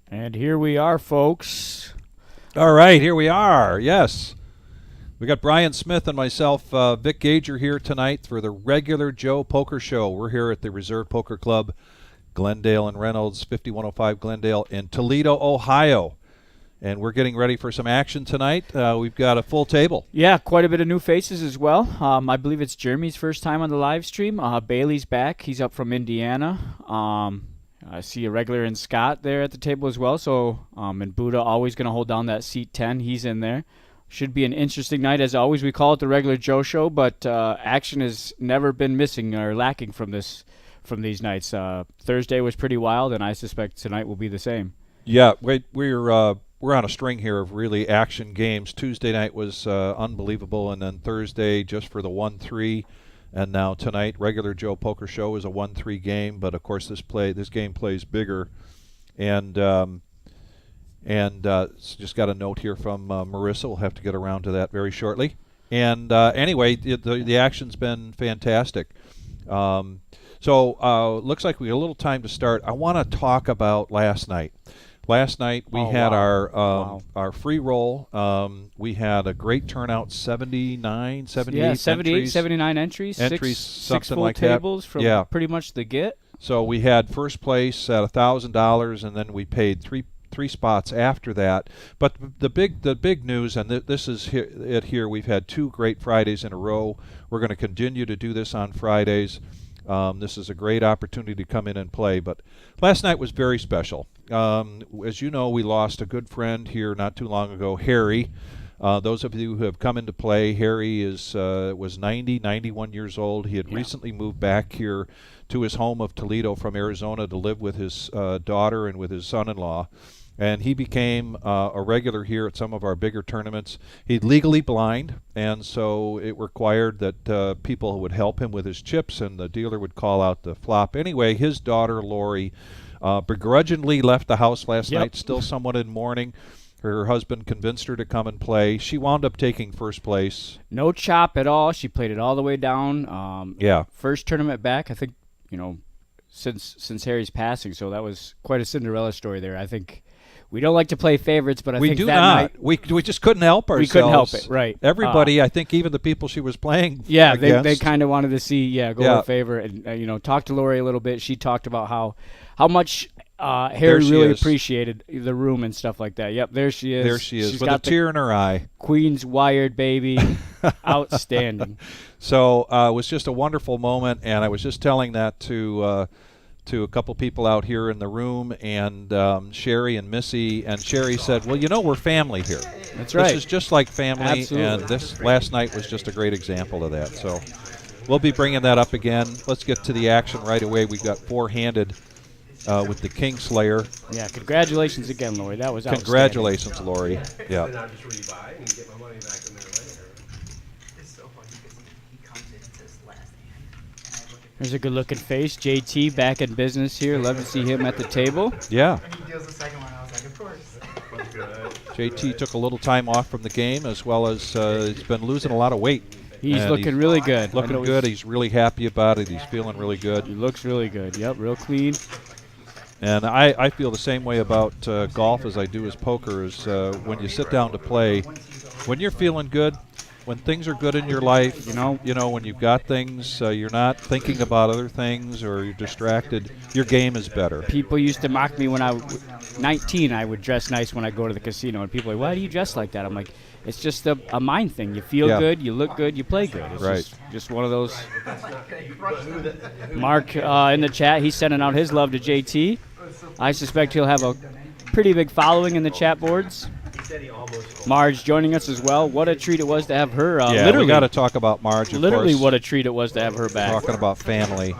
And here we are, folks. All right, here we are. Yes. We got Brian Smith and myself, Vic Gager, here tonight for the regular Joe Poker Show. We're here at the Reserve Poker Club, Glendale and Reynolds, 5105 Glendale in Toledo, Ohio. And we're getting ready for some action tonight. We've got a full table. Yeah, quite a bit of new faces as well. I believe it's Jeremy's first time on the live stream. Bailey's back. He's up from Indiana. I see a regular in Scott there at the table as well. So, and Buddha always going to hold down that seat 10. He's in there. Should be an interesting night. As always, we call it the regular Joe Show, but action has never been missing or lacking from these nights. Thursday was pretty wild, and I suspect tonight will be the same. Yeah, we're on a string here of really action games. Tuesday night was unbelievable, and then Thursday just for the 1-3, and now tonight regular Joe Poker Show is a 1-3 game, but of course this game plays bigger, and just got a note here from Marissa. We'll have to get around to that very shortly. And anyway, the action's been fantastic. So looks like we have a little time to start. I want to talk about last night. Last night we had our free roll. We had a great turnout, 78 entries. 79 entries. Six full like tables that. From pretty much the get. So we had first place at $1,000, and then we paid three spots after that. But the big news, and this is it here, we've had 2 great Fridays in a row. We're going to continue to do this on Fridays. This is a great opportunity to come in and play. But last night was very special. As you know, we lost a good friend here not too long ago, Harry. Those of you who have come into play, Harry was 91 years old. He had recently moved back here to his home of Toledo from Arizona to live with his daughter and with his son-in-law. And he became a regular here at some of our bigger tournaments. He's legally blind, and so it required that people would help him with his chips, and the dealer would call out the flop. Anyway, his daughter, Lori, begrudgingly left the house last night, still somewhat in mourning. Her husband convinced her to come and play. She wound up taking first place. No chop at all. She played it all the way down. First tournament back, I think, since Harry's passing, so that was quite a Cinderella story there. I think we don't like to play favorites, but I think that night we just couldn't help ourselves. We couldn't help it, right? Everybody, I think, even the people she was playing. Yeah, they kind of wanted to see, go in favor, and talk to Lori a little bit. She talked about how much Harry really appreciated the room and stuff like that. Yep, there she is. There she is, She's with got a tear in her eye. Queen's wired baby, outstanding. So it was just a wonderful moment, and I was just telling that to a couple people out here in the room, and Sherry and Missy, and Sherry said, well, we're family here. That's right. This is just like family. Absolutely. And this last night was just a great example of that. So we'll be bringing that up again. Let's get to the action right away. We got 4-handed with the Kingslayer. Yeah, congratulations again, Lori. That was outstanding. Congratulations, Lori. Yeah. There's a good-looking face. JT back in business here. Love to see him at the table. Yeah. He deals the second one. I was like, of course. JT took a little time off from the game, as well as he's been losing a lot of weight. He's looking really good. Looking good. He's really happy about it. He's feeling really good. He looks really good. Yep, real clean. And I feel the same way about golf as I do as poker. Is when you sit down to play, when you're feeling good, when things are good in your life, when you've got things, you're not thinking about other things or you're distracted, your game is better. People used to mock me when I was 19. I would dress nice when I go to the casino, and people are like, why do you dress like that? I'm like, it's just a mind thing. You feel good, you look good, you play good. It's just one of those. Mark in the chat, he's sending out his love to JT. I suspect he'll have a pretty big following in the chat boards. Marge joining us as well. What a treat it was to have her. We got to talk about Marge. Literally, what a treat it was to have her back. Talking about family,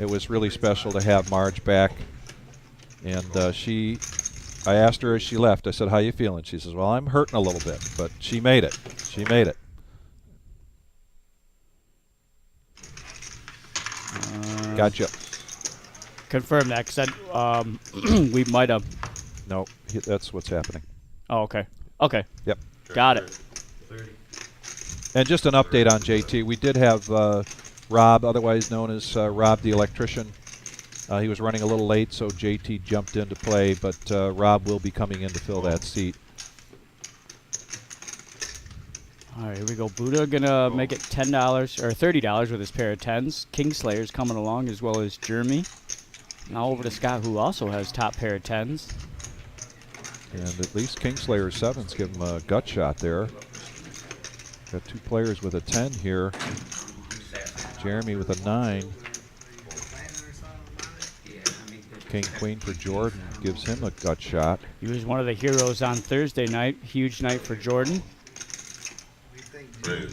it was really special to have Marge back. And I asked her as she left. I said, "How you feeling?" She says, "Well, I'm hurting a little bit," but she made it. She made it. Gotcha. Confirm that, because we might have. No, that's what's happening. Oh, okay. Okay. Yep. Got it. And just an update on JT. We did have Rob, otherwise known as Rob the Electrician, He was running a little late, so JT jumped into play, but Rob will be coming in to fill that seat. All right, here we go. Buddha gonna make it $10 or $30 with his pair of tens. Kingslayer's coming along as well as Jeremy. Now over to Scott, who also has top pair of tens. And at least Kingslayer's sevens give him a gut shot there. Got two players with a 10 here. Jeremy with a 9. King Queen for Jordan gives him a gut shot. He was one of the heroes on Thursday night. Huge night for Jordan.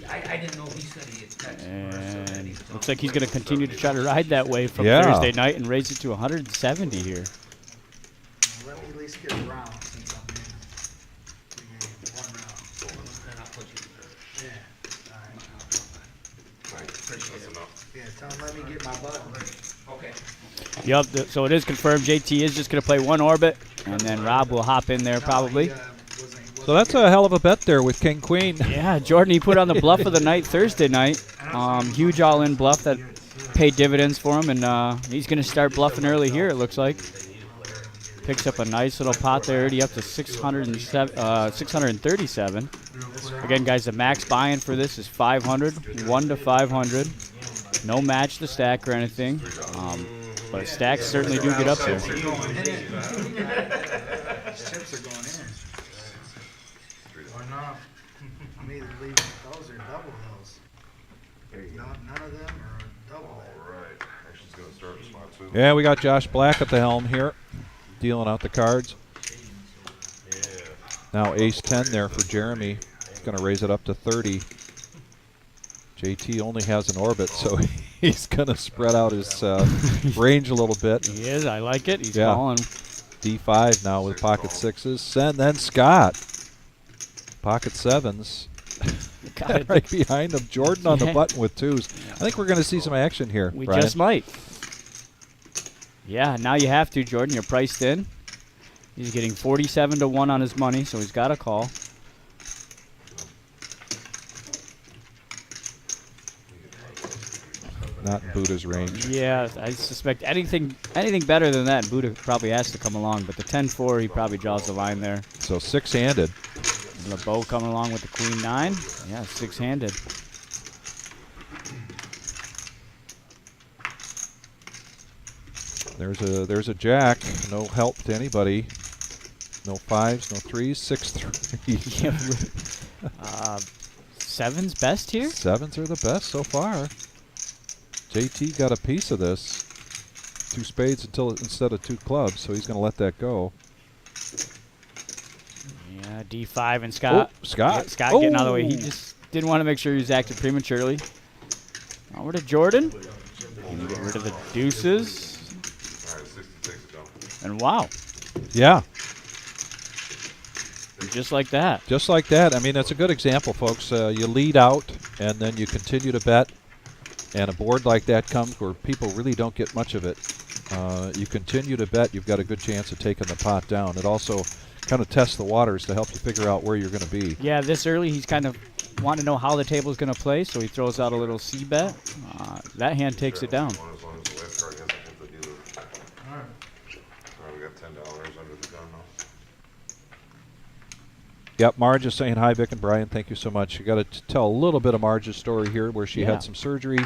I didn't know he said he had texted And looks like he's going to continue to try to ride that wave from Yeah. Thursday night and raise it to 170 here. Let me at least get a round since I'm in. We gave one round. and I'll put you there. Yeah, alright. Appreciate it. Yeah, tell him let me get my button. Okay. Yep, so it is confirmed. JT is just going to play one orbit, and then Rob will hop in there probably. So that's a hell of a bet there with King Queen. Yeah, Jordan, he put on the bluff of the night Thursday night. Huge all-in bluff that paid dividends for him, and he's going to start bluffing early here, it looks like. Picks up a nice little pot there, already up to 637. Again, guys, the max buy-in for this is 500, 1 to 500. No match the stack or anything, but stacks certainly do get up there. Chips are going in. Or not. I'm either leaving those or double those. None of them are double. Alright, Action's gonna start at spot 2. Yeah, we got Josh Black at the helm here, dealing out the cards. Now ace 10 there for Jeremy. He's going to raise it up to 30. JT only has an orbit, so he's going to spread out his range a little bit. He is, I like it. He's Yeah. calling. D5 now with pocket sixes. And then Scott. Pocket sevens. Got it. Right behind him. Jordan on the Yeah. button with twos. I think we're going to see some action here. We Brian. just might. Yeah, now you have to, Jordan. You're priced in. He's getting 47 to 1 on his money, so he's got a call. Not in Buddha's range. Yeah, I suspect anything better than that, Buddha probably has to come along. But the 10-4, he probably draws the line there. So six-handed. LeBeau coming along with the Queen 9. Yeah, six-handed. There's a jack. No help to anybody. No fives, no threes. 6-3. Sevens best here? Sevens are the best so far. JT got a piece of this. Two spades instead of two clubs, so he's going to let that go. Yeah, D5 and Scott. Oh, Scott. Yeah, Scott getting out of the way. He just didn't want to make sure he was acting prematurely. Over to Jordan. Can get rid of the deuces. Alright, 66 jump. And wow, Yeah, just like that. just like that. I mean, that's a good example, folks. You lead out, and then you continue to bet. And a board like that comes where people really don't get much of it. You continue to bet, you've got a good chance of taking the pot down. It also kind of tests the waters to help you figure out where you're going to be. Yeah, this early he's kind of wanting to know how the table is going to play, so he throws out a little C bet. That hand takes it down. As long as the last card hasn't hit the dealer. Alright, we got $10 under the gun now. Yep, Marge is saying hi, Vic and Brian. Thank you so much. You got to tell a little bit of Marge's story here, where she Yeah. had some surgery,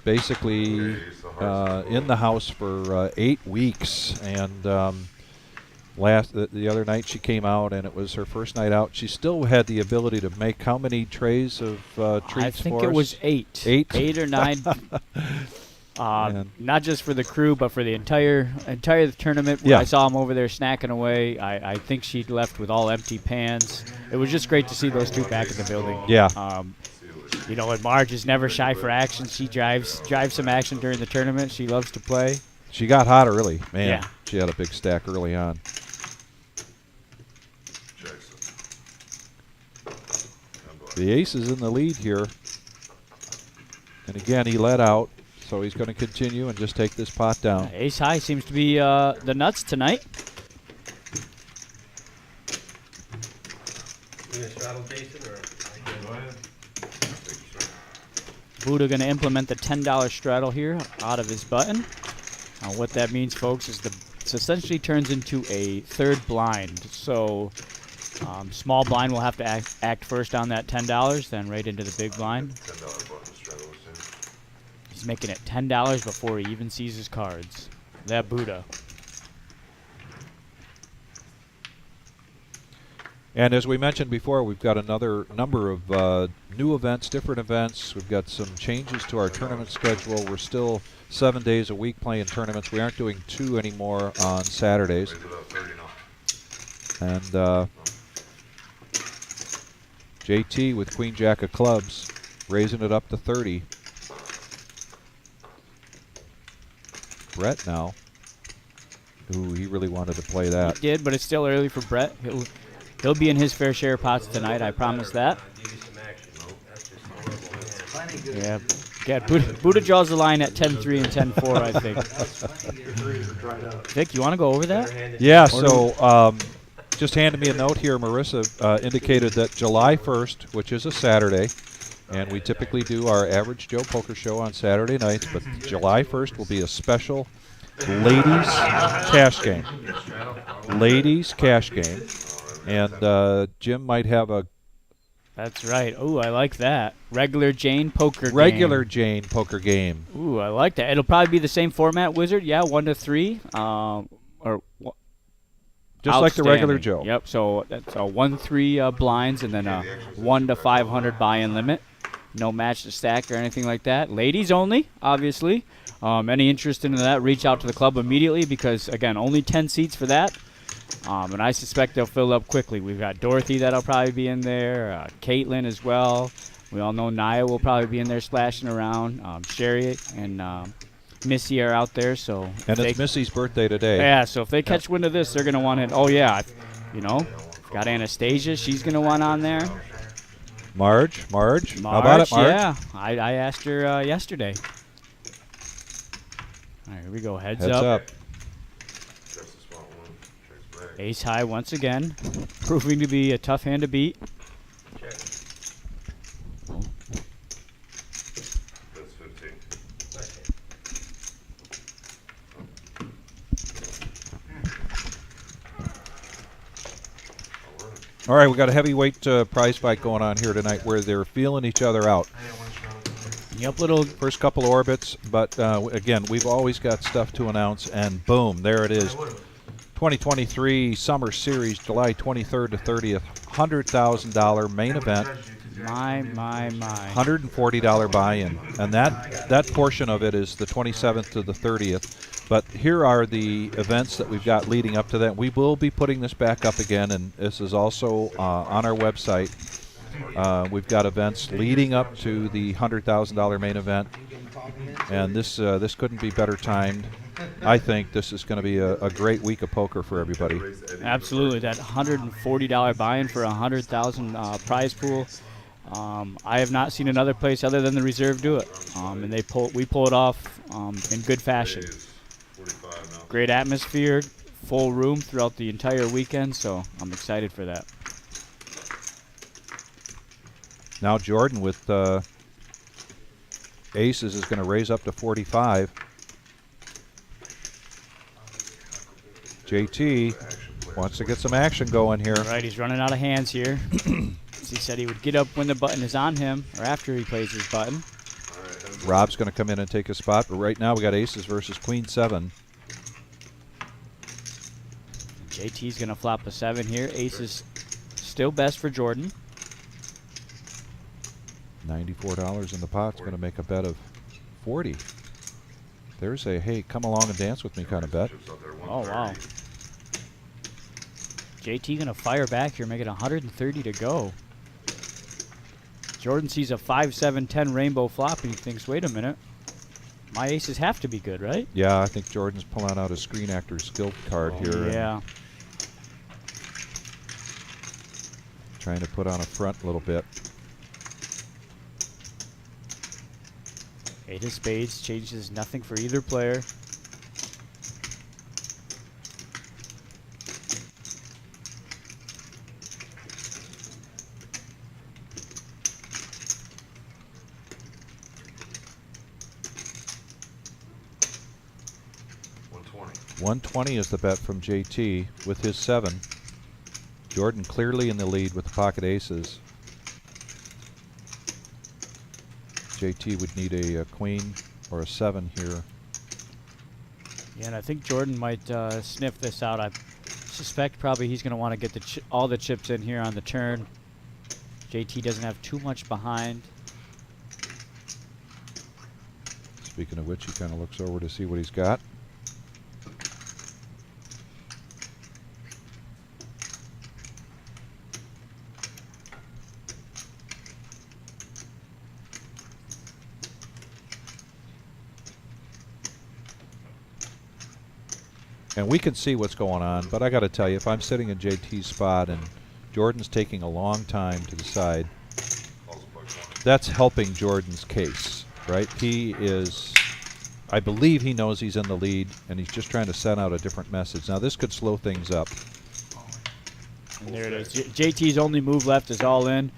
basically in the house for 8 weeks, and the other night she came out, and it was her first night out. She still had the ability to make how many trays of treats I think for it us? was 8. 8? 8 or 9. Man. Not just for the crew, but for the entire tournament. When Yeah. I saw him over there snacking away. I think she left with all empty pans. It was just great to see those two back in the building. Yeah. You know, and Marge is never shy for action. She drives some action during the tournament. She loves to play. She got hot early. Man, Yeah. she had a big stack early on. Jackson. The ace is in the lead here. And again, he let out, so he's going to continue and just take this pot down. Ace high seems to be the nuts tonight. Buddha going to implement the $10 straddle here out of his button. What that means, folks, is it essentially turns into a third blind. So small blind will have to act first on that $10, then right into the big blind. $10 button straddles too. He's making it $10 before he even sees his cards. That Buddha. And as we mentioned before, we've got another number of new events, different events. We've got some changes to our tournament schedule. We're still 7 days a week playing tournaments. We aren't doing 2 anymore on Saturdays. Raise it up 30 now. And JT with Queen Jack of clubs, raising it up to 30. Brett now. Ooh, he really wanted to play that. He did, but it's still early for Brett. He'll be in his fair share of pots tonight, I promise that. Plenty good. Yeah. Yeah, Buddha draws the line at 10-3 and 10-4, I think. Vic, you want to go over that? Yeah, so just handed me a note here. Marissa indicated that July 1st, which is a Saturday, and we typically do our Average Joe Poker Show on Saturday nights, but July 1st will be a special ladies cash game. Ladies cash game. And Jim might have a That's right. Ooh, I like that. Regular Jane poker regular game. Jane poker game. Ooh, I like that. It'll probably be the same format, Wizard. Yeah, 1 to 3. Just like the regular Outstanding. Joe. Yep. So that's 1-3 blinds and then a 1 to 500 buy-in limit. No match to stack or anything like that. Ladies only, obviously. Any interest in that, reach out to the club immediately because, again, only 10 seats for that. And I suspect they'll fill up quickly. We've got Dorothy that'll probably be in there, Caitlin as well. We all know Naya will probably be in there splashing around. Sherry and Missy are out there. So And it's Missy's birthday today. yeah, so if they catch wind of this, they're going to want it. Oh, yeah, got Anastasia. She's going to want on there. Marge. How about it, Marge? Yeah, I asked her yesterday. All right, here we go. Heads up. Checks the spot one. Checks back. Ace high once again, proving to be a tough hand to beat. Check. That's 15. All right, we got a heavyweight prize fight going on here tonight where they're feeling each other out. Yep, little. First couple orbits, but again, we've always got stuff to announce, and boom, there it is. 2023 Summer Series, July 23rd to 30th, $100,000 main event, My. $140 buy-in, and that portion of it is the 27th to the 30th. But here are the events that we've got leading up to that. We will be putting this back up again, and this is also on our website. We've got events leading up to the $100,000 main event, and this couldn't be better timed. I think this is going to be a great week of poker for everybody. Absolutely, that $140 buy-in for a $100,000 prize pool. I have not seen another place other than the Reserve do it, and we pull it off in good fashion. 45 now. Great atmosphere, full room throughout the entire weekend, so I'm excited for that. Now Jordan with aces is going to raise up to 45. JT wants to get some action going here. All right, he's running out of hands here. He said he would get up when the button is on him or after he plays his button. Rob's going to come in and take a spot, but right now we got aces versus queen 7. JT's going to flop a 7 here. Ace is still best for Jordan. $94 in the pot's going to make a bet of 40. There's a, hey, come along and dance with me kind of bet. Chips up there, Oh, wow. 130. JT going to fire back here, make it 130 to go. Jordan sees a 5-7-10 rainbow flop and he thinks, wait a minute. My aces have to be good, right? Yeah, I think Jordan's pulling out a screen actor skill card here. Yeah. And trying to put on a front a little bit. Eight of spades changes nothing for either player. 120 is the bet from JT with his 7. Jordan clearly in the lead with the pocket aces. JT would need a queen or a 7 here. Yeah, and I think Jordan might sniff this out. I suspect probably he's going to want to get all the chips in here on the turn. JT doesn't have too much behind. Speaking of which, he kind of looks over to see what he's got. And we can see what's going on, but I got to tell you, if I'm sitting in JT's spot and Jordan's taking a long time to decide, that's helping Jordan's case, right? He is, I believe he knows he's in the lead, and he's just trying to send out a different message. Now, this could slow things up. And there it is. JT's only move left is all in.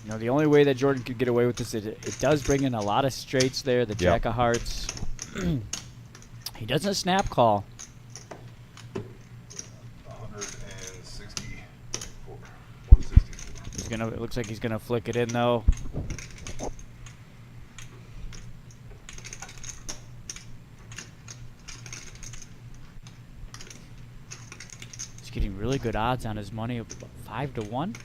You know, the only way that Jordan could get away with this is it does bring in a lot of straights there, the Jack of Hearts. He doesn't snap call. 164. 164. It looks like he's gonna flick it in though. He's getting really good odds on his money, about 5-1.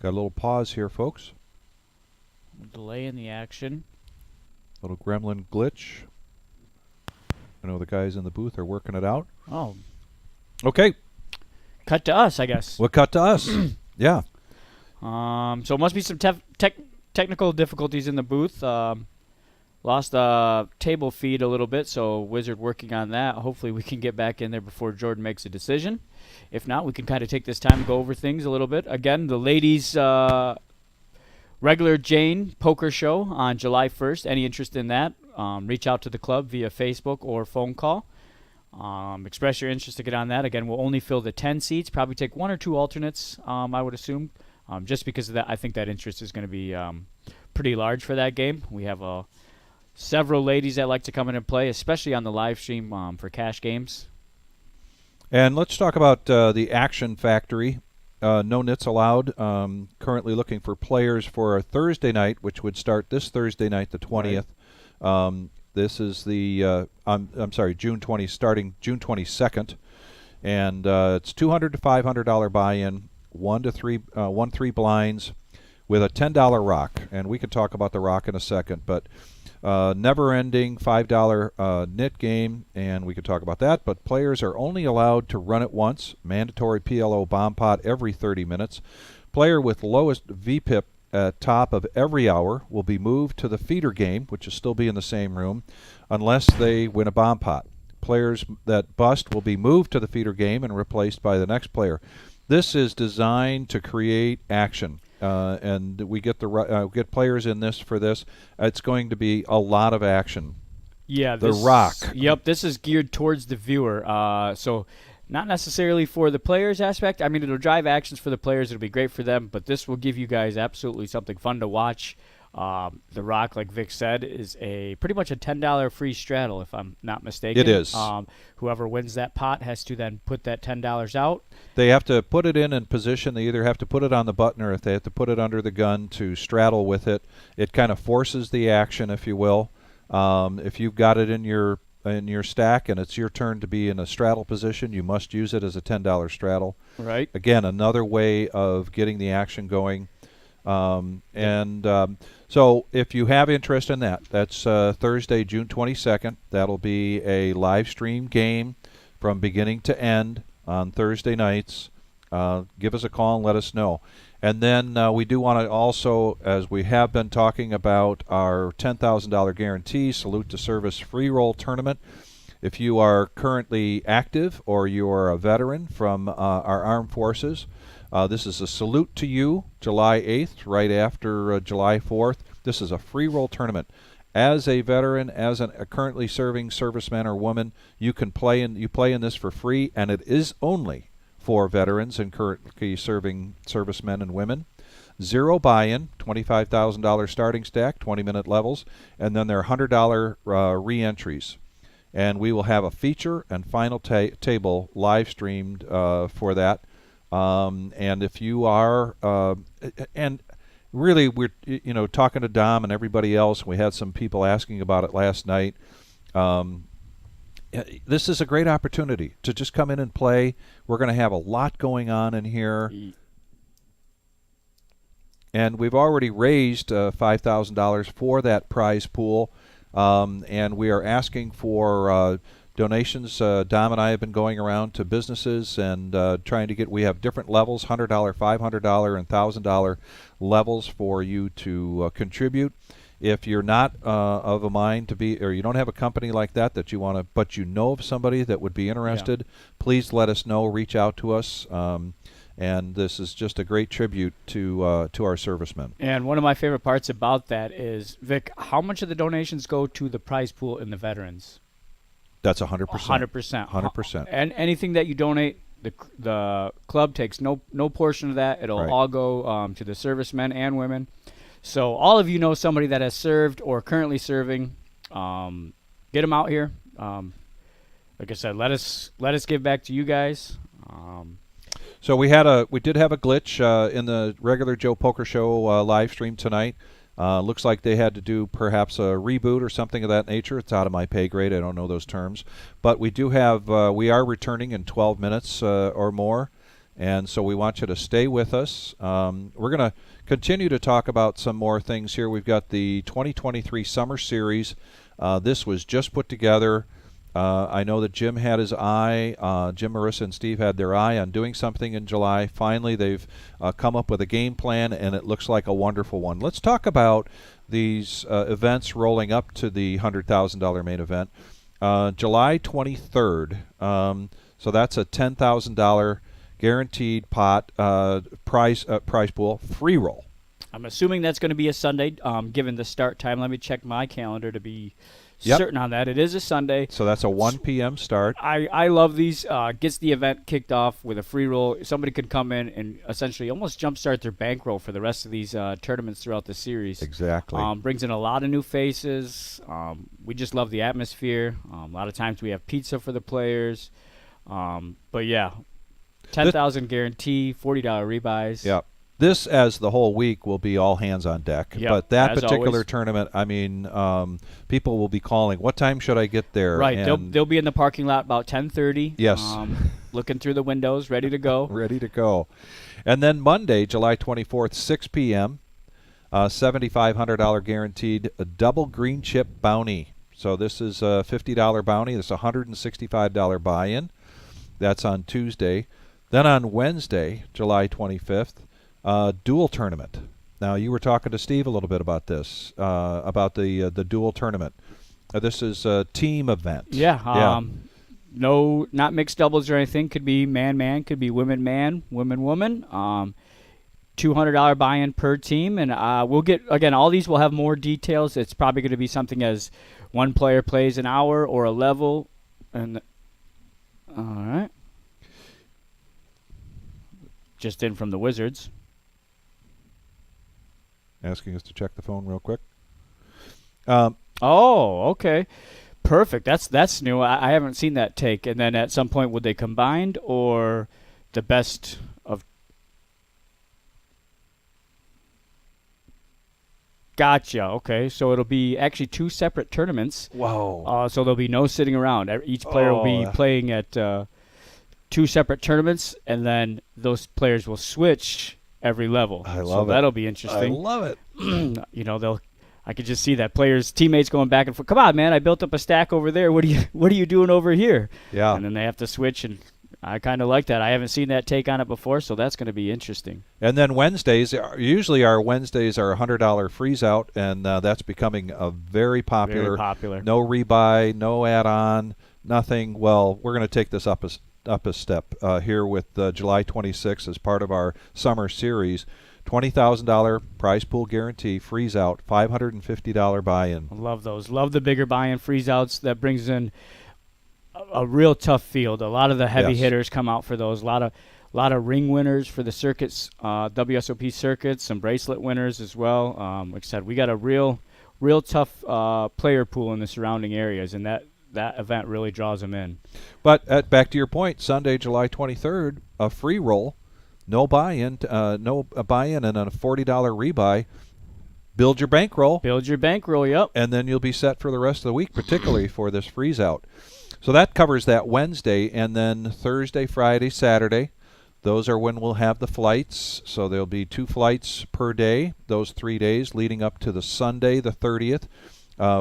Got a little pause here, folks. Delay in the action. Little gremlin glitch. I know the guys in the booth are working it out. Oh, Okay, cut to us, I guess. we'll cut to us. Yeah. So it must be some technical difficulties in the booth. Lost the table feed a little bit, so Wizard working on that. Hopefully we can get back in there before Jordan makes a decision. If not, we can kind of take this time to go over things a little bit. Again, the ladies' regular Jane poker show on July 1st. Any interest in that, reach out to the club via Facebook or phone call. Express your interest to get on that. Again, we'll only fill the 10 seats, probably take 1 or 2 alternates, I would assume. Just because of that, I think that interest is going to be pretty large for that game. We have several ladies that like to come in and play, especially on the live stream for cash games. And let's talk about the Action Factory. No nits allowed. Currently looking for players for a Thursday night, which would start this Thursday night, the 20th. Right. This is the I'm sorry, starting June 22nd, and it's $200 to $500 buy-in, 1 to 3 blinds, with a $10 rock. And we can talk about the rock in a second, but never-ending $5 nit game, and we could talk about that. But players are only allowed to run it once. Mandatory PLO bomb pot every 30 minutes. Player with lowest VPIP at top of every hour will be moved to the feeder game, which will still be in the same room, unless they win a bomb pot. Players that bust will be moved to the feeder game and replaced by the next player. This is designed to create action. And we get get players in this for this. It's going to be a lot of action. Yeah, the rock. Yep, this is geared towards the viewer. So not necessarily for the players aspect. I mean, it'll drive actions for the players. It'll be great for them, but this will give you guys absolutely something fun to watch. The rock, like Vic said, is pretty much a $10 free straddle, if I'm not mistaken. It is. Whoever wins that pot has to then put that $10 out. They have to put it in position. They either have to put it on the button or if they have to put it under the gun to straddle with it. It kind of forces the action, if you will. If you've got it in your stack and it's your turn to be in a straddle position, you must use it as a $10 straddle. Right. Again, another way of getting the action going. So if you have interest in that, that's Thursday, June 22nd. That'll be a live stream game from beginning to end on Thursday nights. Give us a call and let us know. And then we do want to also, as we have been talking about, our $10,000 guarantee Salute to Service free roll tournament. If you are currently active or you are a veteran from our armed forces, this is a salute to you, July 8th, right after July 4th. This is a free roll tournament. As a veteran, as a currently serving serviceman or woman, you can play in this for free, and it is only for veterans and currently serving servicemen and women. 0 buy-in, $25,000 starting stack, 20-minute levels, and then there are $100 re-entries. And we will have a feature and final table live streamed for that. And if you are, and really we're talking to Dom and everybody else. We had some people asking about it last night. This is a great opportunity to just come in and play. We're going to have a lot going on in here. And we've already raised $5,000 for that prize pool. And we are asking for donations. Dom and I have been going around to businesses and trying to get, we have different levels, $100, $500, and $1,000 levels for you to contribute. If you're not of a mind to be, or you don't have a company like that you want to, but you know of somebody that would be interested, please let us know, reach out to us. And this is just a great tribute to our servicemen. And one of my favorite parts about that is, Vic, how much of the donations go to the prize pool in the veterans? That's 100%. 100%. 100%. And anything that you donate, the club takes no portion of that. It'll Right. all go to the servicemen and women. So all of you know somebody that has served or currently serving. Get them out here. Like I said, let us give back to you guys. So we did have a glitch in the regular Joe Poker Show live stream tonight. Looks like they had to do perhaps a reboot or something of that nature. It's out of my pay grade. I don't know those terms. But we do have, we are returning in 12 minutes or more. And so we want you to stay with us. We're going to continue to talk about some more things here. We've got the 2023 Summer Series. This was just put together. I know that Jim had his eye, Jim, Marissa, and Steve had their eye on doing something in July. Finally, they've come up with a game plan, and it looks like a wonderful one. Let's talk about these events rolling up to the $100,000 main event. July 23rd, so that's a $10,000 guaranteed pot prize pool, free roll. I'm assuming that's going to be a Sunday, given the start time. Let me check my calendar to be Yep. certain on that. It is a Sunday. So that's a 1 p.m. start. I love these. Gets the event kicked off with a free roll. Somebody could come in and essentially almost jumpstart their bankroll for the rest of these tournaments throughout the series. Exactly. Brings in a lot of new faces. We just love the atmosphere. A lot of times we have pizza for the players. But yeah, 10,000 guarantee, $40 rebuys. Yeah. This, as the whole week, will be all hands on deck. Yep, but that as particular always. tournament, I mean, people will be calling, what time should I get there? Right. And They'll be in the parking lot about 10:30. Yes. Looking through the windows, ready to go. ready to go. And then Monday, July 24th, 6 p.m., $7,500 guaranteed, a double green chip bounty. So this is a $50 bounty. This is a $165 buy-in. That's on Tuesday. Then on Wednesday, July 25th, dual tournament. Now, you were talking to Steve a little bit about this, about the dual tournament. This is a team event. Yeah. No, not mixed doubles or anything. Could be man, could be woman, woman. $200 buy-in per team, and we'll get, again, all these will have more details. It's probably going to be something as one player plays an hour or a level. And all right. Just in from the Wizards. Asking us to check the phone real quick. Oh, okay. Perfect. That's new. I haven't seen that take. And then at some point, would they combined or the best of? Gotcha. Okay. So it'll be actually two separate tournaments. Whoa. So there'll be no sitting around. Each player will be playing at two separate tournaments, and then those players will switch every level. I love it. That'll be interesting. I love it. You know, I could just see that teammates going back and forth. Come on, man! I built up a stack over there. What are you doing over here? Yeah. And then they have to switch, and I kind of like that. I haven't seen that take on it before, so that's going to be interesting. And then Wednesdays, usually our Wednesdays are $100 freeze out, and that's becoming a very popular. Very popular. No rebuy, no add-on, nothing. Well, we're going to take this up a step here with July 26th as part of our summer series. $20,000 prize pool guarantee, freeze out, $550 buy-in. I love those. Love the bigger buy-in freeze outs. That brings in a real tough field. A lot of the heavy Yes. hitters come out for those. A lot of ring winners for the circuits, WSOP circuits, some bracelet winners as well. Like I said, we got a real tough player pool in the surrounding areas, and that event really draws them in. But back to your point, Sunday, July 23rd, a free roll, no buy-in, and a $40 rebuy. Build your bankroll. Build your bankroll, yep. And then you'll be set for the rest of the week, particularly for this freeze out. So that covers that Wednesday, and then Thursday, Friday, Saturday. Those are when we'll have the flights. So there'll be 2 flights per day, those 3 days leading up to the Sunday, the 30th,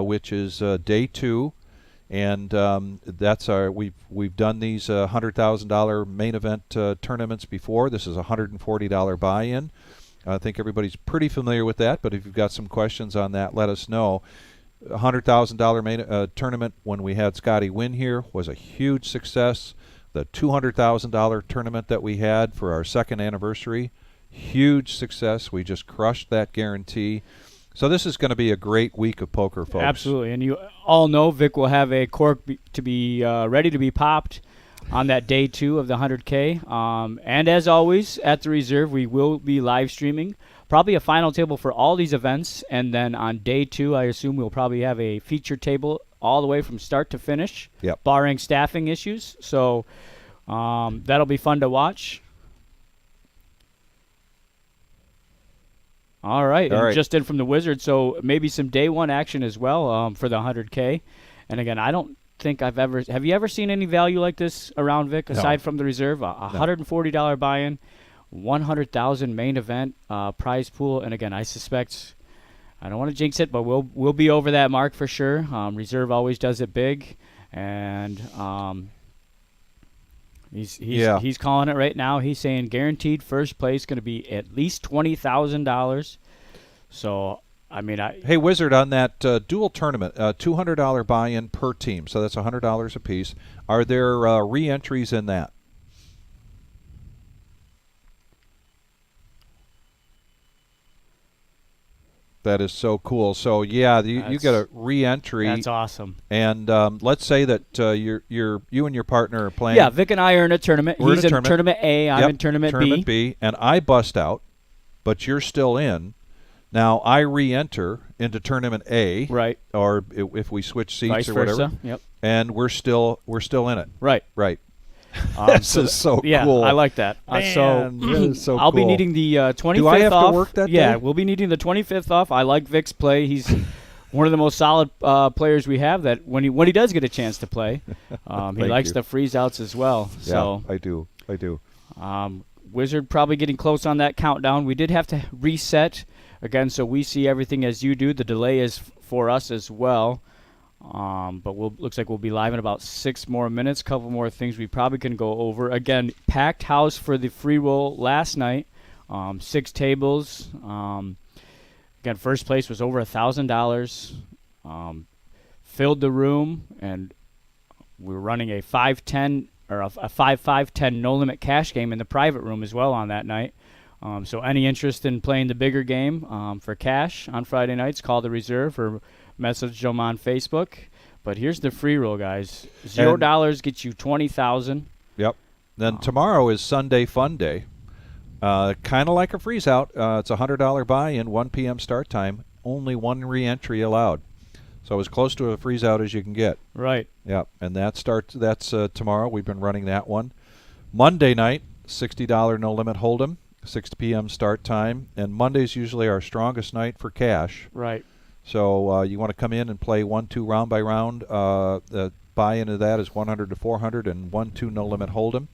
which is day 2. And that's we've done these $100,000 main event tournaments before. This is a $140 buy-in. I think everybody's pretty familiar with that, but if you've got some questions on that, let us know. A $100,000 main tournament when we had Scotty win here was a huge success. The $200,000 tournament that we had for our 2nd anniversary, huge success. We just crushed that guarantee. So this is going to be a great week of poker, folks. Absolutely, and you all know Vic will have a cork to be ready to be popped on that day 2 of the 100K. And as always, at the reserve, we will be live streaming probably a final table for all these events. And then on day 2, I assume we'll probably have a feature table all the way from start to finish, barring staffing issues. So that'll be fun to watch. All right. Just in from the Wizard, so maybe some day 1 action as well for the 100K. And again, I don't think have you ever seen any value like this around, Vic, aside from the reserve? $140 buy-in, 100,000 main event prize pool, and again, I suspect, I don't want to jinx it, but we'll be over that mark for sure. Reserve always does it big, and he's calling it right now. He's saying guaranteed first place going to be at least $20,000. So I mean, hey, Wizard, on that dual tournament, $200 buy-in per team, so that's $100 a piece. Are there re-entries in that? That is so cool. So yeah, you get a re-entry. That's awesome. And let's say that you and your partner are playing. Yeah, Vic and I are in a tournament. We're He's in tournament A. I'm in tournament B, and I bust out, but you're still in. Now I re-enter into tournament A, right? Or if we switch seats Vice or whatever, yep. And we're still in it, right? Right. This is so yeah, cool. I like that. So I'll cool. be needing the 25th Do I have off. to work that Yeah, day? we'll be needing the 25th off. I like Vic's play. He's one of the most solid players we have. That when he does get a chance to play, he likes the freeze outs as well. Yeah, so I do. Wizard probably getting close on that countdown. We did have to reset again, so we see everything as you do. The delay is for us as well. But looks like we'll be live in about 6 more minutes. Couple more things we probably can go over. Again, packed house for the free roll last night. 6 tables. Again, first place was over $1,000. Filled the room, and we were running a 5-10 or a 5-5-10 no limit cash game in the private room as well on that night. So any interest in playing the bigger game for cash on Friday nights, call the reserve or message them on Facebook. But here's the free roll, guys. $0 gets you $20,000. Yep. Then tomorrow is Sunday Fun Day. Kind of like a freeze out. It's a $100 buy-in, 1 p.m. start time. Only 1 re-entry allowed. So as close to a freeze out as you can get. Right. Yep. And that's tomorrow. We've been running that one. Monday night, $60 no limit hold'em, 6 p.m. start time. And Monday's usually our strongest night for cash. Right. So you want to come in and play 1-2 round by round. The buy-in of that is 100 to 400 and 1-2 no limit hold'em.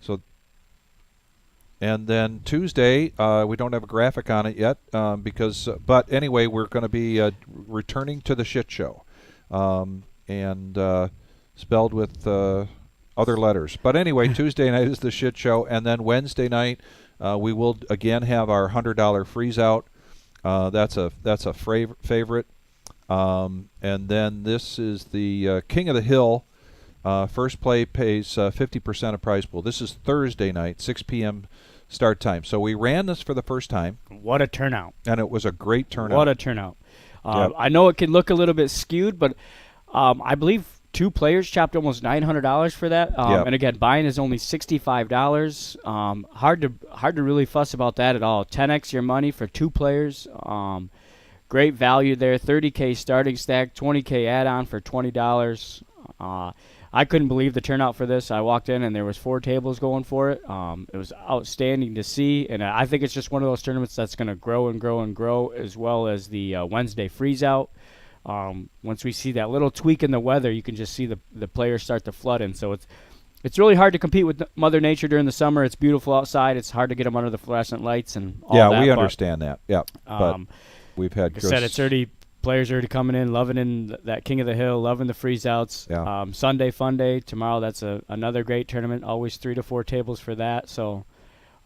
So, and then Tuesday we don't have a graphic on it yet but anyway, we're going to be returning to the shit show, and spelled with other letters. But anyway, Tuesday night is the shit show, and then Wednesday night we will again have our $100 freeze out. That's a favorite. And then this is the King of the Hill. First play pays 50% of prize pool. This is Thursday night, 6 p.m. start time. So we ran this for the first time. What a turnout. And it was a great turnout. What a turnout. Yep. I know it can look a little bit skewed, but I believe 2 players chopped almost $900 for that. Yep. And again, buying is only $65. Hard to really fuss about that at all. 10x your money for 2 players. Great value there. 30K starting stack, 20K add-on for $20. I couldn't believe the turnout for this. I walked in and there was 4 tables going for it. It was outstanding to see, and I think it's just one of those tournaments that's going to grow and grow and grow, as well as the Wednesday freeze out. Once we see that little tweak in the weather, you can just see the players start to flood in. So it's really hard to compete with Mother Nature during the summer. It's beautiful outside. It's hard to get them under the fluorescent lights and all that. Yeah, we understand that. Yeah, but we've had. Like I said, it's already players are already coming in, loving in that King of the Hill, loving the freeze outs. Yeah. Sunday fun day tomorrow. That's another great tournament. Always 3 to 4 tables for that. So,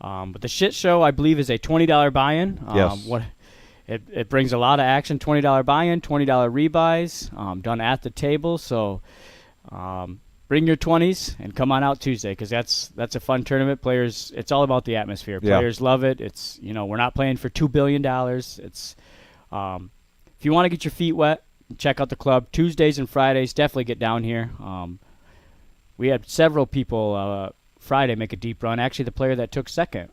but the shit show I believe is a $20 buy-in. Yes. It brings a lot of action. $20 buy-in, $20 rebuys, done at the table. So, bring your 20s and come on out Tuesday, because that's a fun tournament. Players, it's all about the atmosphere. Yeah. Players love it. It's we're not playing for $2 billion. It's if you want to get your feet wet, check out the club. Tuesdays and Fridays, definitely get down here. We had several people Friday make a deep run. Actually, the player that took second,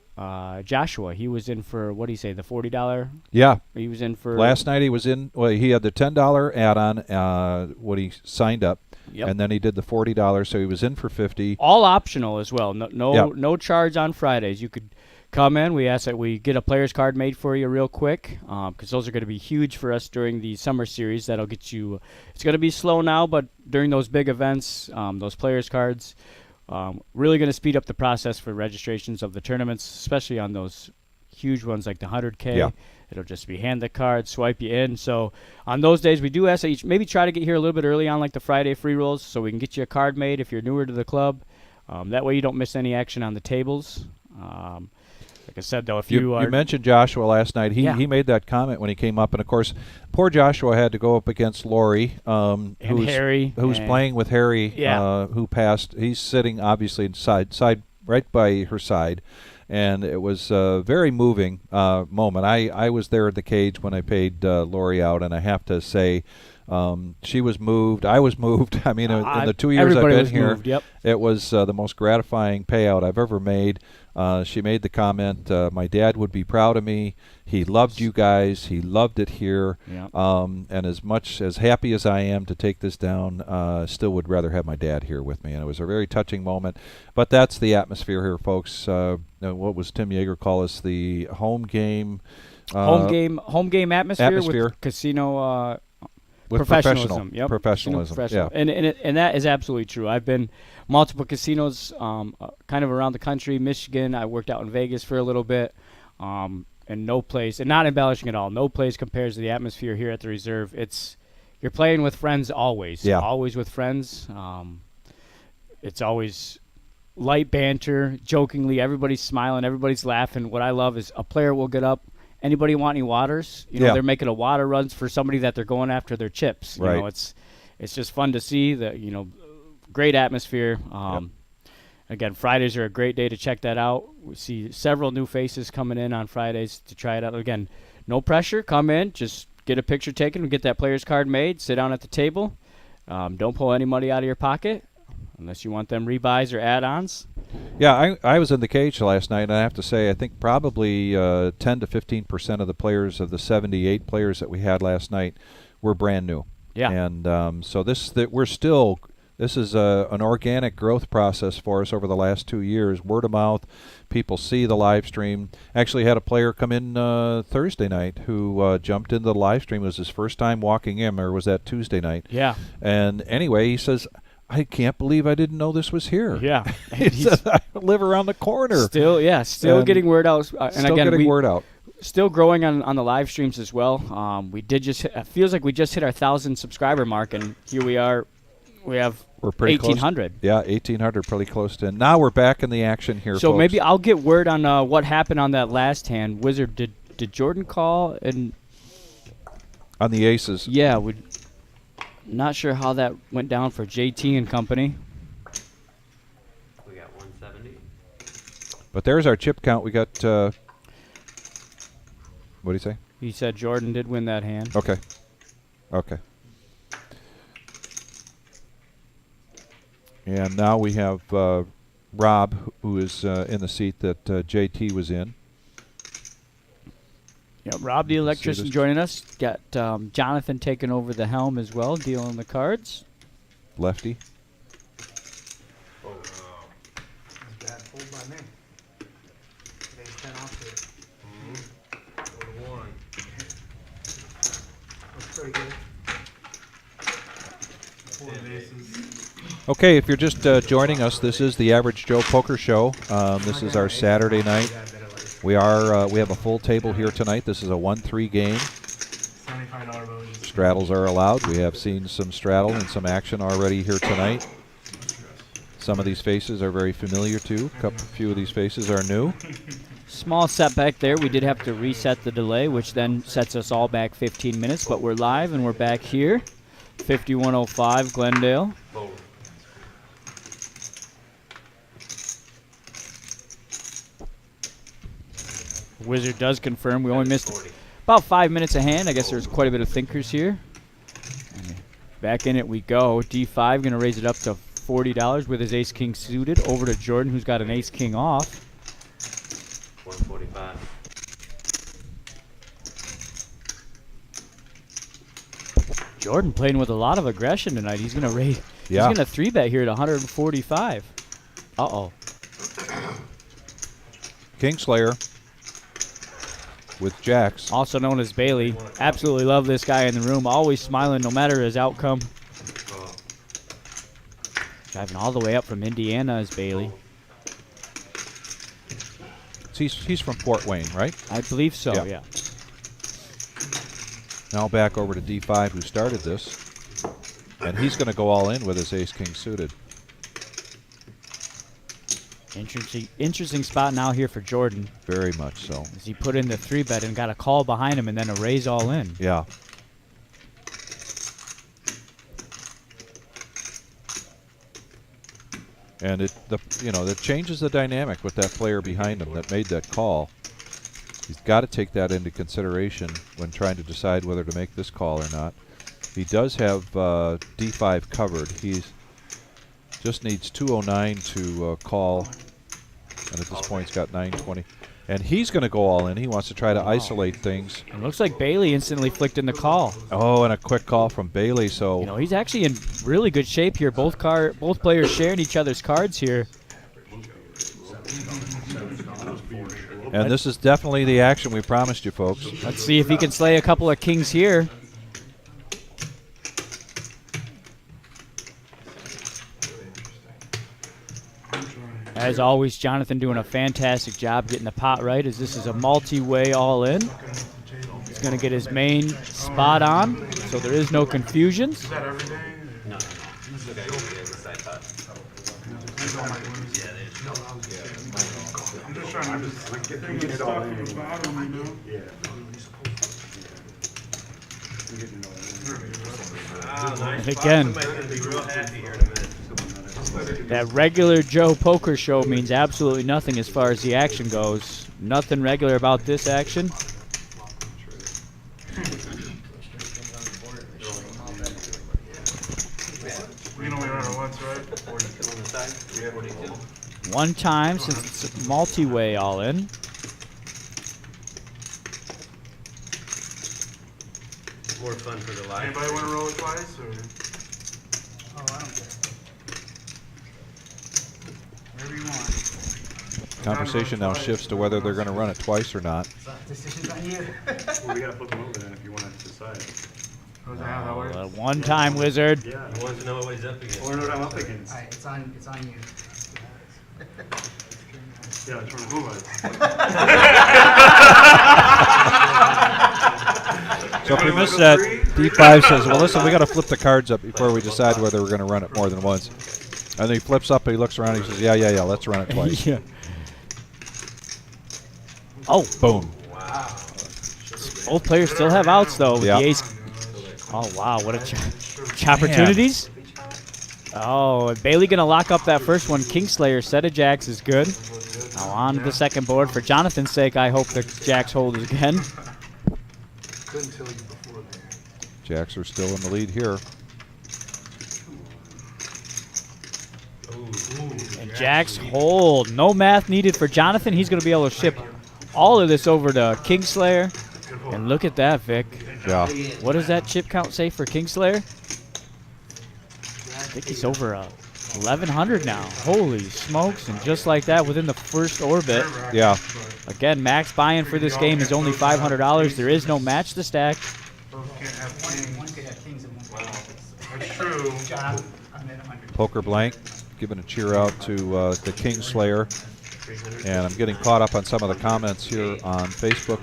Joshua, he was in for, what do you say, the $40? Yeah. He was in for... Last night he was in, well, he had the $10 add-on when he signed up. Yep. And then he did the $40, so he was in for $50. All optional as well. Yep. No charge on Fridays. You could come in. We ask that we get a player's card made for you real quick, because those are going to be huge for us during the summer series. That'll get you. It's going to be slow now, but during those big events, those players' cards, really going to speed up the process for registrations of the tournaments, especially on those huge ones like the 100K. Yeah. It'll just be hand the card, swipe you in. So on those days, we do ask that you maybe try to get here a little bit early on, like the Friday free rolls, so we can get you a card made if you're newer to the club. That way you don't miss any action on the tables. Like I said, though, if you are... You mentioned Joshua last night. Yeah. He made that comment when he came up. And, of course, poor Joshua had to go up against Lori, Harry. who's playing with Harry, Yeah. who passed. He's sitting, obviously, side right by her side. And it was a very moving moment. I was there at the cage when I paid Lori out, and I have to say she was moved. I was moved. I mean, in the 2 years I've everybody been was here, moved, yep. it was the most gratifying payout I've ever made. She made the comment, my dad would be proud of me. He loved you guys. He loved it here. Yep. And as happy as I am to take this down, still would rather have my dad here with me. And it was a very touching moment. But that's the atmosphere here, folks. What was Tim Yeager call us? The home game. Home game atmosphere. With casino with professionalism. Yep. Professionalism. Casino Yeah. And that is absolutely true. I've been multiple casinos kind of around the country. Michigan, I worked out in Vegas for a little bit. And no place, and not embellishing at all, no place compares to the atmosphere here at the Reserve. You're playing with friends always. Yeah. Always with friends. It's always light banter, jokingly. Everybody's smiling. Everybody's laughing. What I love is a player will get up. Anybody want any waters? Yeah. They're making a water runs for somebody that they're going after their chips. Right. It's just fun to see. Great atmosphere. Again, Fridays are a great day to check that out. We see several new faces coming in on Fridays to try it out. Again, no pressure. Come in, just get a picture taken, get that player's card made, sit down at the table. Don't pull any money out of your pocket unless you want them rebuys or add-ons. Yeah, I was in the cage last night, and I have to say I think probably 10 to 15% of the players of the 78 players that we had last night were brand new. Yeah. And so this is an organic growth process for us over the last 2 years. Word of mouth, people see the live stream. Actually had a player come in Thursday night who jumped into the live stream. It was his first time walking in, or was that Tuesday night? Yeah. And anyway, he says, I can't believe I didn't know this was here. Yeah. He said, I live around the corner. Still getting word out. Word out. Still growing on the live streams as well. We did just it feels like we just hit our 1,000 subscriber mark, and here we are. We're pretty 1,800. Yeah, 1,800, pretty close to. And now we're back in the action here, so folks. Maybe I'll get word on what happened on that last hand. Wizard, did Jordan call? And on the aces. Yeah, we're not sure how that went down for JT and company. We got 170. But there's our chip count. We got, what do you say? He said Jordan did win that hand. Okay. And now we have Rob, who is in the seat that JT was in. Yeah, Rob the electrician joining us. Got Jonathan taking over the helm as well, dealing the cards. Lefty. Oh, That's bad fold by me. Today's 10 off to it. Looks pretty good. 4 bases. Okay, if you're just joining us, this is the Average Joe Poker Show. This is our Saturday night. We have a full table here tonight. This is a 1-3 game. $75 bonus. Straddles are allowed. We have seen some straddle and some action already here tonight. Some of these faces are very familiar too. A few of these faces are new. Small setback there. We did have to reset the delay, which then sets us all back 15 minutes. But we're live and we're back here. 5105 Glendale. fold. Wizard does confirm. We only missed about 5 minutes a hand. I guess there's quite a bit of thinkers here. Back in it we go. D5 going to raise it up to $40 with his ace-king suited. Over to Jordan, who's got an ace-king off. 145. Jordan playing with a lot of aggression tonight. He's going to raise. Yeah. He's going to 3-bet here at 145. Uh-oh. Kingslayer with jacks. Also known as Bailey. Absolutely love this guy in the room. Always smiling no matter his outcome. Driving all the way up from Indiana is Bailey. He's from Fort Wayne, right? I believe so, Yeah. yeah. Now back over to D5, who started this. And he's going to go all in with his ace-king suited. Interesting spot now here for Jordan. Very much so. As he put in the 3-bet and got a call behind him and then a raise all in. Yeah. And that changes the dynamic with that player behind him that made that call. He's got to take that into consideration when trying to decide whether to make this call or not. He does have D5 covered. He just needs 209 to call, and at this point he's got 920. And he's going to go all in. He wants to try to isolate things. It looks like Bailey instantly flicked in the call. Oh, and a quick call from Bailey. So You know, he's actually in really good shape here. Both players sharing each other's cards here. and this is definitely the action we promised you, folks. Let's see if he can slay a couple of kings here. As always, Jonathan doing a fantastic job getting the pot right, as this is a multi-way all-in. He's going to get his main spot on, so there is no confusions. No. Still gotta go to the other side pot. Yeah, they just I'm just trying to think of stuff from the bottom, you know? And again, that regular Joe poker show means absolutely nothing as far as the action goes. Nothing regular about this action. We can only run it once, right? 42 on the side. Yeah, 42. One time since it's multi-way all in. More fun for the live. Anybody want to roll it twice, or? Oh, I don't care. Whatever you want. Conversation now shifts to whether they're going to run it twice or not. Decision's on you. Well, we gotta flip them over then if you want to decide. How's that how that works? One-time wizard. Yeah. He wants to know what he's up against. I want to know what I'm up against. Alright, it's on you. Yeah, it's from who was. So if we miss that, D5 says, well, listen, we got to flip the cards up before we decide whether we're going to run it more than once. And then he flips up and he looks around and he says, yeah, let's run it twice. Yeah. Oh, Boom. Wow. both players still have outs though. With Yeah. the ace. Oh wow, what a opportunities. Oh, and Bailey gonna lock up that first one. Kingslayer, set of jacks is good. Now on to the second board. For Jonathan's sake, I hope the jacks hold again. Couldn't tell you before that. Jacks are still in the lead here. And Jack's hold. No math needed for Jonathan. He's going to be able to ship all of this over to Kingslayer. And look at that, Vic. Yeah. What does that chip count say for Kingslayer? I think he's over 1,100 now. Holy smokes. And just like that, within the first orbit. Yeah. Again, max buy-in for this game is only $500. There is no match to stack. One could have kings and one. That's true. John, I'm at 100. Poker Blank giving a cheer out to the Kingslayer. And I'm getting caught up on some of the comments here on Facebook.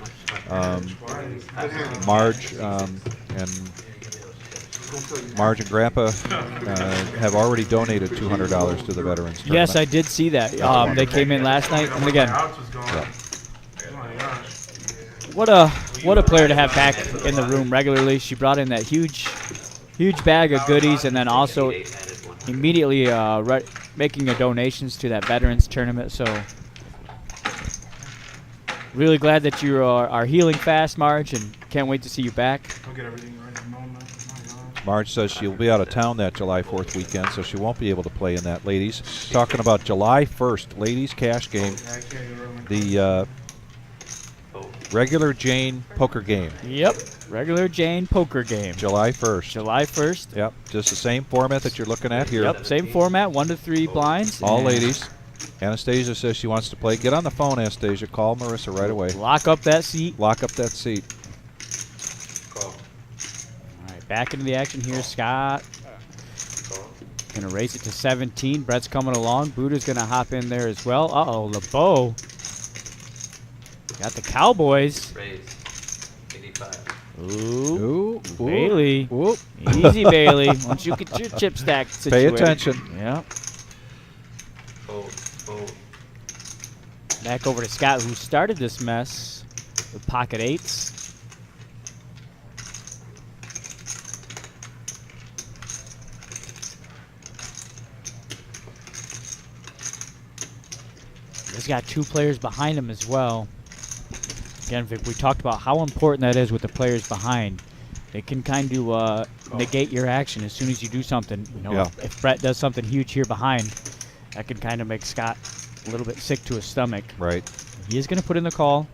Marge and Grandpa have already donated $200 to the veterans tournament. Yes, I did see that. They came in last night. And again, what a player to have back in the room regularly. She brought in that huge bag of goodies, and then also immediately making a donations to that veterans tournament. So really glad that you are healing fast, Marge, and can't wait to see you back. I'll get everything right in the moment. Marge says she'll be out of town that July 4th weekend, so she won't be able to play in that, ladies. Talking about July 1st, ladies cash game, the regular Jane poker game. Yep, regular Jane poker game. July 1st. July 1st. Yep, just the same format that you're looking at here. Yep, same format, 1 to 3 blinds. All and ladies. Anastasia says she wants to play. Get on the phone, Anastasia. Call Marissa right away. Lock up that seat. Lock up that seat. All right, back into the action here, Scott. Gonna raise it to 17. Brett's coming along. Buddha's gonna hop in there as well. Uh-oh, LeBeau. Got the Cowboys. Raise. 85. Ooh, Ooh, Bailey. Ooh. Easy, Bailey. Once you get your chip stack Pay situated. attention. Yeah. Fold. Back over to Scott, who started this mess with pocket eights. He's got 2 players behind him as well. Again, Vic, we talked about how important that is with the players behind. They can kind of negate your action as soon as you do something. You know, Yeah. if Brett does something huge here behind, that can kind of make Scott a little bit sick to his stomach. Right. He is going to put in the call.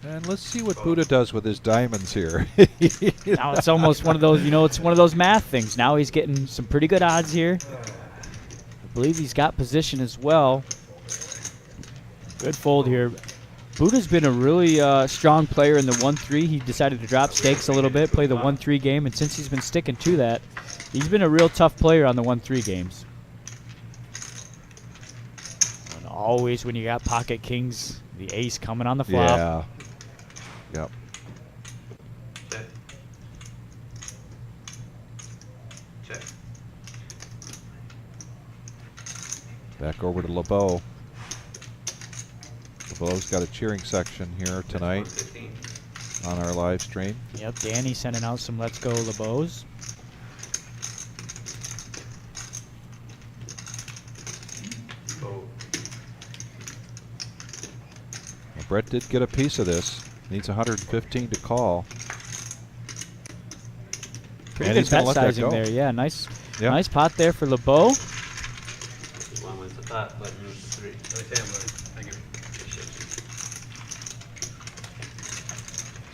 And let's see what Buddha does with his diamonds here. Now it's almost one of those, it's one of those math things. Now he's getting some pretty good odds here. I believe he's got position as well. Good fold here. Buddha's been a really strong player in the 1-3. He decided to drop stakes a little bit, play the 1-3 game, and since he's been sticking to that, he's been a real tough player on the 1-3 games. And always when you got pocket kings, the ace coming on the flop. Yeah. Yep. Check. Check. Back over to LeBeau. LeBeau's got a cheering section here tonight 115. on our live stream. Yep, Danny sending out some Let's Go LeBeaus. Fold. Well, Brett did get a piece of this. Needs 115 to call. Pretty And good he's gonna bet let that sizing go. there. Yeah, nice, Yep. nice pot there for LeBeau. One wins the pot, but moves to 3. Thank you.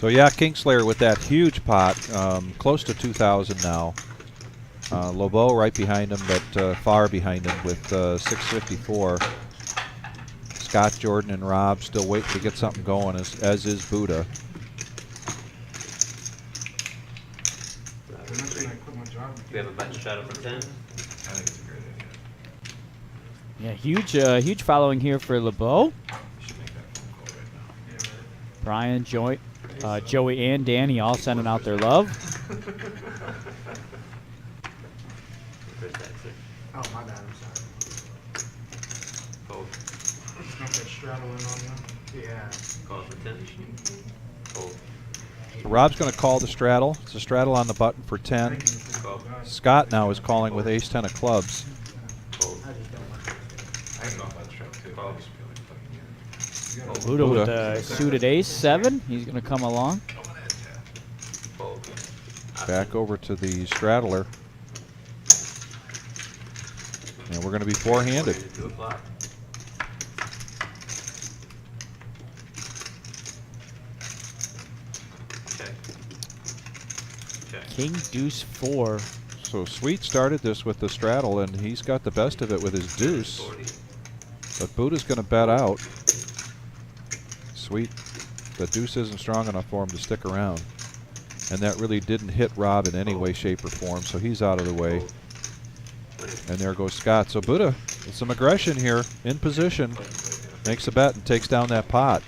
So yeah, Kingslayer with that huge pot, close to 2,000 now. LeBeau right behind him, but far behind him with 654. Scott, Jordan, and Rob still waiting to get something going, as is Buddha. We have a bet straddle for 10. Yeah, huge following here for LeBeau. Brian, Joey, and Danny all sending out their love. Where's that, sir? Oh, my bad, I'm sorry. Fold. Yeah. Call for 10. Fold. Rob's going to call the straddle. It's a straddle on the button for 10. Call. Scott now is calling with ace-10 of clubs. Fold. I just don't want to. I can go off by the strap too. Call. Buddha with the suited ace-7. He's going to come along. Fold. Back over to the straddler. And we're going to be four-handed. To a flop. Check. Check. King, deuce, 4. So Sweet started this with the straddle, and he's got the best of it with his deuce. 40. But Buddha's going to bet out. Sweet, the deuce isn't strong enough for him to stick around. And that really didn't hit Rob in any way, shape, or form, so he's out of the way. And there goes Scott. So Buddha, with some aggression here, in position, makes a bet and takes down that pot.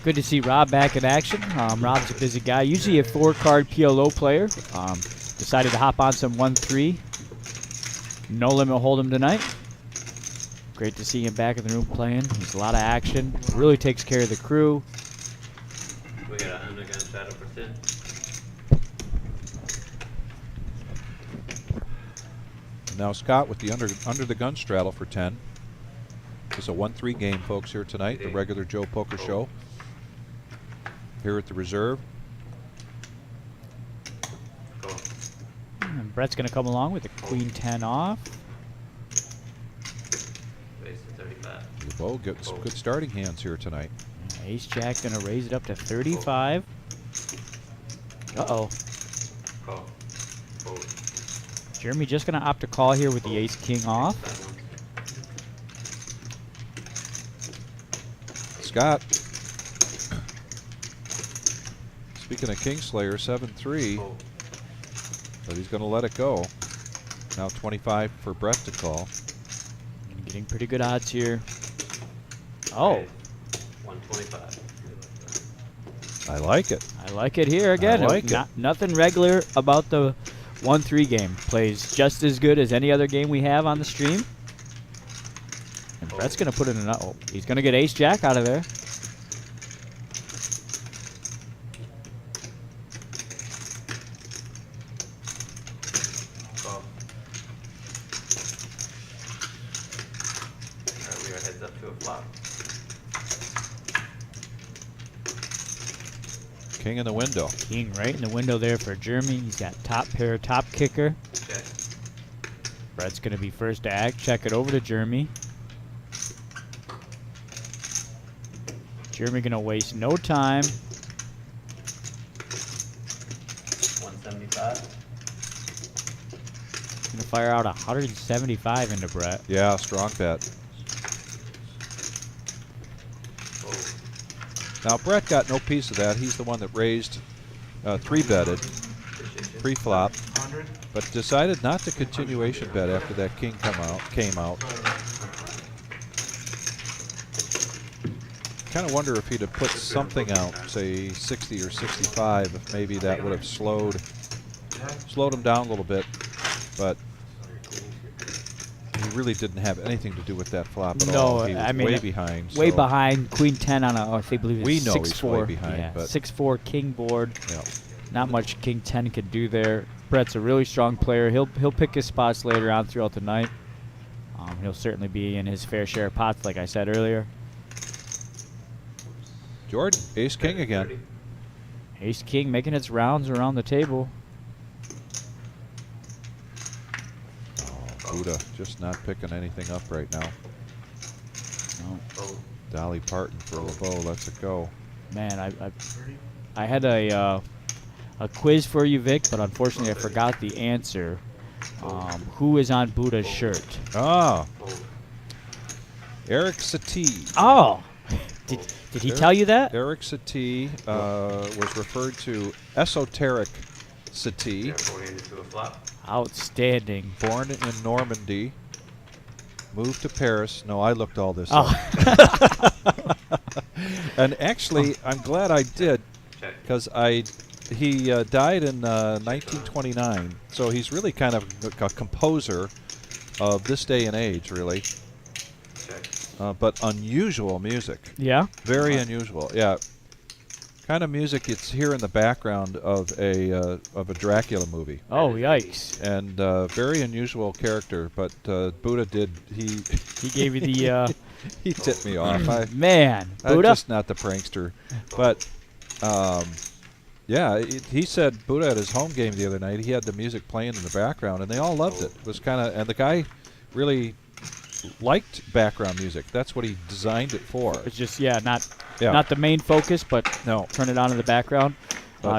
Good to see Rob back in action. Rob's a busy guy, usually a 4-card PLO player. Decided to hop on some 1-3. No limit hold'em tonight. Great to see him back in the room playing. There's a lot of action. Really takes care of the crew. We got an undergun shadow for 10. Now Scott with the under the gun straddle for 10. It's a 1-3 game, folks, here tonight, the regular Joe Poker Show. Here at the reserve. Go. And Brett's going to come along with the queen 10 off. Raise to 35. LeBeau gets some good starting hands here tonight. Ace Jack going to raise it up to 35. Uh-oh. Call. Fold. Jeremy just going to opt to call here with the ace king off. That one. Scott. Speaking of Kingslayer, 7-3, Fold. but he's going to let it go. Now 25 for Brett to call. Getting pretty good odds here. Oh, Okay. 125. I like it. I like it here again. I like it. Nothing regular about the 1-3 game. Plays just as good as any other game we have on the stream. And Brett's going to put in another. Oh, he's going to get ace jack out of there. Call. Alright, we are heads up to a flop. King in the window. King right in the window there for Jeremy. He's got top pair, top kicker. Check. Brett's going to be first to act. Check it over to Jeremy. Jeremy going to waste no time. 175. Going to fire out 175 into Brett. Yeah, strong bet. Fold. Now Brett got no piece of that. He's the one that raised 3-betted pre-flop, 100? but decided not to continuation bet after that king came out. Kind of wonder if he'd have put something out, say 60 or 65, if maybe that would have slowed him down a little bit. But he really didn't have anything to do with that flop at all. He was I mean, way behind. Way so- behind. Queen 10 on a, I believe We it's know 6-4. he's way behind, Yeah, but- 6-4 king board. Yeah. Not much king 10 could do there. Brett's a really strong player. He'll pick his spots later on throughout the night. He'll certainly be in his fair share of pots, like I said earlier. Jordan, ace king again. 30. Ace king making its rounds around the table. Buddha just not picking anything up right now. Oh, Fold. Dolly Parton for LeBeau lets it go. man, I had a quiz for you, Vic, but unfortunately I forgot the answer. Who is on Buddha's shirt? Ah, Fold. Eric Satie. Oh, did he tell you that? Eric Satie was referred to esoteric Satie, Therefore, handed to a flop. Outstanding. born in Normandy, moved to Paris. No, I looked all this Oh, up. And actually, I'm glad I did, Check. because he died in 1929, so he's really kind of a composer of this day and age, really. Check. But unusual music, yeah. very unusual. Yeah, kind of music it's here in the background of a Dracula movie, Oh, yikes. and very unusual character. But Buddha did he He gave you the he tipped me off. man, I'm Buddha. just not the prankster, but Yeah, he said Buddha at his home game the other night, he had the music playing in the background, and they all loved it. It was kind of, and the guy really liked background music. That's what he designed it for. It's just not Yeah. the main focus, but No. turn it on in the background.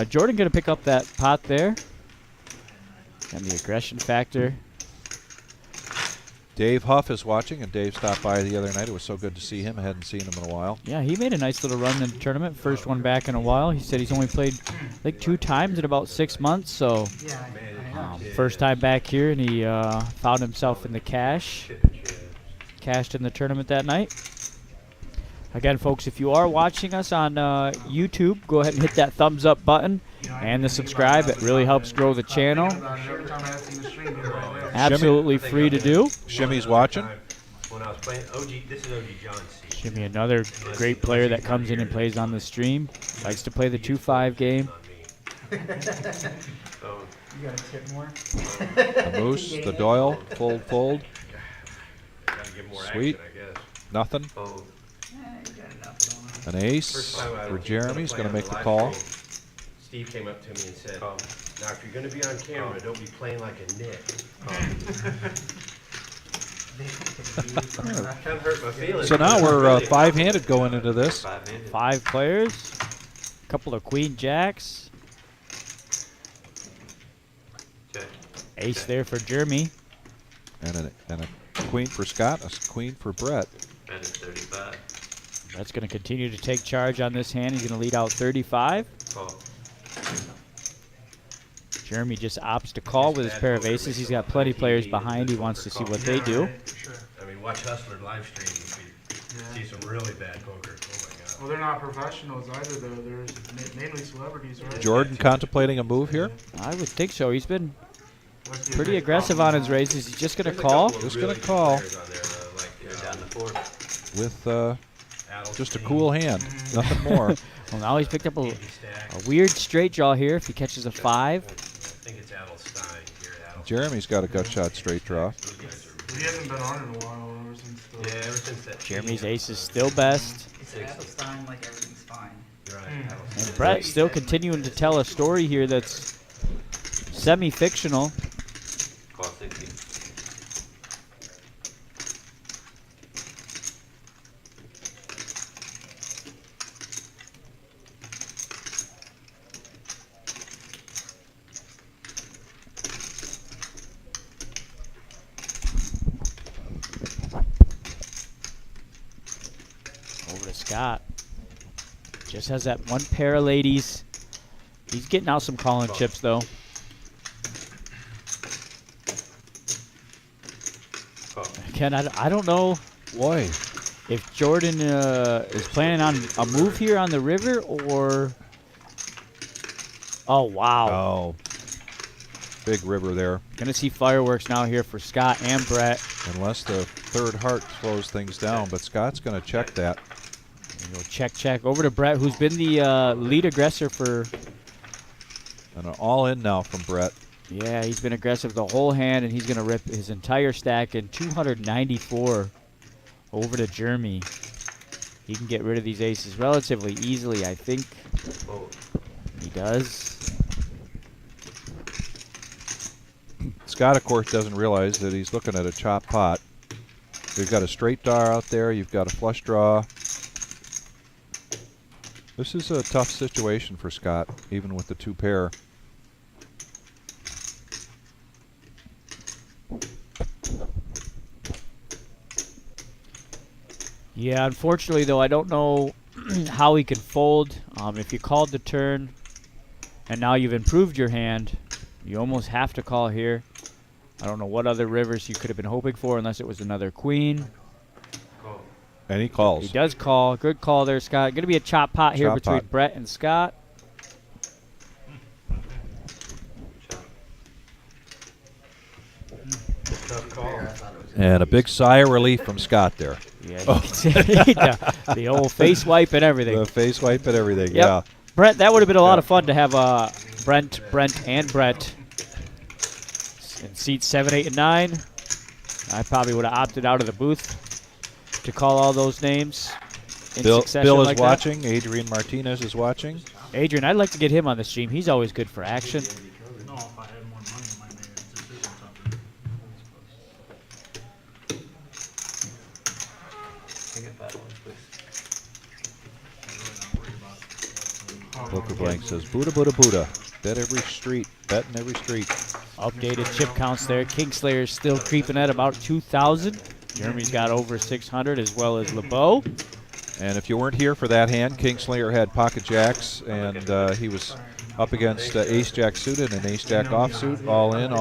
Jordan going to pick up that pot there. And the aggression factor. Dave Huff is watching, and Dave stopped by the other night. It was so good to see him. I hadn't seen him in a while. Yeah, he made a nice little run in the tournament. First one back in a while. He said he's only played, I think, 2 times in about 6 months. So Yeah, I know. first time back here, and he found himself in the cash. Cashed in the tournament that night. Again, folks, if you are watching us on YouTube, go ahead and hit that thumbs up button and the subscribe. It really helps grow the channel. Every time I see the stream, you're right there. Absolutely free to do. Shimmy's watching. When I was playing this is OG John C. Jimmy, another great player that comes in and plays on the stream. Likes to play the 2-5 game. So, You gotta tip more. The Moose, the Doyle, fold. gotta get more Sweet. action, I guess. Nothing. Fold. You got enough going. An ace First time I for was Jeremy's going to playing make on the live call. stream, Steve came up to me and said, now if you're going to be on camera, don't be playing like a nit. That kind of hurt my feelings. So now because we're really- 5-handed going into this. 5 players. Couple of queen jacks. Okay. Ace there for Jeremy. And a queen for Scott, a queen for Brett. And it's 35. Brett's going to continue to take charge on this hand. He's going to lead out 35. Call. Jeremy just opts to call with his pair of aces. He's got plenty of players behind. He wants to see what they do. For sure. I mean, watch Hustler live stream. You see some really bad poker. Oh my God. Well, they're not professionals either, though. They're mainly celebrities, right? Jordan contemplating a move here. I would think so. He's been Must be a pretty great aggressive on his compliment. raises. He's just going There's to a call. couple of Just gonna really good call. players on there, like, down the fourth. With just a Adelstein, cool hand, nothing more. Well, now he's picked up Andy Stack. a weird straight draw here if he catches a 5. I think it's Adelstein here at Adelstein. Jeremy's got a gut shot straight draw. Those guys are- He hasn't been on in a while ever since the. Yeah, ever since that. Jeremy's team. ace is still best. It's Adelstein, like everything's fine. Right, Hmm. Adelstein. And Brett still continuing to tell a story here that's semi-fictional. Call 60. Over to Scott. Just has that one pair of ladies. He's getting out some calling chips, though. Call. Ken, I don't know Boy, if Jordan is planning on a move here on the river or... Oh, wow. oh, big river there. Gonna see fireworks now here for Scott and Brett. Unless the third heart slows things down, but Scott's going to check that. And we'll check. Over to Brett, who's been the lead aggressor for... And an all-in now from Brett. Yeah, he's been aggressive the whole hand, and he's going to rip his entire stack in 294 over to Jeremy. He can get rid of these aces relatively easily, I think. Fold. He does. Scott, of course, doesn't realize that he's looking at a chop pot. You've got a straight draw out there. You've got a flush draw. This is a tough situation for Scott, even with the 2 pair. Yeah, unfortunately, though, I don't know how he can fold. If you called the turn, and now you've improved your hand, you almost have to call here. I don't know what other rivers you could have been hoping for unless it was another queen. Call. And he He calls. does call. Good call there, Scott. Going to be a chop pot here Chop between pot. Brett and Scott. Chop. Tough call. And a big sigh of relief from Scott there. Yeah, you can see the old face wipe and everything. The face wipe and everything, Yep. yeah. Brett, that would have been a lot Yeah. of fun to have Brent, and Brett in seats 7, 8, and 9. I probably would have opted out of the booth to call all those names. in Bill succession is like that. watching. Adrian Martinez is watching. Adrian, I'd like to get him on the stream. He's always good for action. No, if I had more money, I might make a decision something. Take it that one, please. Poker Blank says, Buddha, Buddha, Buddha. Bet every street. Bet in every street. Updated chip counts there. Kingslayer is still creeping at about 2,000. Jeremy's got over 600 as well as LeBeau. And if you weren't here for that hand, Kingslayer had pocket jacks, and he was up against ace jack suited and ace jack offsuit, all in,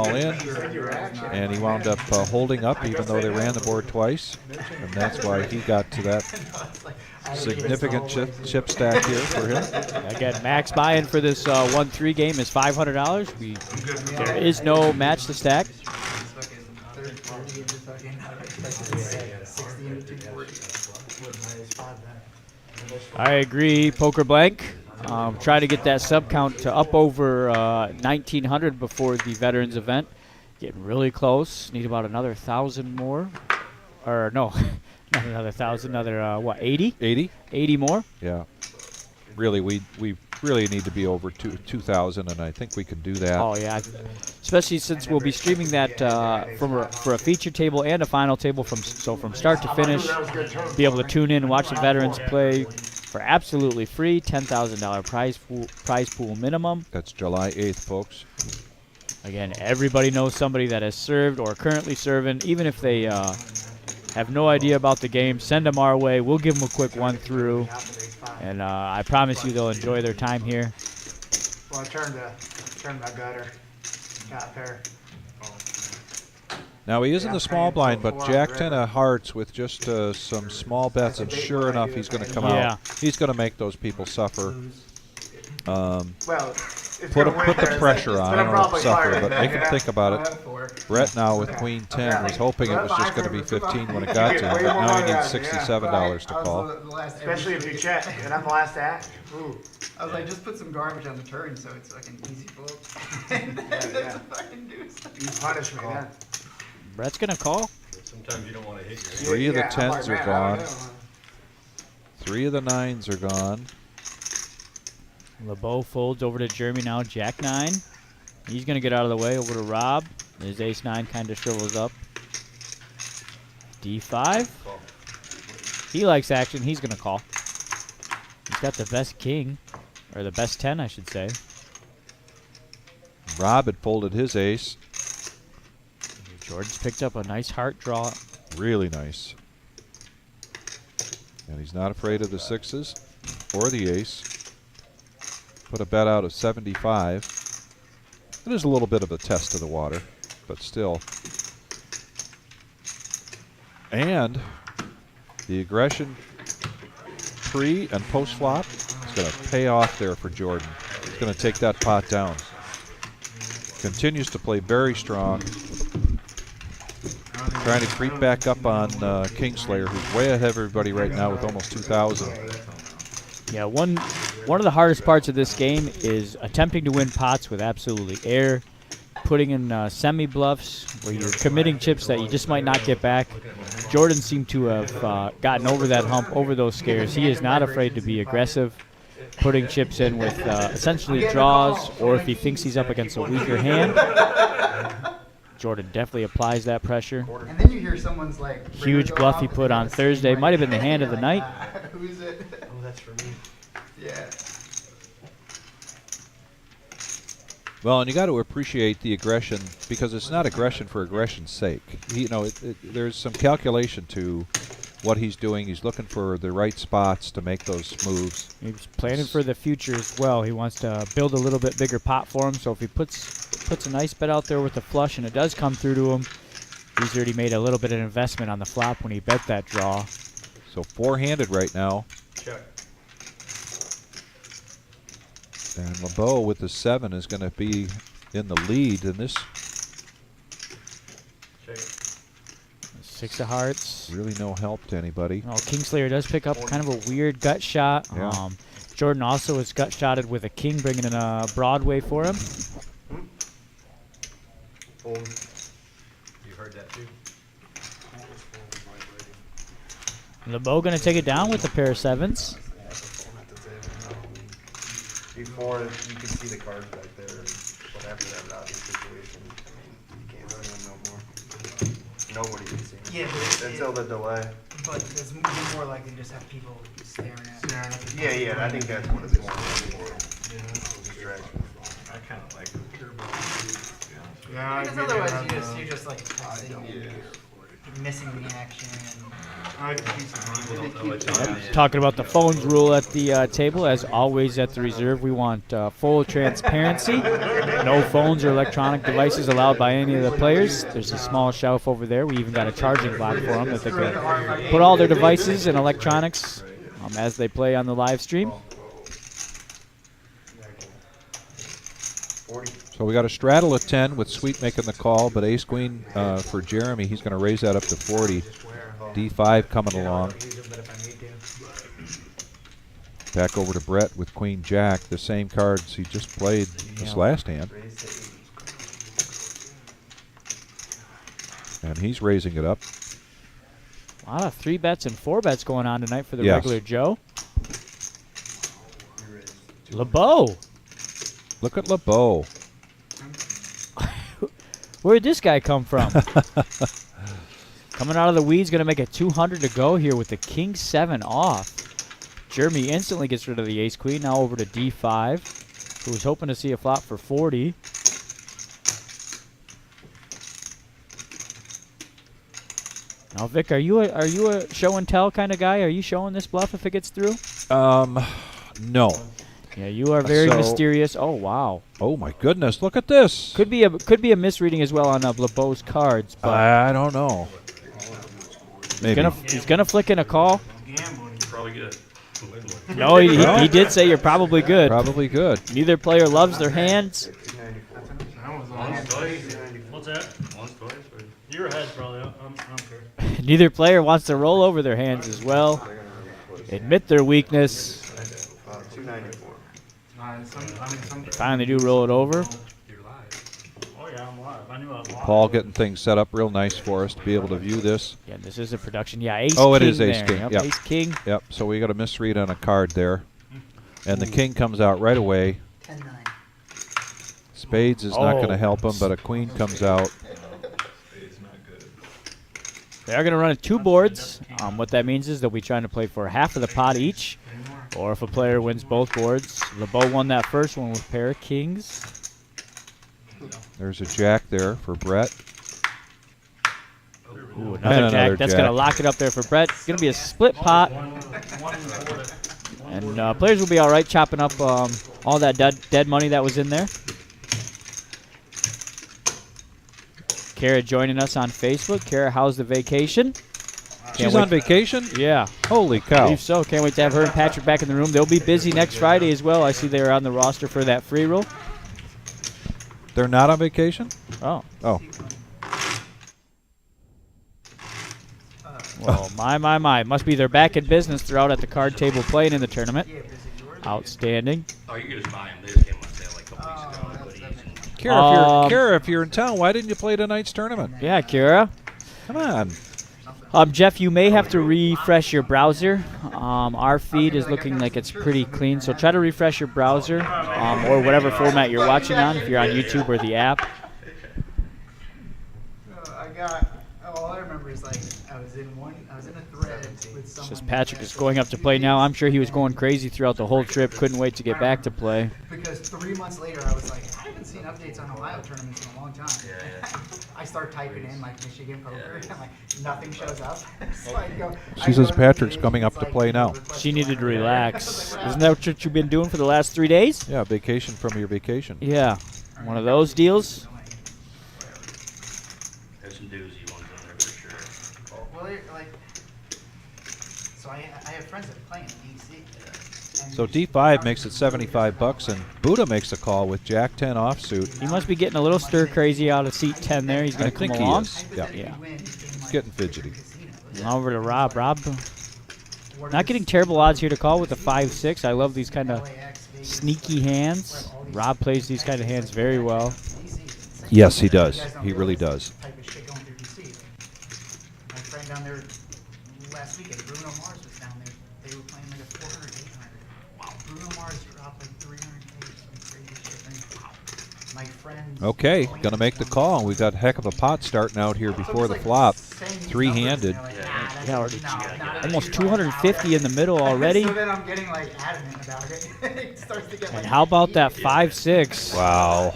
and he wound up holding up even though they ran the board twice, and that's why he got to that significant chip stack here for him. Again, max buy-in for this 1-3 game is $500. There is no match to stack. I agree, Poker Blank. Try to get that sub count to up over 1,900 before the Veterans event. Getting really close. Need about another 1,000 more. Or no, not another 1,000. Another what? 80? 80? 80 more. Yeah. Really, we really need to be over 2,000, and I think we can do that. Oh yeah, especially since we'll be streaming that for a feature table and a final table from start to finish. Be able to tune in and watch the veterans play for absolutely free. $10,000 prize pool minimum. That's July 8th, folks. Again, everybody knows somebody that has served or currently serving. Even if they have no idea about the game, send them our way. We'll give them a quick one through. And I promise you they'll enjoy their time here. Well, I turned my gutter. Got there. Now he is in the small blind, but Jack 10 of hearts with just some small bets, and sure enough, he's going to come out. He's going to make those people suffer. Well, Put the pressure on. I don't know if suffer, but make him think about it. Brett now with Queen 10 was hoping it was just going to be 15 when it got to him, but now he needs $67 to call. especially if you check, and I'm the last act. Ooh. I was like, just put some garbage on the turn so it's like an easy fold. You punish me then. Brett's going to call. Sometimes you don't want to hit your 3 of the Yeah, I'm like, 10s are man, I gone. don't know. 3 of the 9s are gone. LeBeau folds over to Jeremy now, Jack 9. He's going to get out of the way over to Rob. His ace 9 kind of shrivels up. D5. He likes action. He's going to call. He's got the best king, or the best 10, I should say. Rob had folded his ace. Jordan's picked up a nice heart draw. Really nice. And he's not afraid of the 6s or the ace. Put a bet out of 75. It is a little bit of a test of the water, but still. And the aggression pre and post flop is going to pay off there for Jordan. He's going to take that pot down. Continues to play very strong. Trying to creep back up on Kingslayer, who's way ahead of everybody right now with almost 2,000. Yeah, one of the hardest parts of this game is attempting to win pots with absolutely air, putting in semi-bluffs where you're committing chips that you just might not get back. Jordan seemed to have gotten over that hump, over those scares. He is not afraid to be aggressive, putting chips in with essentially draws, or if he thinks he's up against a weaker hand. Jordan definitely applies that pressure. And then you hear someone's like, Huge bluff he put on Thursday. Might have been the hand of the night. Who's it? Oh, that's for me. Yeah. Well, and you got to appreciate the aggression, because it's not aggression for aggression's sake. There's some calculation to what he's doing. He's looking for the right spots to make those moves. He's planning for the future as well. He wants to build a little bit bigger pot for him, so if he puts a nice bet out there with a flush and it does come through to him, he's already made a little bit of investment on the flop when he bet that draw. So four-handed right now. Check. And LeBeau with the 7 is going to be in the lead in this. Check. 6 of hearts. Really no help to anybody. Oh, Kingslayer does pick up kind of a weird gut shot. Yeah. Jordan also is gut shotted with a king, bringing in a Broadway for him. Fold. You heard that too? LeBeau going to take it down with the pair of sevens. Before, you could see the cards back there, but after that rowdy situation, you can't see them no more. Nobody can see them. Yeah, but Until the delay. but it's more likely to just have people staring at it. Yeah, I think that's what it's more for. Distraction. I kind of like it. Because otherwise you're just like texting, missing the action. Talking about the phones rule at the table. As always at the reserve, we want full transparency. No phones or electronic devices allowed by any of the players. There's a small shelf over there. We even got a charging block for them that they can put all their devices and electronics as they play on the live stream. So we got a straddle at 10 with Sweet making the call, but ace queen for Jeremy. He's going to raise that up to 40. D5 coming along. Back over to Brett with queen jack, the same cards he just played this last hand. And he's raising it up. A lot of 3-bets and 4-bets going on tonight for the regular Joe. LeBeau. Look at LeBeau. Where'd this guy come from? Coming out of the weeds, going to make it 200 to go here with the king 7 off. Jeremy instantly gets rid of the ace queen. Now over to d5. Who was hoping to see a flop for 40. Now, Vic, are you a show and tell kind of guy? Are you showing this bluff if it gets through? No. Yeah, you are very mysterious. Oh wow. Oh my goodness! Look at this. Could be a misreading as well on LeBeau's cards. But I don't know. Maybe. He's gonna flick in a call. Probably good. No, he did say you're probably good. Probably good. Neither player loves their hands. What's that? Once, twice, or? You're ahead, probably. I don't care. Neither player wants to roll over their hands as well. Admit their weakness. 294. They finally do roll it over. Oh, yeah, I'm live. I knew I was live. Paul getting things set up real nice for us to be able to view this. Yeah, this is a production. Yeah, ace Oh, it king is ace there. king. Yep, Yep. ace king. Yep. So we got a misread on a card there, and the king comes out right away. 10-9. Spades is not going to Oh. help him, but a queen comes out. They are going to run at 2 boards. What that means is they'll be trying to play for half of the pot each, or if a player wins both boards. LeBeau won that first one with a pair of kings. There's a jack there for Brett. Ooh, And another another jack. That's going to jack. lock it up there for Brett. It's going to be a split pot, and players will be all right chopping up all that dead money that was in there. Kara joining us on Facebook. Kara, how's the vacation? She's on vacation? Yeah. Holy I cow. believe so. Can't wait to have her and Patrick back in the room. They'll be busy next Friday as well. I see they're on the roster for that free roll. They're not on vacation? Oh. Oh. Well, my. Must be they're back in business. They're out at the card table playing in the tournament. Outstanding. Oh, you can just buy them. They just came on sale like a couple weeks ago. Kara, if you're in town, why didn't you play tonight's tournament? Yeah, Kara. Come on. Jeff, you may have to refresh your browser. Our feed is looking like it's pretty clean, so try to refresh your browser or whatever format you're watching on, if you're on YouTube or the app. All I remember is like I was in a thread with It's someone. just Patrick is going up to play now. I'm sure he was going crazy throughout the whole trip. Couldn't wait to get back to play. Because 3 months later, I was like, I haven't seen updates on Ohio tournaments in a long time. I start typing in like Michigan poker, and like nothing shows up. So I go, She says Patrick's coming up to play now. She needed to relax. Isn't that what you've been doing for the last 3 days? Yeah, vacation from your vacation. Yeah. One of those deals. There's some doozy ones on there for sure. Well, like, so I have friends that play in DC. and So D5 makes it $75, and Buddha makes a call with Jack 10 offsuit. He must be getting a little stir crazy out of seat 10 there. He's going I to come think he along. is. Yeah. Yeah. He's getting fidgety. Over to Rob. Rob, not getting terrible odds here to call with the 5-6. I love these kind of sneaky hands. Rob plays these kind of hands very well. Yes, he does. He really does. Type of shit going through DC. My friend down there last weekend, Bruno Mars. like 300K or some crazy shit. And my friends. Okay, gonna make the call. We've got a heck of a pot starting out here before the flop. Three-handed. Yeah, already almost 250 in the middle already. So then I'm getting like adamant about it. It starts to get like And how about that 5-6? Wow.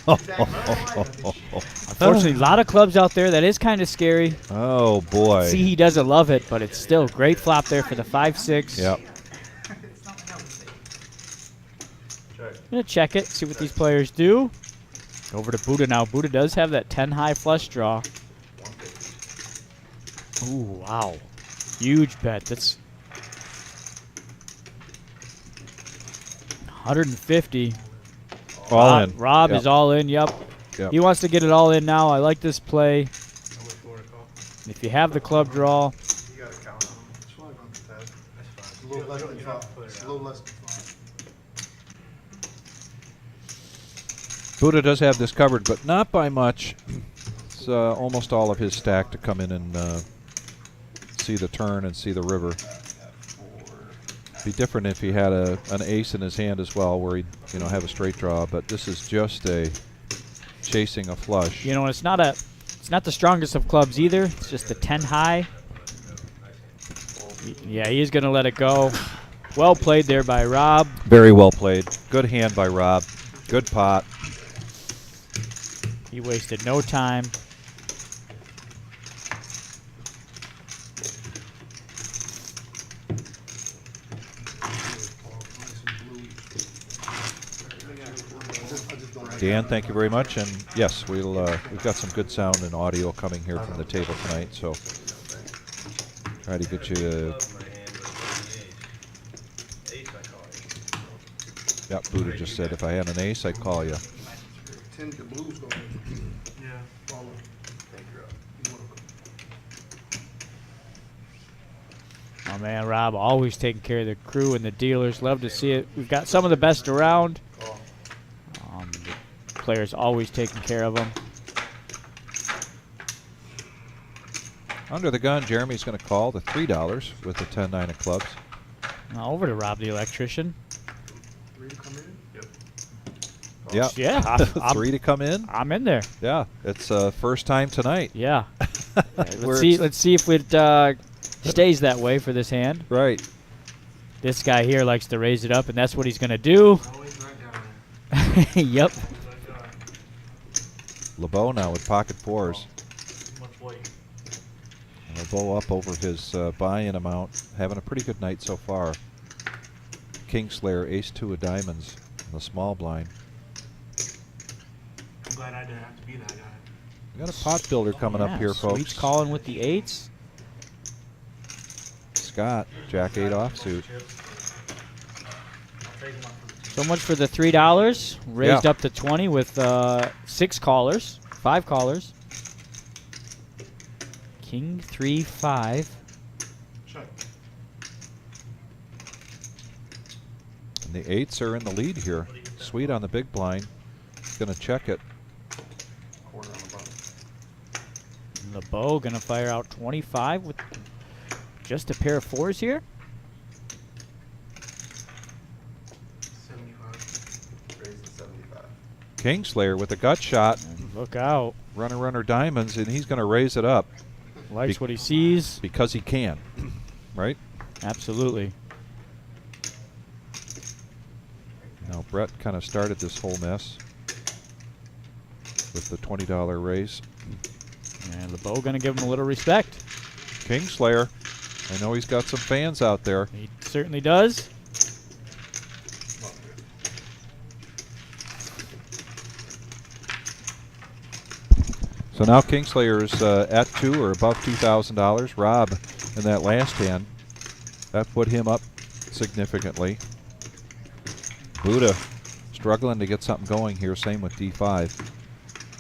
Unfortunately, a lot of clubs out there. That is kind of scary. Oh boy. See, he doesn't love it, but it's still great flop there for the 5-6. Yep. It's not my house. I'm gonna check it, see what these players do. Over to Buddha now. Buddha does have that 10 high flush draw. Ooh, wow. Huge bet. That's 150. All in. Rob Yep. is all in, yep. Yep. He wants to get it all in now. I like this play. How much more to call? If you have the club draw, You gotta count on them. It's 500, Ted. That's It's fine. a little less than You don't have to 5. put it It's a out. little less than 5. Buddha does have this covered, but not by much. It's almost all of his stack to come in and see the turn and see the river. Be different if he had an ace in his hand as well, where he'd have a straight draw. But this is just a chasing a flush. you know, it's not the strongest of clubs either. It's just a 10 high. Yeah, he's gonna let it go. Well played there by Rob. Very well played. Good hand by Rob. Good pot. He wasted no time. Dan, thank you very much. And yes, we've got some good sound and audio coming here from the table tonight. So try to get you. Yeah, Buddha just said if I had an ace, I'd call you. 10, the blues going. Yeah. Follow. Oh man, Rob always taking care of the crew and the dealers. Love to see it. We've got some of the best around. The players always taking care of them. Under the gun, Jeremy's going to call the $3 with the 10-9 of clubs. Now over to Rob the electrician. 3 to come in? Yeah. Yeah, I'm, 3 to come in. I'm in there. Yeah, it's first time tonight. Yeah. Where Let's see if it stays that way for this hand. Right. This guy here likes to raise it up, and that's what he's gonna do. Always right down there. Yep. Right down. LeBeau now with pocket fours. Too much weight. LeBeau up over his buy-in amount. Having a pretty good night so far. Kingslayer, ace-2 of diamonds in the small blind. I'm glad I didn't have to be that guy. We got a pot builder coming up here, folks. Sweet's calling with the 8s. Scott, Jack-8 offsuit. I'll trade him up for the So much for the $3. Raised Yeah. up to 20 with 6 callers, 5 callers. King 3-5. check. And the 8s are in the lead here. Sweet on the big blind. Gonna check it. Quarter on the button. LeBeau gonna fire out 25 with just a pair of 4s here. 75. Raise to 75. Kingslayer with a gut shot. And look out. Runner diamonds, and he's gonna raise it up Likes what he sees. because he can. Right? Absolutely. Now Brett kind of started this whole mess with the $20 raise. And LeBeau gonna give him a little respect. Kingslayer. I know he's got some fans out there. He certainly does. So now Kingslayer is at $2 or above $2,000. Rob in that last hand, that put him up significantly. Buddha struggling to get something going here. Same with D5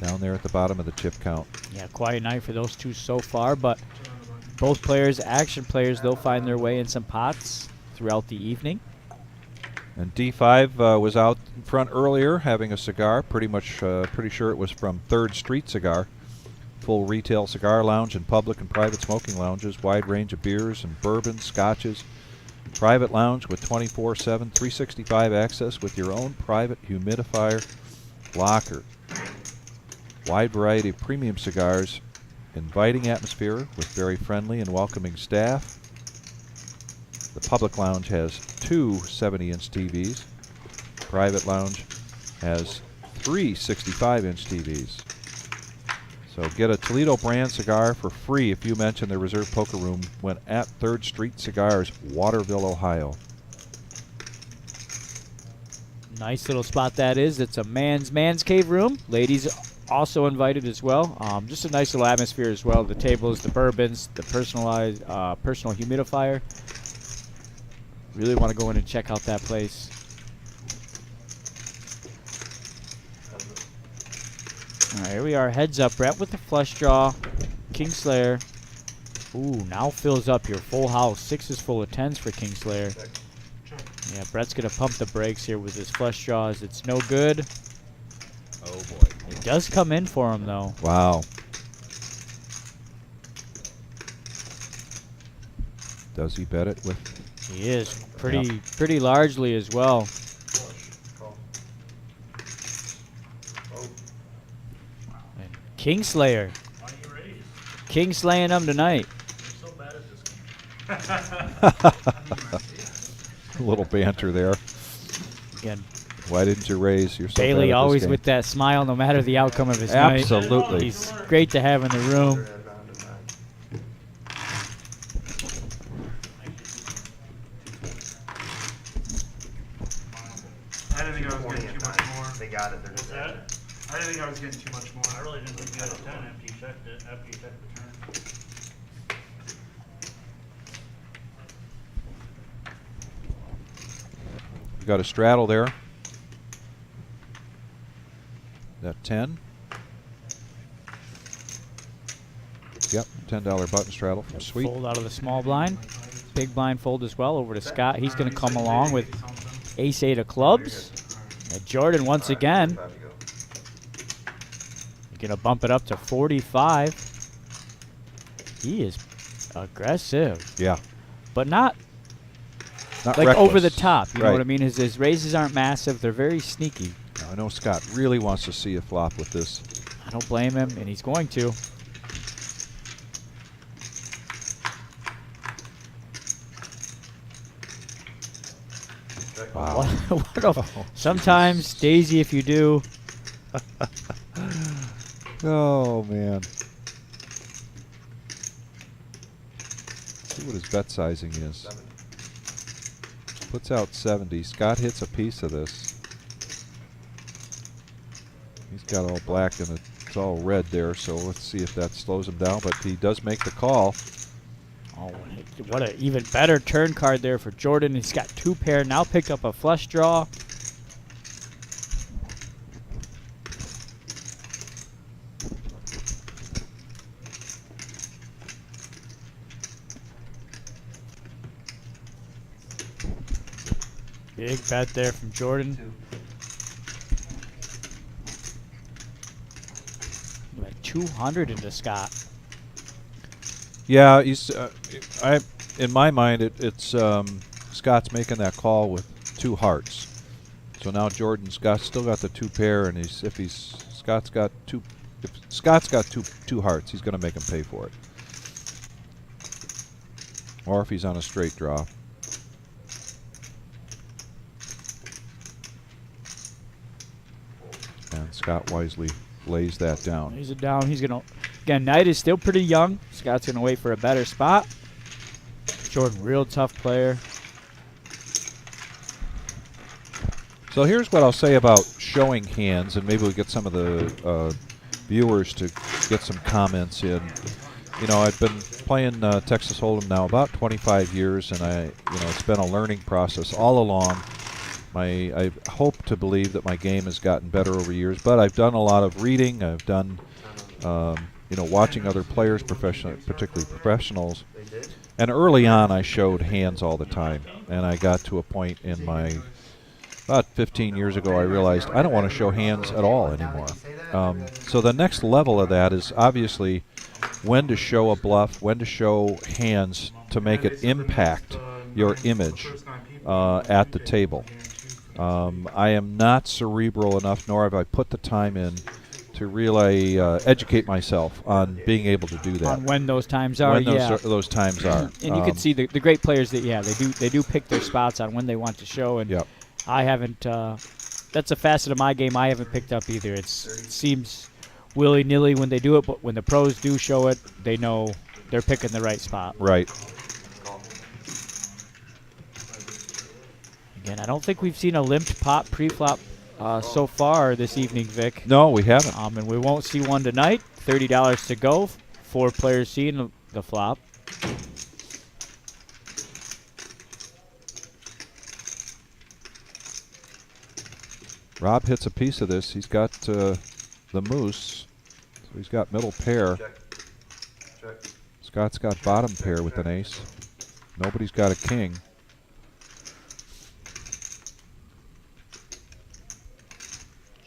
down there at the bottom of the chip count. Yeah, quiet night for those two so far, but both players, action players, they'll find their way in some pots throughout the evening. And D5 was out in front earlier having a cigar. Pretty sure it was from 3rd Street Cigar. Full retail cigar lounge and public and private smoking lounges. Wide range of beers and bourbons, scotches. Private lounge with 24/7, 365 access with your own private humidifier locker. Wide variety of premium cigars, inviting atmosphere with very friendly and welcoming staff. The public lounge has 2 70-inch TVs. Private lounge has 3 65-inch TVs. So get a Toledo brand cigar for free if you mention the Reserve Poker Room when at 3rd Street Cigars, Waterville, Ohio. Nice little spot that is. It's a man's cave room. Ladies also invited as well. Just a nice little atmosphere as well. The tables, the bourbons, the personalized personal humidifier. Really want to go in and check out that place. All right, here we are. Heads up, Brett with the flush draw. Kingslayer. Ooh, now fills up your full house. 6 is full of 10s for Kingslayer. Yeah, Brett's going to pump the brakes here with his flush draws. It's no good. Oh, boy. It does come in for him, though. Wow. Does he bet it with? He is pretty largely as well. And Kingslayer. Why do you raise? Kingslaying them tonight. You're so bad at this game. A little banter there. Again, Why didn't you raise? You're so bad at Bailey this always game. with that smile no matter the outcome of his night. Absolutely. He's great to have in the room. I didn't think I was getting too much more. They got it. They're just That, I didn't think I was getting too much more. I really didn't think you had a 10 after you checked it, after you checked the turn. You got a straddle there. That 10. Yep, $10 button straddle from Sweet. Fold out of the small blind. Big blind fold as well over to Scott. He's going to come along with ace-8 of clubs. And Jordan once again. Going to bump it up to 45. He is aggressive. Yeah. But not Not like reckless. over the top. You know Right. what I mean? His raises aren't massive. They're very sneaky. I know Scott really wants to see a flop with this. I don't blame him, and he's going to. Wow. What a, sometimes, Daisy, if you do. Oh, man. See what his bet sizing is. Puts out 70. Scott hits a piece of this. He's got all black and it's all red there, so let's see if that slows him down. But he does make the call. Oh, what an even better turn card there for Jordan. He's got 2 pair, now picked up a flush draw. Big bet there from Jordan. Like 200 into Scott. Yeah, he's. In my mind, it's Scott's making that call with 2 hearts. So now Jordan's still got the 2 pair, and if Scott's got two hearts, he's going to make him pay for it. Or if he's on a straight draw. And Scott wisely lays that down. Lays it down. He's going to. Again, Knight is still pretty young. Scott's going to wait for a better spot. Jordan, real tough player. So here's what I'll say about showing hands, and maybe we'll get some of the viewers to get some comments in. You know, I've been playing Texas Hold'em now about 25 years, and it's been a learning process all along. I hope to believe that my game has gotten better over years, but I've done a lot of reading. I've done, watching other players, particularly professionals. And early on, I showed hands all the time, and I got to a point in about 15 years ago, I realized I don't want to show hands at all anymore. So the next level of that is obviously when to show a bluff, when to show hands to make it impact your image at the table. I am not cerebral enough, nor have I put the time in to really educate myself on being able to do that. On when those times are, when yeah. those times are. And you can see the great players that, yeah, they do pick their spots on when they want to show. And Yep. I haven't. That's a facet of my game I haven't picked up either. It seems willy-nilly when they do it, but when the pros do show it, they know they're picking the right spot. Right. Again, I don't think we've seen a limped pot pre-flop so far this evening, Vic. No, we haven't. And we won't see one tonight. $30 to go. 4 players seeing the flop. Rob hits a piece of this. He's got the moose, so he's got middle pair. Check. Check. Scott's got bottom pair with an ace. Nobody's got a king.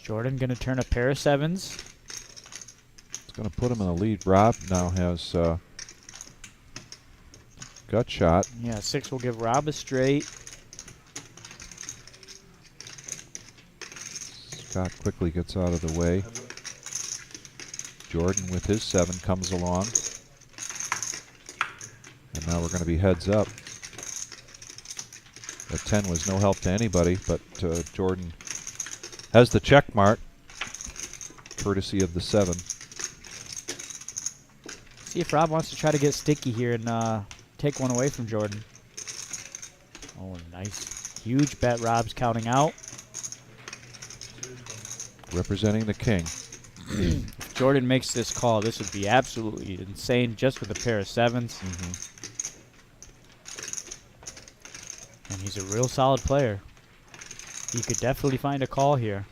Jordan going to turn a pair of sevens. It's going to put him in the lead. Rob now has gut shot. Yeah, 6 will give Rob a straight. Scott quickly gets out of the way. Jordan with his 7 comes along. And now we're going to be heads up. That 10 was no help to anybody, but Jordan has the check mark, courtesy of the 7. See if Rob wants to try to get sticky here and take one away from Jordan. Oh, nice. Huge bet Rob's counting out. Representing the king. If Jordan makes this call, this would be absolutely insane just with a pair of 7s. And he's a real solid player. He could definitely find a call here.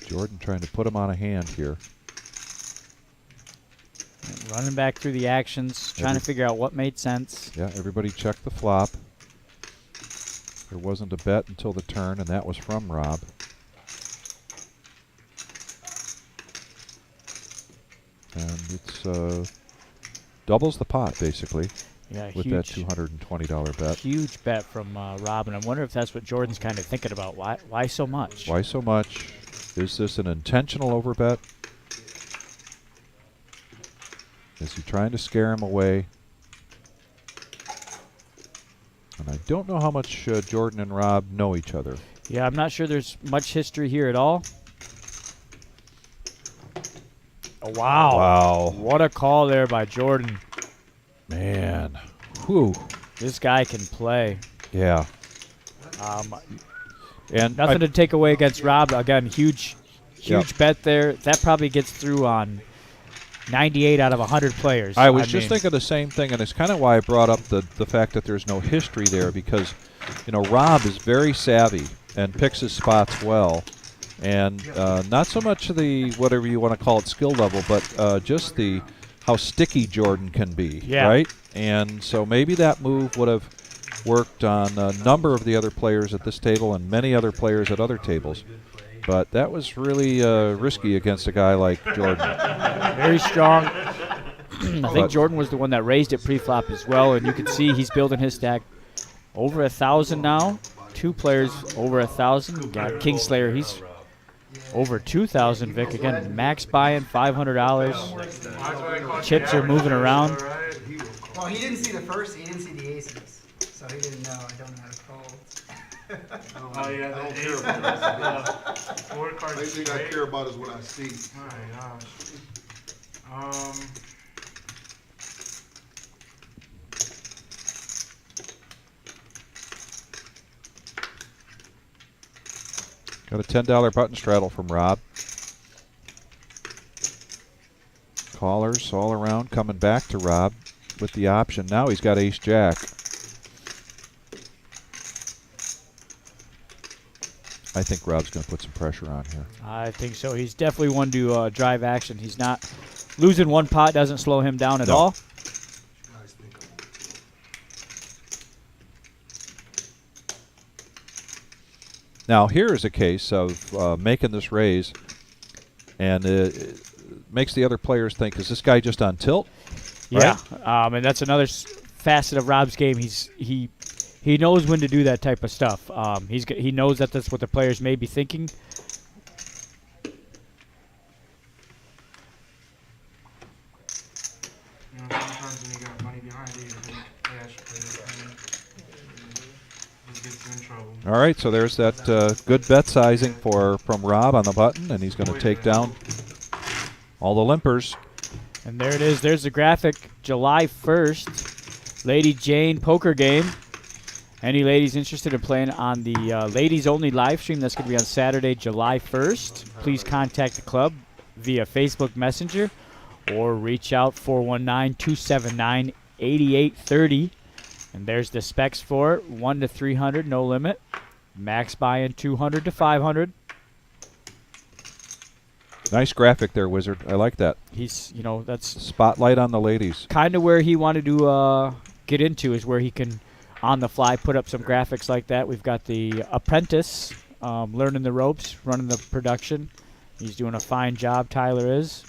Jordan trying to put him on a hand here. Running back through the actions, trying to figure out what made sense. Yeah, everybody checked the flop. There wasn't a bet until the turn, and that was from Rob. And it's doubles the pot, basically, Yeah, with that $220 bet. Huge bet from Rob, and I wonder if that's what Jordan's kind of thinking about. Why so much? Why so much? Is this an intentional overbet? Is he trying to scare him away? And I don't know how much Jordan and Rob know each other. Yeah, I'm not sure there's much history here at all. Oh, wow. Wow. What a call there by Jordan. Man. Whew. This guy can play. Yeah. And Nothing to take away against Rob. Again, huge bet there. That probably gets through on 98 out of 100 players. I was just thinking the same thing, and it's kind of why I brought up the fact that there's no history there, because, you know, Rob is very savvy and picks his spots well, and not so much the whatever you want to call it skill level, but just the how sticky Jordan can be, right? And so maybe that move would have worked on a number of the other players at this table and many other players at other tables. But that was really risky against a guy like Jordan. Very strong. I think Jordan was the one that raised it pre-flop as well, and you can see he's building his stack over 1,000 now. 2 players over 1,000. Got Kingslayer, he's over 2,000. Vic again, max buy-in $500. Chips are moving around. Well, he didn't see the first. He didn't see the aces, so he didn't know. I don't know how to call. Oh yeah, the ace. The 4 cards. Only thing I care about is what I see. Oh my gosh. Got a $10 button straddle from Rob. Callers all around coming back to Rob with the option. Now he's got ace-jack. I think Rob's going to put some pressure on here. I think so. He's definitely one to drive action. He's not losing one pot doesn't slow him down at all. Now here is a case of making this raise, and it makes the other players think, is this guy just on tilt? Yeah, Right? and that's another facet of Rob's game. He knows when to do that type of stuff. He knows that that's what the players may be thinking. You know, sometimes when you got money behind you, you think, hey, I should play this hand. Just gets you in trouble. All right, so there's that good bet sizing from Rob on the button, and he's going to take down all the limpers. And there it is. There's the graphic. July 1st, Lady Jane poker game. Any ladies interested in playing on the ladies-only live stream, that's going to be on Saturday, July 1st. Please contact the club via Facebook Messenger or reach out 419-279-8830. And there's the specs for it. 1 to 300, no limit. Max buy-in 200 to 500. Nice graphic there, Wizard. I like that. That's Spotlight on the ladies. kind of where he wanted to get into, is where he can, on the fly, put up some graphics like that. We've got the apprentice learning the ropes, running the production. He's doing a fine job, Tyler is.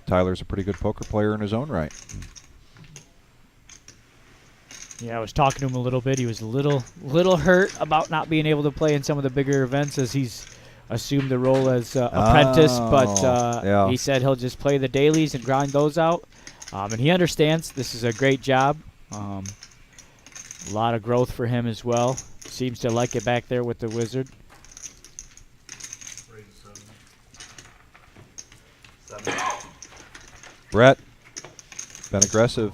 Tyler's a pretty good poker player in his own right. Yeah, I was talking to him a little bit. He was a little hurt about not being able to play in some of the bigger events, as he's assumed the role as apprentice, but yeah. he said he'll just play the dailies and grind those out. And he understands this is a great job. A lot of growth for him as well. Seems to like it back there with the Wizard. Raise a 7. Brett, been aggressive,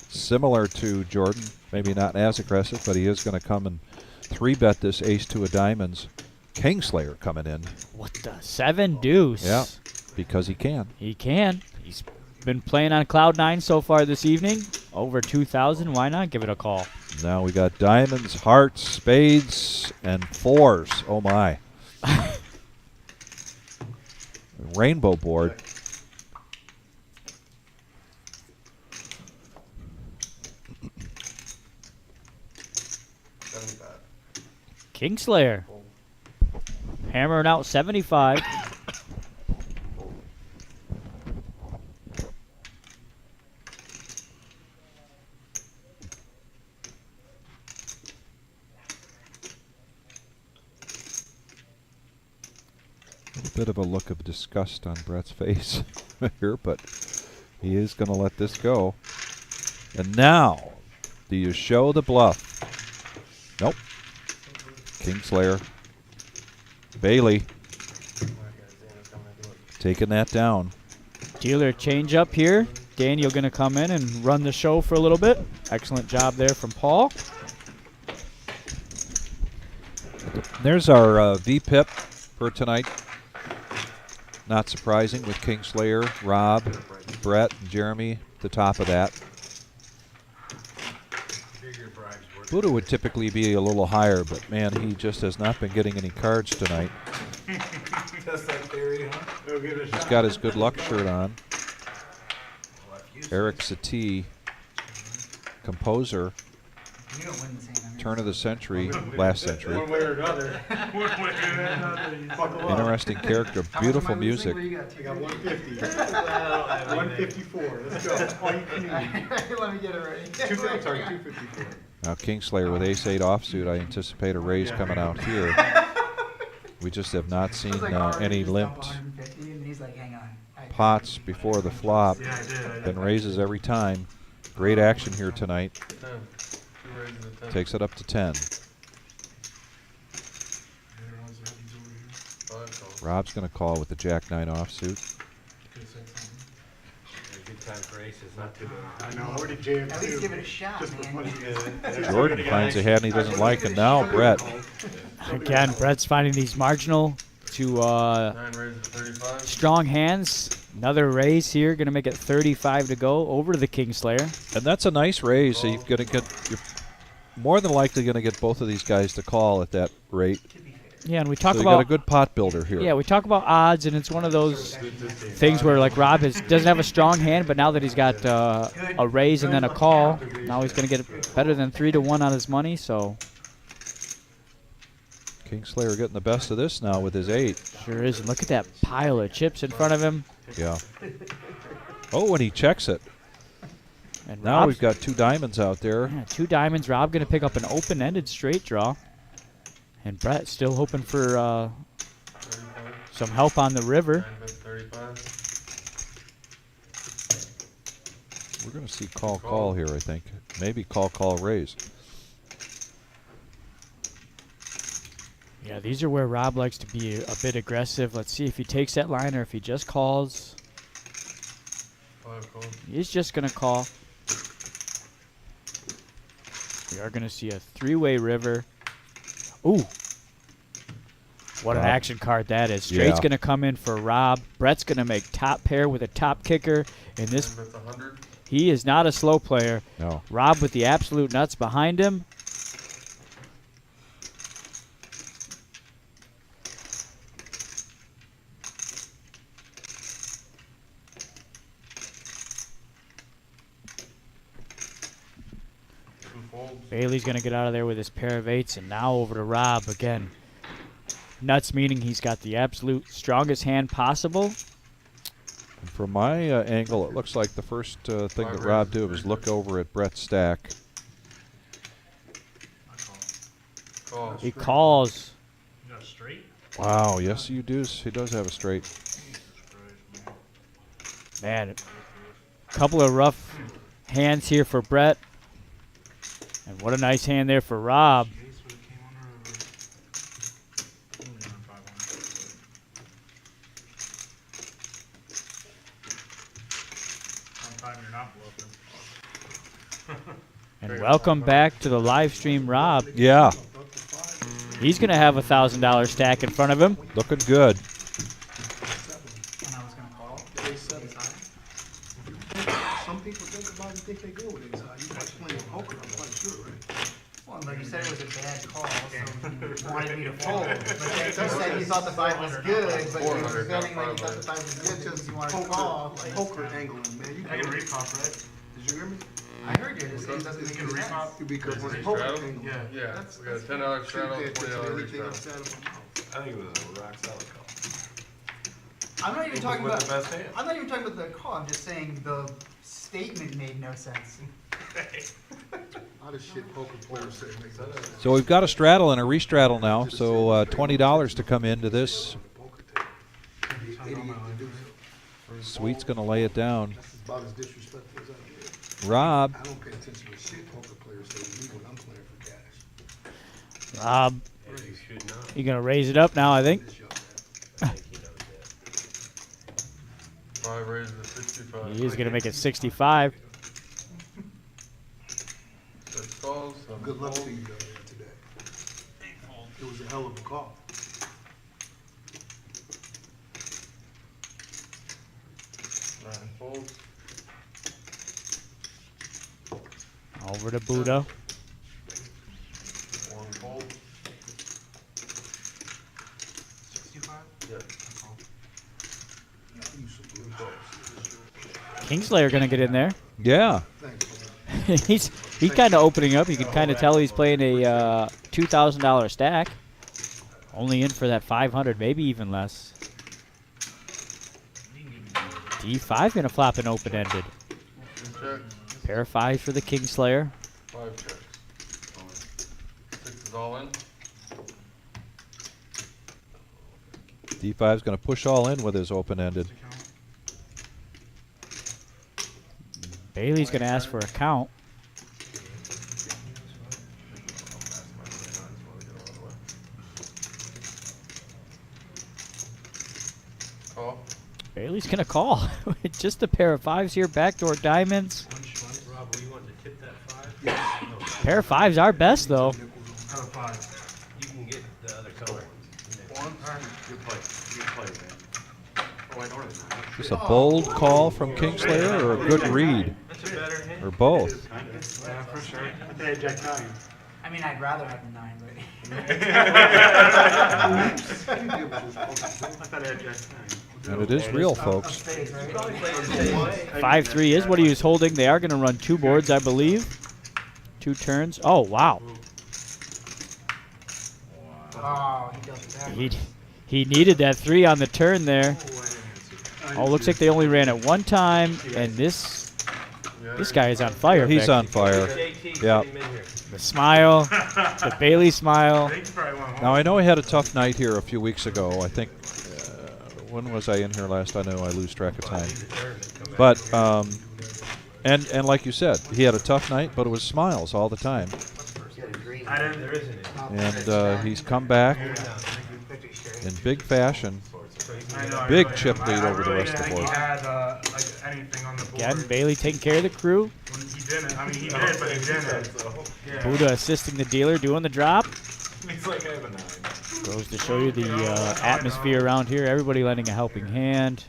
similar to Jordan. Maybe not as aggressive, but he is going to come and 3-bet this ace-2 of diamonds. Kingslayer coming in. What the 7 deuce? Yeah, because he can. He can. He's been playing on cloud 9 so far this evening. Over 2,000. Why not give it a call? Now we got diamonds, hearts, spades, and 4s. Oh my. Rainbow board. Kingslayer. Hammering out 75. A bit of a look of disgust on Brett's face here, but he is going to let this go. And now, do you show the bluff? Nope. Kingslayer. Bailey taking that down. Dealer change up here. Daniel going to come in and run the show for a little bit. Excellent job there from Paul. There's our VPIP for tonight. Not surprising with Kingslayer, Rob, Brett, and Jeremy at the top of that. Buddha would typically be a little higher, but man, he just has not been getting any cards tonight. Test that theory, huh? Go give it a He's shot. got his good luck shirt on. Eric Satie, composer, You don't win the same. I mean, turn of the century, last century. One way or another. One way or another. You buckle up. Interesting character, how much beautiful am I losing? music. What do you got? I got 150. 154. Let's go. That's all you can use. Let me get it ready. I'm sorry, 254. Now Kingslayer with ace-8 offsuit, I anticipate a raise coming out here. We just have not I seen was like, already any just dump limped 150, and he's like, hang on. pots before the flop. Yeah, I did. Been raises every time. Great action here tonight. Takes it up to 10. Rob's going to call with the Jack-9 offsuit. Good time for aces, not too bad. I know, I already jammed At least two. give it a shot, Just for man. fun. Jordan finds a hand he doesn't like, and now Brett. Again, Brett's finding these marginal to 9 raises to 35. strong hands. Another raise here, going to make it 35 to go over to the Kingslayer. And that's a nice raise. So you're more than likely going to get both of these guys to call at that rate. Yeah, and we talk So you got a about good pot builder here. we talk about odds, and it's one of those things where like Rob doesn't have a strong hand, but now that he's got a raise and then a call, now he's going to get better than 3 to 1 on his money. So Kingslayer getting the best of this now with his 8. Sure is. And look at that pile of chips in front of him. Yeah. Oh, and he checks it. And Now Rob's- we've got 2 diamonds out there. Yeah, 2 diamonds. Rob going to pick up an open-ended straight draw. And Brett still hoping for some help on the river. 35. We're going to see call here, I think. Maybe call raise. Yeah, these are where Rob likes to be a bit aggressive. Let's see if he takes that line or if he just calls. 5 calls. He's just going to call. We are going to see a 3-way river. Ooh. What an Rob. action card that is. Straight's Yeah. going to come in for Rob. Brett's going to make top pair with a top kicker. And this, That's 100. he is not a slow player. No. Rob with the absolute nuts behind him. Bailey's going to get out of there with his pair of 8s, and now over to Rob again. Nuts meaning he's got the absolute strongest hand possible. And from my angle, it looks like the first thing that Rob did was look over at Brett's stack. Call. He calls. You got a straight? Wow, yes, he does have a straight. Man, a couple of rough hands here for Brett. And what a nice hand there for Rob. Ace would have came under or only on 500. Sometime you're not bluffing. And welcome back to the live stream, Rob. Yeah, He's going to have a $1,000 stack in front of him. looking good. And I was gonna call. Some people think about it, think they go with it. You guys playing poker, I'm quite sure, right? Well, like you said, it was a bad call, so you wanted me to fold. But then you said you thought the 5 was good, but you were 400, betting like you not thought the 5 was good because you wanted to Poker, call. poker angling, man. You I can repop, right? Did you hear me? I heard you. This doesn't You make can any sense. repop. You because when Is poker straddle? angling. Yeah. We got a That's $10 straddle, Pay attention to $20 anything restraddle. outside of my mouth. I think it was a rock solid call. I'm not even talking With about. the best hand. I'm not even talking about the call. I'm just saying the statement made no sense. How does shit poker players say makes no sense? So we've got a straddle and a restraddle now. So $20 to come into this. Idiot to do so. Sweet's going to lay it down. That's about as disrespectful as I can be. Rob, I don't pay attention to shit poker players say to me when I'm playing for cash. Rob, Yeah, you should know. you're going to raise it up now, I think. This young man. I think he knows that. 5 raises to 65. He is going to make it 65. 6 calls. 7 Good luck folds. to you down there today. It was a hell of a call. Nine folds. Over to Buddha. 1 fold. 65. Yeah. You some blue balls. Kingslayer going to get in there. yeah. Thanks. he's kind of opening up. You can kind of tell he's playing a $2,000 stack. Only in for that 500, maybe even less. D5 going to flop an open-ended. 2 checks. Pair of 5s for the Kingslayer. 5 checks. 6 is all in. D5's going to push all in with his open-ended. Bailey's going to ask for a count. Call. Bailey's going to call. Just a pair of 5s here. Backdoor diamonds. Rob, were you wanting to tip that 5? Pair of 5s are best, though. Out of 5. You can get the other color. Good play. Good play, man. Oh, I know it. Just a bold call from Kingslayer or a good read? That's a better hand. Or both? Yeah, for sure. I mean, I'd rather have the 9, but. And it is real, Of folks. spades, right? Probably played the same way. 5-3 is what he was holding. They are going to run 2 boards, I believe. 2 turns. Oh, wow. Oh, he dealt it backwards. He needed that 3 on the turn there. Oh, looks like they only ran it one time, and this guy is on fire. He's Vic. on fire. JT, Yeah. get him in here. The smile, the Bailey smile. They probably went home. Now I know he had a tough night here a few weeks ago. I think when was I in here last? I know I lose track of time. But and like you said, he had a tough night, but it was smiles all the time. I didn't. There isn't any. And he's come back in big fashion. I know, I Big really chip didn't. lead I over the really rest of the didn't board. think he had like anything on the board. Again, Bailey taking care of the crew. When he didn't. I mean, he did, but he didn't. Yeah. Buddha assisting the dealer, doing the drop. He's like, I have a 9. Goes to show you the atmosphere around here. Everybody lending a helping hand.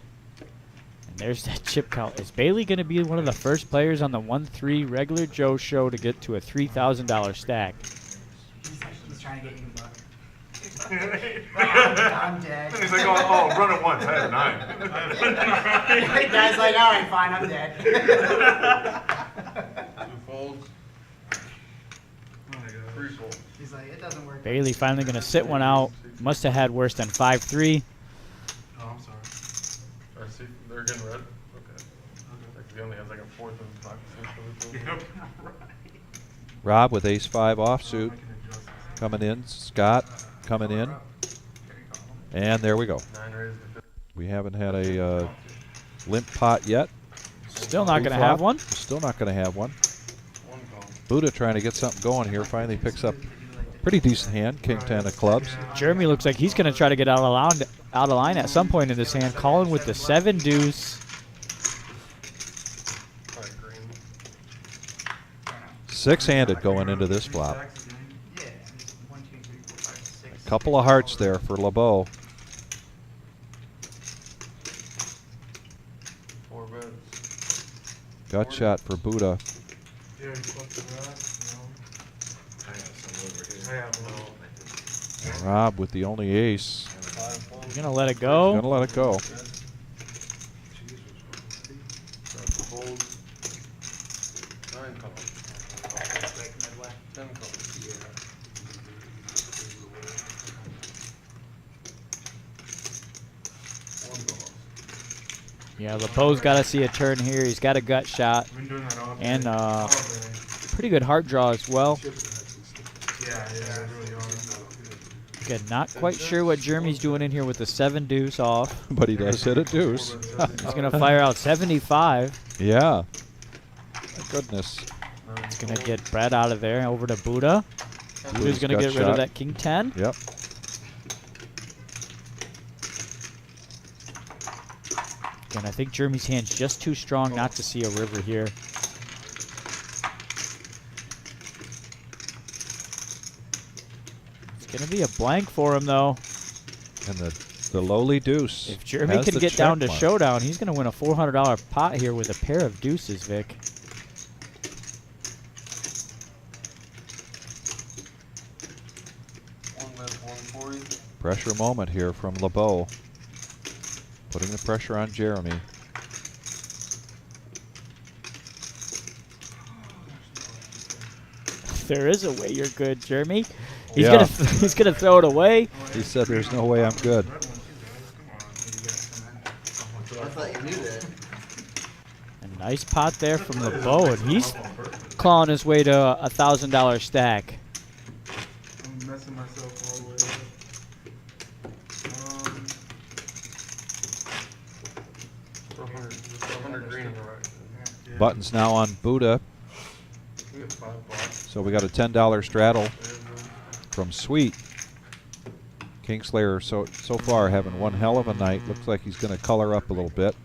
And there's that chip count. Is Bailey going to be one of the first players on the 1-3 regular Joe show to get to a $3,000 stack? He's trying to get you, Buck. I'm I'm dead. He's like, oh, run it once. I have a 9. Guy's like, all right, fine, I'm dead. 2 folds. 3 folds. He's like, it doesn't work. Bailey finally going to sit one out. Must have had worse than 5-3. Oh, I'm sorry. I see. They're getting red. Okay. Like, he only has like a 4th of pocket. Yep. Rob with ace-5 offsuit coming in. Scott coming in. And there we go. 9 raised to 50. We haven't had a limp pot yet. Still not going to Pre-flop. have one. Still not going to have one. 1 call. Buddha trying to get something going here. Finally picks up pretty decent hand. King 10 of clubs. Jeremy looks like he's going to try to get out of line at some point in this hand. Calling with the 7 deuce. Alright, green. 6-handed going into this flop. Yeah, 1, 2, 3, 4, 5, 6. Couple of hearts there for LeBeau. 4 beds. Gut shot for Buddha. Yeah, you fucked the rest. I have some over No. here. I have no. Rob with the only ace. 5 folds. Going to let it He's go. gonna let it go. 7 folds. 9 calls. 10 calls. Yeah, LeBeau's got to see a turn here. He's got a gut shot. I've been doing that all day. And All day. pretty good heart draw as well. Yeah, they really are. Again, not quite sure what Jeremy's doing in here with the 7 deuce off. But he does hit a deuce. He's going to fire out 75. Yeah. My goodness. He's going to get Brett out of there over to Buddha. Buddha's going to gut get rid shot. of that King 10. Yep. Again, I think Jeremy's hand's just too strong not to see a river here. It's going to be a blank for him, though. And the lowly deuce. If Jeremy has can the get down to check mark. showdown, he's going to win a $400 pot here with a pair of deuces, Vic. Pressure moment here from LeBeau. Putting the pressure on Jeremy. There is a way you're good, Jeremy. He's Yeah. gonna he's gonna throw it away. He said there's no way I'm good. I thought you knew that. A nice pot there from LeBeau, and he's clawing his way to a $1,000 stack. I'm messing myself all the way up. 400 green on the right. Yeah. Buttons now on Buddha. We got 5 blocks. So we got a $10 straddle from Sweet. Kingslayer so far having one hell of a night. Looks like he's going to color up a little bit.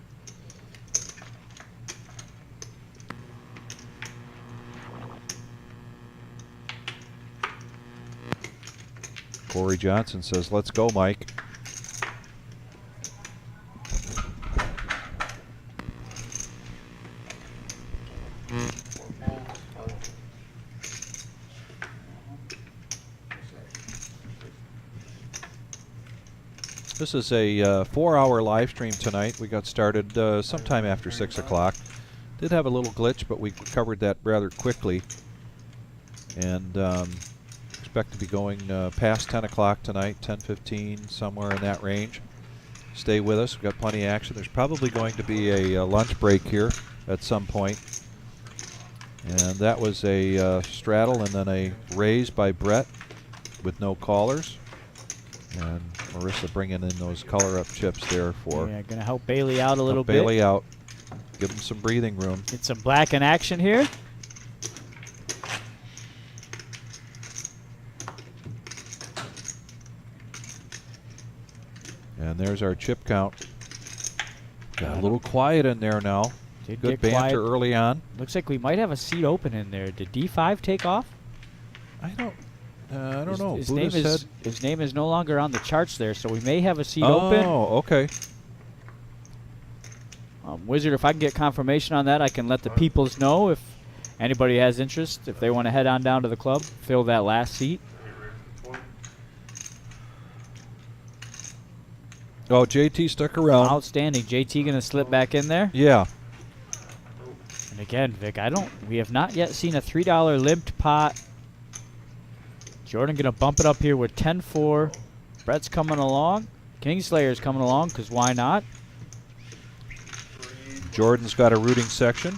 Corey Johnson says, "Let's go, Mike." This is a 4-hour live stream tonight. We got started sometime after 6 o'clock. Did have a little glitch, but we covered that rather quickly. And expect to be going past 10 o'clock tonight, 10:15, somewhere in that range. Stay with us. We've got plenty of action. There's probably going to be a lunch break here at some point. And that was a straddle and then a raise by Brett with no callers. And Marissa bringing in those color-up chips there for Yeah, going to help Bailey out a little bit. Bailey out. Give him some breathing room. Get some black in action here. And there's our chip count. Got a little quiet in there now. Did Good get banter quiet. early on. Looks like we might have a seat open in there. Did D5 take off? I don't know. His Buddha name is said- his name is no longer on the charts there, so we may have a seat open. Oh, okay. Wizard, if I can get confirmation on that, I can let the peoples know if anybody has interest, if they want to head on down to the club, fill that last seat. Oh, JT stuck around. Outstanding. JT going to slip back in there. Yeah. And again, Vic, we have not yet seen a $3 limped pot. Jordan going to bump it up here with 10-4. Brett's coming along. Kingslayer's coming along, because why not? Jordan's got a rooting section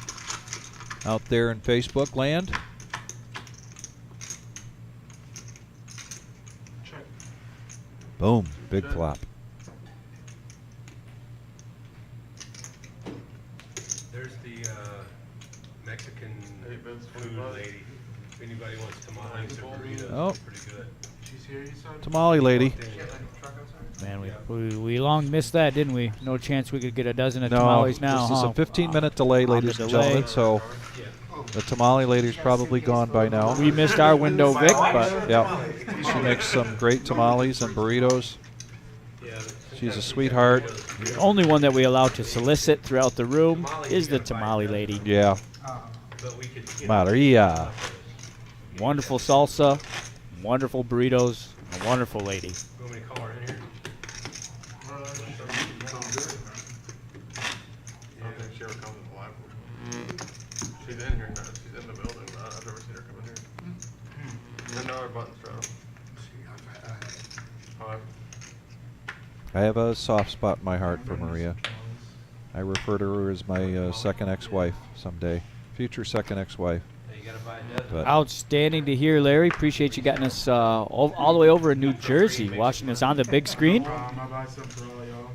out there in Facebook land. Check. Boom. Big flop. There's the Mexican Hey, Vince, food 25. lady. If anybody wants tamales or burritos, Oh. pretty good. She's here, you said? Tamale lady. She has a truck outside? Man, we long missed that, didn't we? No chance we could get a dozen of No, tamales now, this is huh? a 15-minute delay, On the ladies and delay. gentlemen. So the tamale lady's probably gone by now. We missed our window, Vic, but Yeah. She makes some great tamales and burritos. Yeah, She's a sweetheart. the only one that we allow to solicit throughout the room is the tamale lady. Yeah. but we could, Maria. Wonderful salsa, wonderful burritos, a wonderful lady. You want me to call her in here? I don't think she ever comes in the live. She's in here now. She's in the building. I've never seen her come in here. $10 button straddle. Five. I have a soft spot in my heart for Maria. I refer to her as my second ex-wife someday. Future second ex-wife. You gotta buy a dozen. But Outstanding to hear, Larry. Appreciate you getting us all the way over in New Jersey, watching us on the big screen. I buy some for all y'all.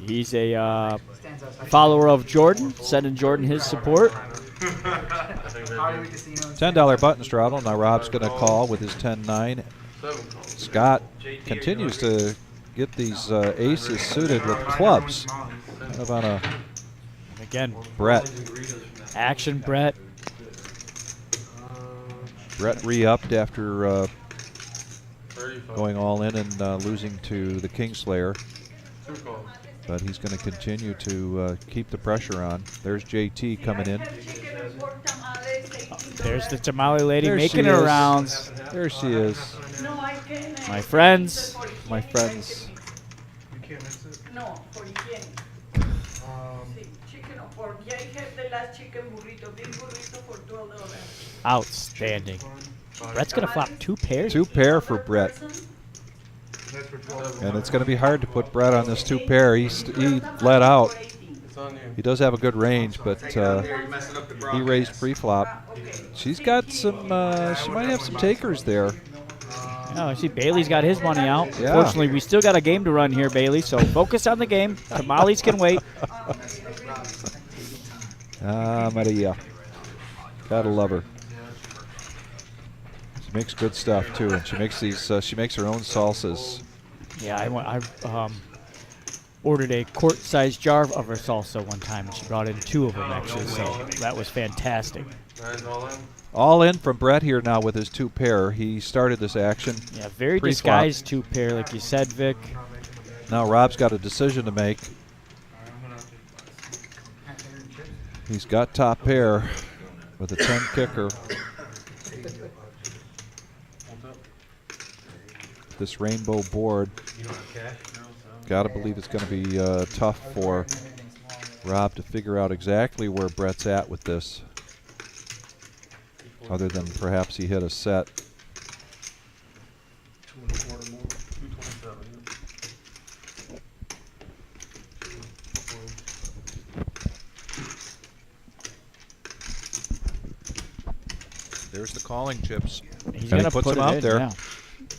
He's a Stands outside. follower of Jordan, sending Jordan his support. Hollywood Casino in $10 button straddle. Now Rob's going to call with his 10-9. 7 calls. Scott continues to get these aces suited with clubs. Kind of on a Again, Brett. action, Brett. Brett re-upped after 35. going all in and losing to the Kingslayer. 2 calls. But he's going to continue to keep the pressure on. There's JT coming in. There's the tamale lady There making she her is. rounds. There she is. My friends. My friends. You can't mix it. No, por higiene. Um, Sí, chicken or pork. Yeah, I have the last chicken burrito, big burrito for $12. Outstanding. Brett's going to flop 2 pairs. 2 pair for Brett. That's for 12. And it's going to be hard to put Brett on this 2 pair. He let out. it's on you. He does have a good range, but he raised pre-flop. She's got some, she might have some takers there. Oh, I see Bailey's got his money out. Yeah. Fortunately, we still got a game to run here, Bailey, so focus on the game. Tamales can wait. Maria. Gotta love her. She makes good stuff too, and she makes these. She makes her own salsas. Yeah, I ordered a quart-sized jar of her salsa one time, and she brought in 2 of them, actually, so that was fantastic. 9's all in. All in from Brett here now with his 2 pair. He started this action. Yeah, very Pre-flop. disguised 2 pair, like you said, Vic. Now Rob's got a decision to make. I'm gonna have to. He's got top pair with a 10 kicker. This rainbow board. You don't have cash? Gotta believe it's going to be tough for Rob to figure out exactly where Brett's at with this. Other than perhaps he hit a set. There's the calling chips. He's And gonna he puts put them it out in, there. yeah.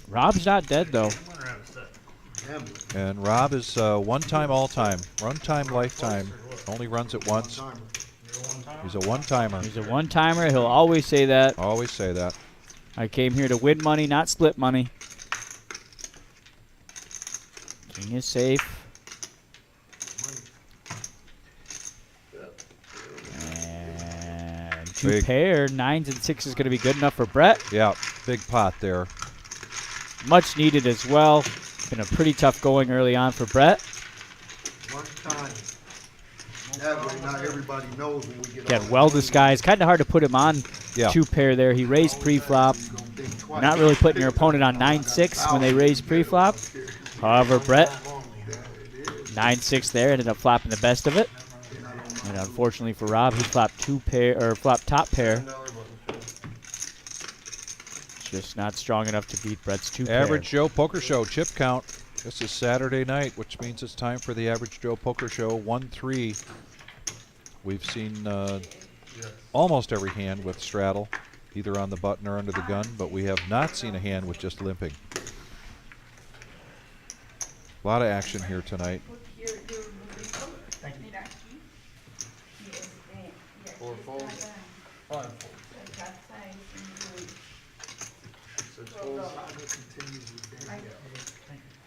Rob's not dead though. And Rob is one-time, all-time, run-time, lifetime. Only runs it once. He's a one-timer. He's a one-timer. He'll always say that. Always say that. I came here to win money, not split money. King is safe. And two Big. pair. 9s and 6s is going to be good enough for Brett. Yeah, big pot there. Much needed as well. Been a pretty tough going early on for Brett. One time. That way not everybody knows when we get Again, off. well disguised. Kind of hard to put him on Yeah. two pair there. He raised pre-flop. You're not really putting your opponent on 9-6 when they raise pre-flop. However, Brett, 9-6 there, ended up flopping the best of it. And unfortunately for Rob, he flopped flopped top pair. Just not strong enough to beat Brett's two pair. Average Joe Poker Show chip count. This is Saturday night, which means it's time for the Average Joe Poker Show 1-3. We've seen almost every hand with straddle, either on the button or under the gun, but we have not seen a hand with just limping. A lot of action here tonight. Four folds. Five folds. Six folds.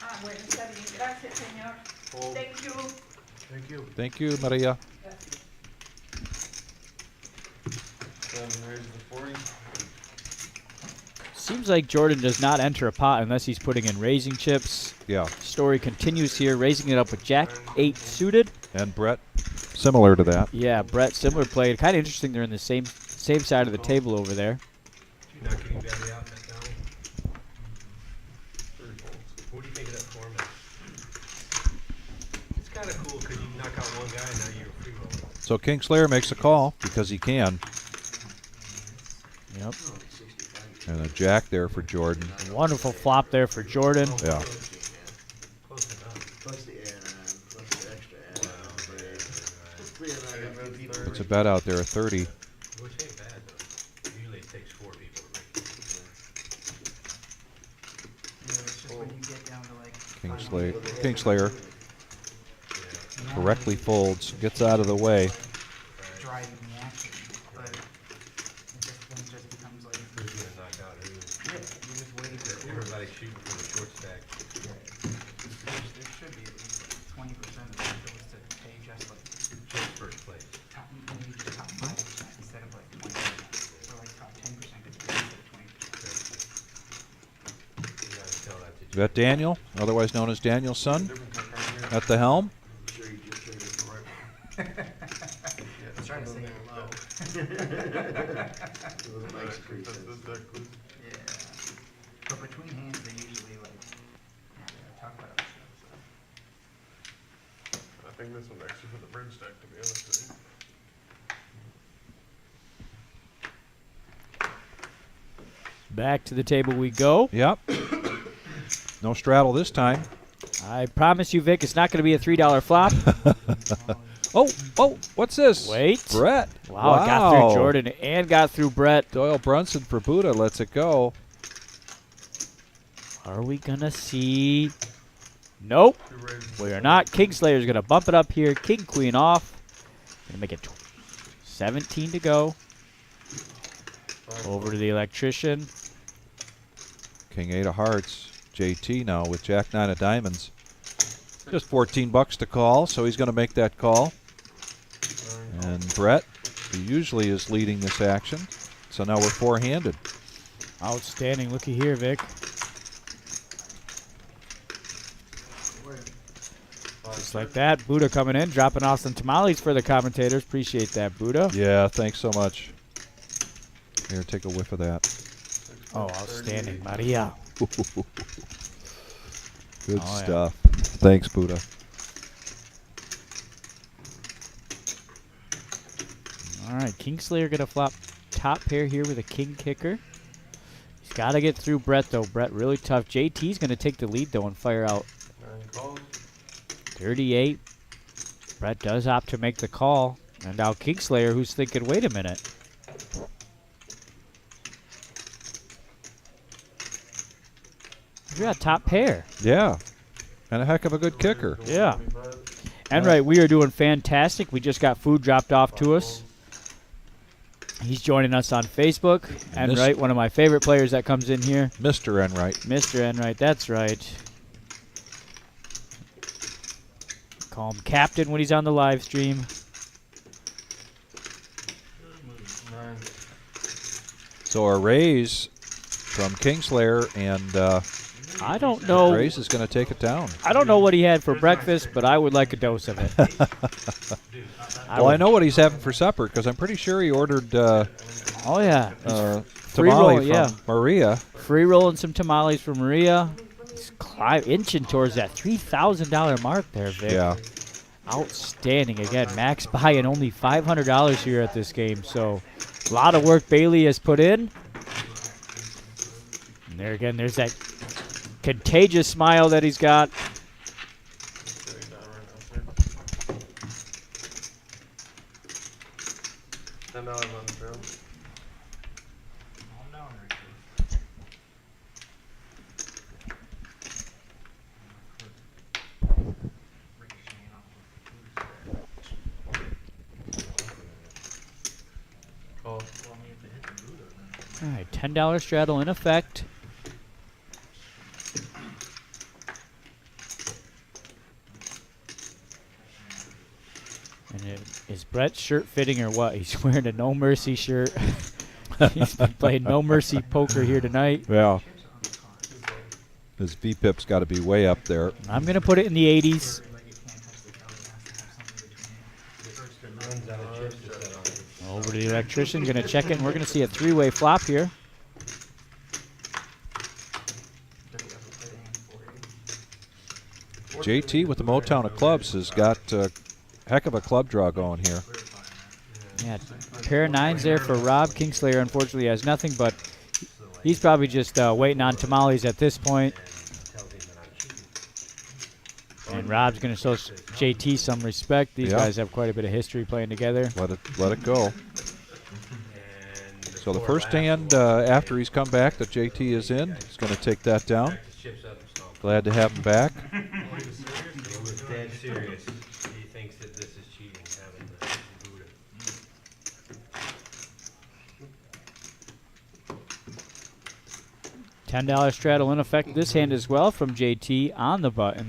Ah, bueno, está bien. Gracias, señor. Fold. Thank you. Thank you. Thank you, Maria. Seven raises to 40. Seems like Jordan does not enter a pot unless he's putting in raising chips. Yeah, Story continues here, raising it up with Jack 8 suited. and Brett, similar to that. Yeah, Brett, similar play. Kind of interesting they're in the same side of the table over there. You're not getting Betty out that down. Three folds. What do you think of that format? It's kind of cool because you knock out one guy and now you're free rolling. So King Slayer makes a call because he can. Yep. And a jack there for Jordan. Wonderful flop there for Jordan. Yeah. Close enough. Plus the add-on, plus the extra add-on. It's a bet out there, a 30. Which ain't bad though. Usually it takes 4 people to make it. It's just when you get down to like King Slayer correctly folds, gets out of the way. driving the action, but it just becomes like Who's gonna knock out who? you're just waiting for Everybody's shooting for the short stack. There should be at least 20% of it goes to pay just like Just first place. top, maybe just top 5% instead of like 20%, or like top 10% gets paid instead of 20%. You gotta tell that to Is that Daniel, otherwise known as Daniel's son, at the helm? I was trying to say it low. That's that close. Yeah. But between hands, they usually like, talk about other stuff. I think this one actually for the bridge stack, to be honest with you. Back to the table we go. Yep. No straddle this time. I promise you, Vic, it's not going to be a $3 flop. Oh, what's this? Wait. Brett. Wow, it got through Jordan and got through Brett. Doyle Brunson for Buddha lets it go. Are we going to see? Nope. Two raises. We are not. Kingslayer's going to bump it up here. King, queen off. Going to make it 17 to go. Over to the electrician. King 8 of hearts. JT now with Jack 9 of diamonds. Just 14 bucks to call, so he's going to make that call. And Brett, who usually is leading this action, so now we're four-handed. Outstanding. Looky here, Vic. Just like that. Buddha coming in, dropping off some tamales for the commentators. Appreciate that, Buddha. Yeah, thanks so much. Here, take a whiff of that. Oh, outstanding. Maria. Good Oh, yeah. stuff. Thanks, Buddha. All right, Kingslayer going to flop top pair here with a king kicker. He's got to get through Brett, though. Brett really tough. JT's going to take the lead, though, and fire out 9 calls. 38. Brett does opt to make the call. And now Kingslayer, who's thinking, wait a minute. We got a top pair. Yeah. And a heck of a good kicker. Yeah. Enright, we are doing fantastic. We just got food dropped off to us. He's joining us on Facebook. Enright, one of my favorite players that comes in here. Mr. Enright. Mr. Enright, that's right. Call him Captain when he's on the live stream. So our Rays from Kingslayer, and I don't know. Rays is going to take it down. I don't know what he had for breakfast, but I would like a dose of it. Well, I know what he's having for supper because I'm pretty sure he ordered oh, yeah. tamale roll, from yeah. Maria. Free rolling some tamales from Maria. He's inching towards that $3,000 mark there, Vic. Yeah. Outstanding. Again, max buying only $500 here at this game. So a lot of work Bailey has put in. And there again, there's that contagious smile that he's got. $10 on the trail. Call. All right, $10 straddle in effect. And is Brett's shirt fitting or what? He's wearing a No Mercy shirt. He's been playing No Mercy poker here tonight. Yeah. His VPIP's got to be way up there. I'm going to put it in the 80s. Over to the electrician, going to check it, and we're going to see a three-way flop here. JT with the Motown of clubs has got a heck of a club draw going here. Yeah, pair of nines there for Rob. Kingslayer unfortunately has nothing, but he's probably just waiting on tamales at this point. And Rob's going to show JT some respect. These guys have quite a bit of history playing together. Let it go. So the first hand after he's come back that JT is in, he's going to take that down. Glad to have him back. He was dead serious. He thinks that this is cheating, having the Buddha. $10 straddle in effect this hand as well from JT on the button.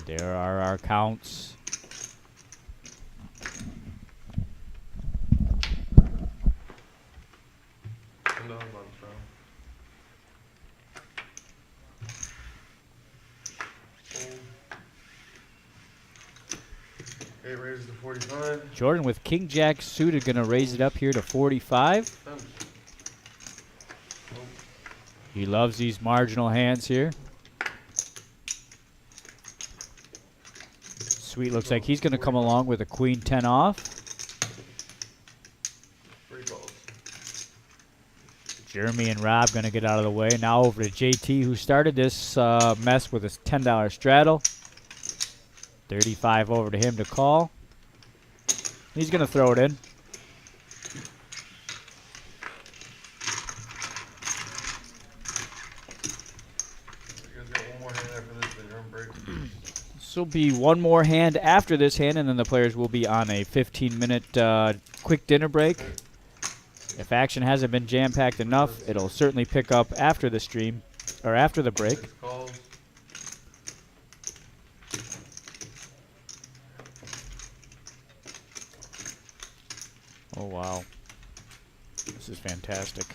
There are our counts. $10 on the trail. Okay, raises to 45. Jordan with King Jack suited going to raise it up here to 45. He loves these marginal hands here. Sweet looks like he's going to come along with a queen 10 off. Three balls. Jeremy and Rob going to get out of the way. Now over to JT, who started this mess with his $10 straddle. 35 over to him to call. He's going to throw it in. You guys got one more hand after this, then you're on break. This will be one more hand after this hand, and then the players will be on a 15-minute quick dinner break. If action hasn't been jam-packed enough, it'll certainly pick up after the stream, or after the break. Calls. Oh, wow. This is fantastic.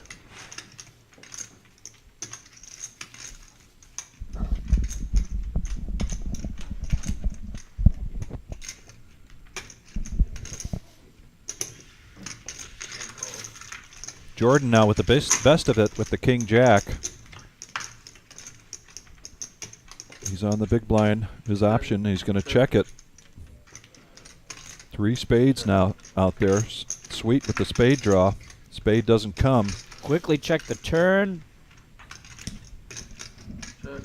Jordan now with the best of it with the King Jack. He's on the big blind, his option. He's going to check it. 3 spades now out there. Sweet with the spade draw. Spade doesn't come. Quickly check the turn. Check.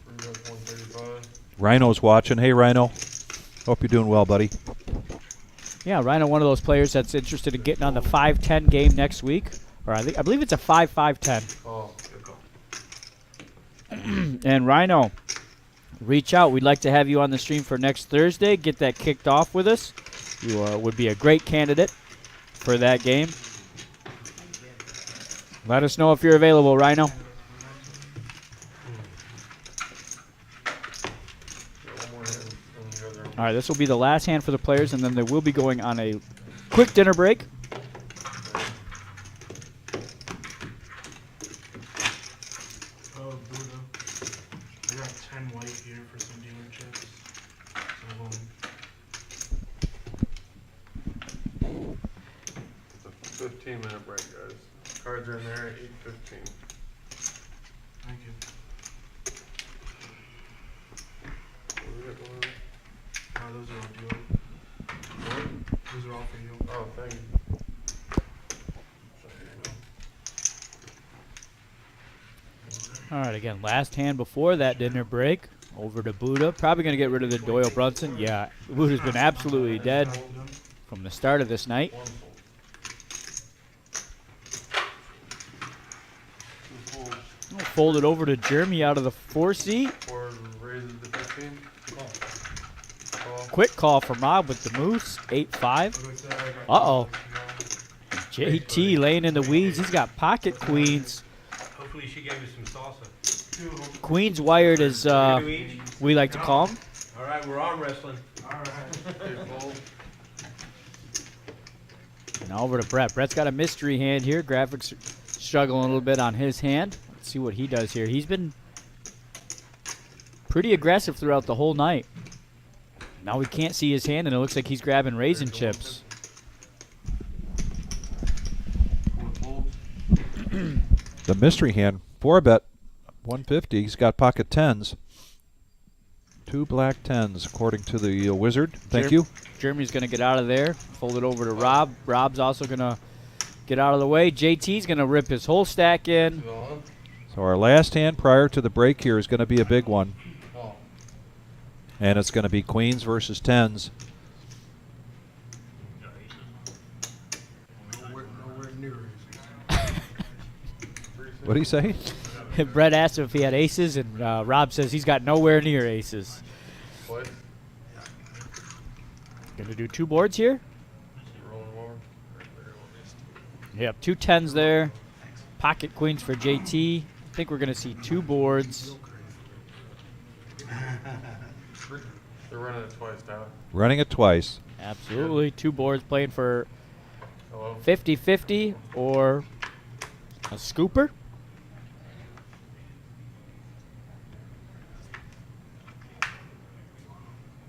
Bring up 135. Rhino's watching. Hey, Rhino. Hope you're doing well, buddy. Yeah, Rhino, one of those players that's interested in getting on the 5-10 game next week. Or I believe it's a 5-5-10. Call. And Rhino, reach out. We'd like to have you on the stream for next Thursday. Get that kicked off with us. You would be a great candidate for that game. Let us know if you're available, Rhino. Got one more hand, and you guys are- All right, this will be the last hand for the players, and then they will be going on a quick dinner break. Oh, Buddha. I got 10 white here for some dealer chips. So, It's a 15-minute break, guys. Cards are in there at 8:15. thank you. What we got going on? Those are all dealer. Those are all for you. Oh, thank you. All right, again, last hand before that dinner break. Over to Buddha. Probably going to get rid of the Doyle Brunson. Yeah, Buddha's been absolutely dead from the start of this night. Fold it over to Jeremy out of the 4 seat. Four raises to 15. Call. Quick call from Rob with the moose. 8-5. Uh-oh. JT laying in the weeds. He's got pocket queens. Hopefully she gave you some salsa. Queens wired as we like to call them. All right, we're arm wrestling. Okay, fold. Now over to Brett. Brett's got a mystery hand here. Graphics struggling a little bit on his hand. Let's see what he does here. He's been pretty aggressive throughout the whole night. Now we can't see his hand, and it looks like he's grabbing raisin chips. The mystery hand, 4-bet, 150. He's got pocket tens. 2 black tens, according to the wizard. Thank you. Jeremy's going to get out of there. Fold it over to Rob. Rob's also going to get out of the way. JT's going to rip his whole stack in. So our last hand prior to the break here is going to be a big one. And it's going to be queens versus tens. Nowhere near What do you say? Brett asked him if he had aces, and Rob says he's got nowhere near aces. What? Going to do 2 boards here. Rolling over. Yep, 2 tens there. Pocket queens for JT. I think we're going to see 2 boards. They're running it twice, Tyler. Running it twice. Absolutely. 2 boards playing for Hello? 50-50 or a scooper.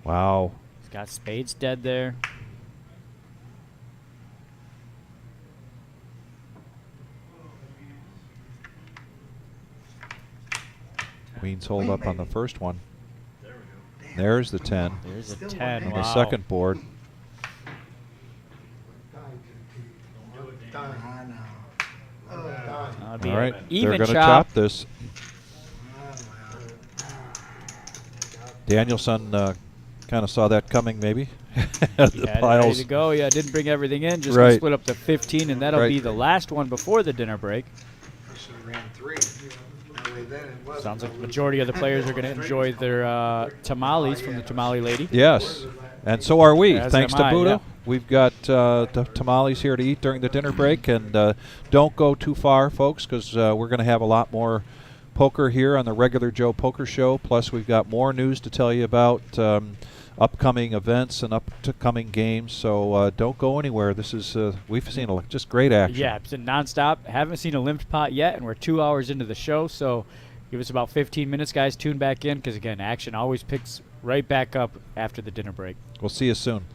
Wow. He's got spades dead there. Queens hold up on the first one. There's the 10. There's a Still 10. On Wow. the second board. Done. I know. Oh, done. That'd be All right. an They're even going to chop. chop this. Danielson kind of saw that coming, maybe. He The had it ready piles. to go. Yeah, didn't bring everything in. Just Right. split up to 15, and that'll Right. be the last one before the dinner break. I should have ran 3. That way then it wasn't Sounds like a the lose. majority of the players are going to enjoy their tamales from the tamale lady. Yes. And so are we. As Thanks am to I, Buddha. yeah. We've got the tamales here to eat during the dinner break. And don't go too far, folks, because we're going to have a lot more poker here on the Regular Joe Poker Show. Plus, we've got more news to tell you about upcoming events and upcoming games. So don't go anywhere. This is we've seen just great action. Yeah, it's been nonstop. Haven't seen a limped pot yet, and we're 2 hours into the show. So give us about 15 minutes, guys. Tune back in because, again, action always picks right back up after the dinner break. We'll see you soon.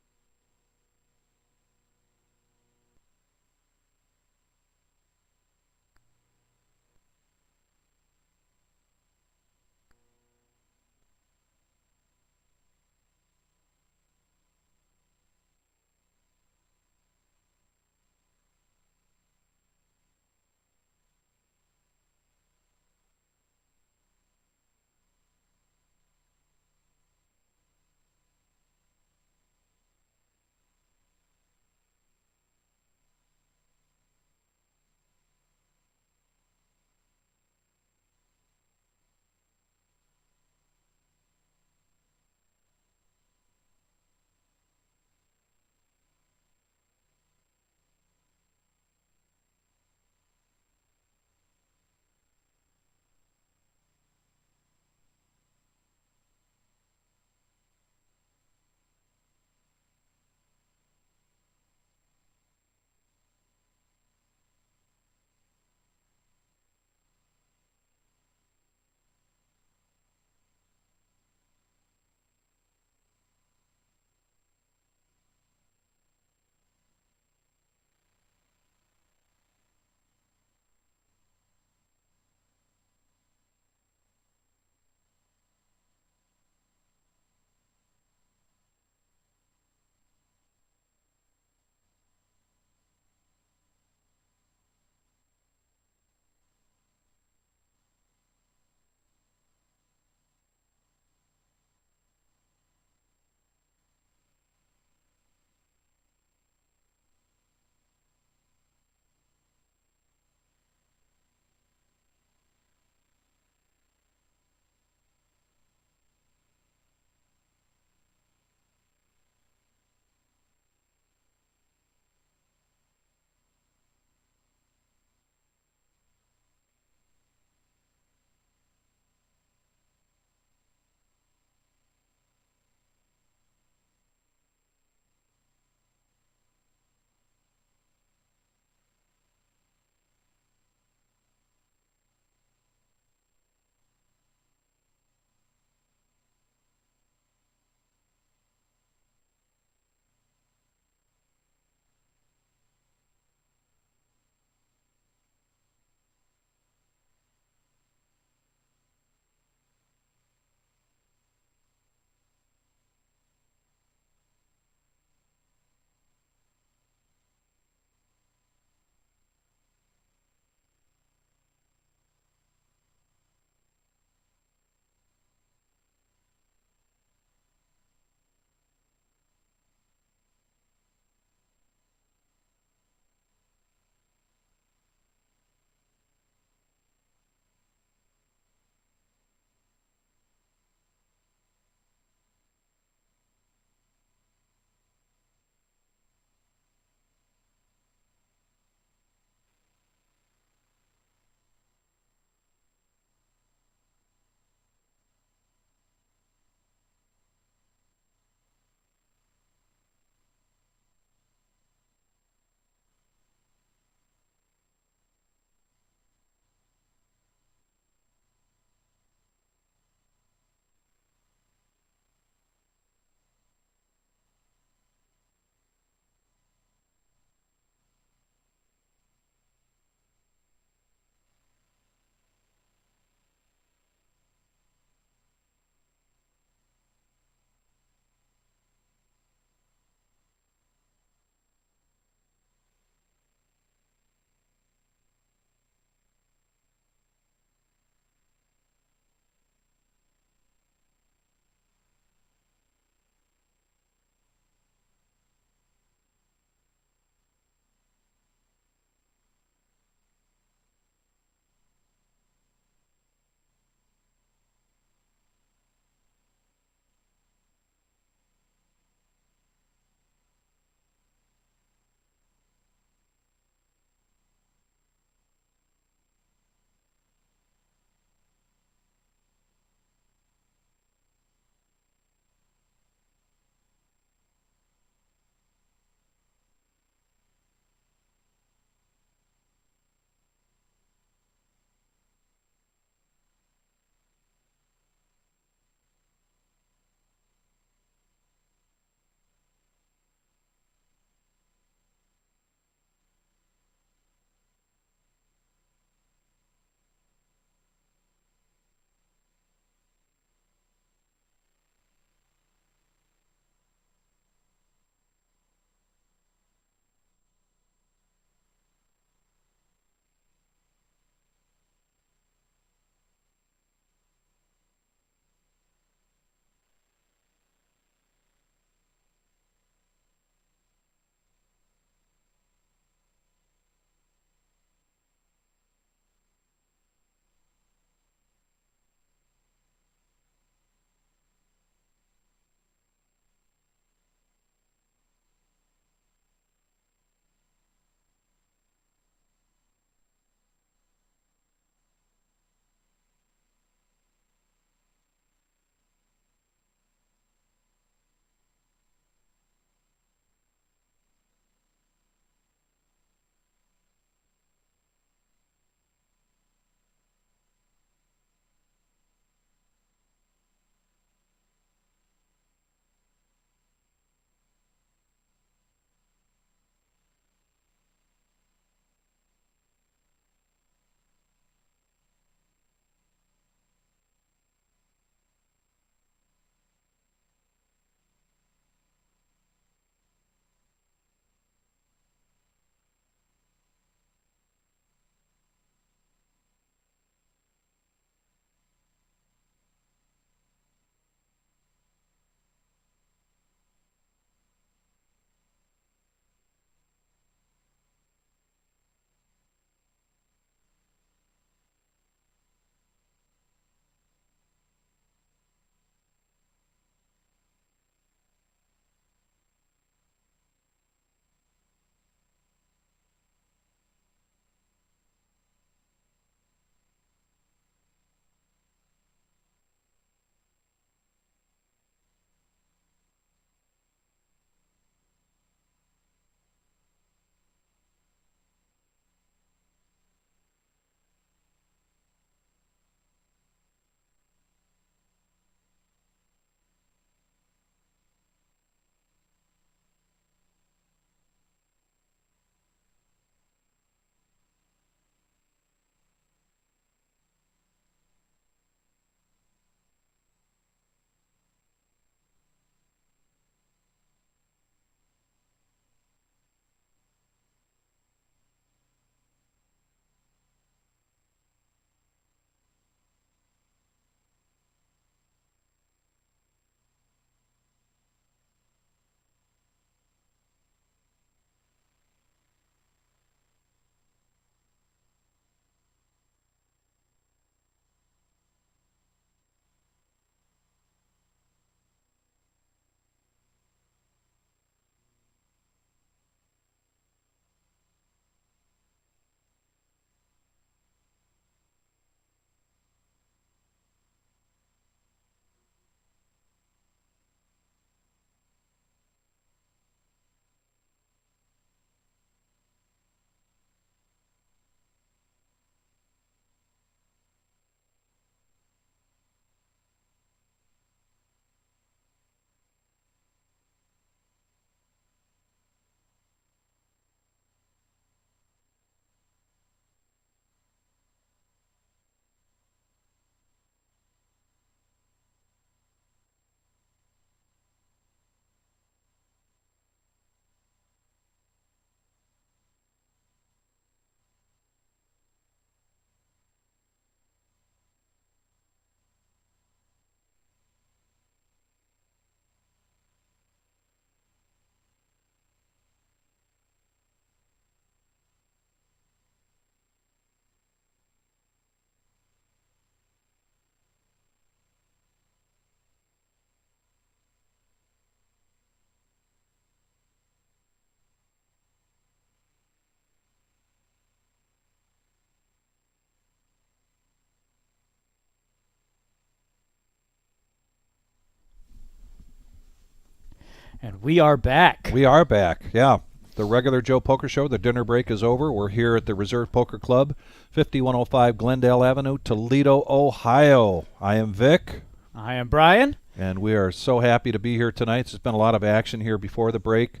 And we are back. We are back, yeah. The regular Joe Poker Show, the dinner break is over. We're here at the Reserve Poker Club, 5105 Glendale Avenue, Toledo, Ohio. I am Vic. I am Brian. And we are so happy to be here tonight. There's been a lot of action here before the break.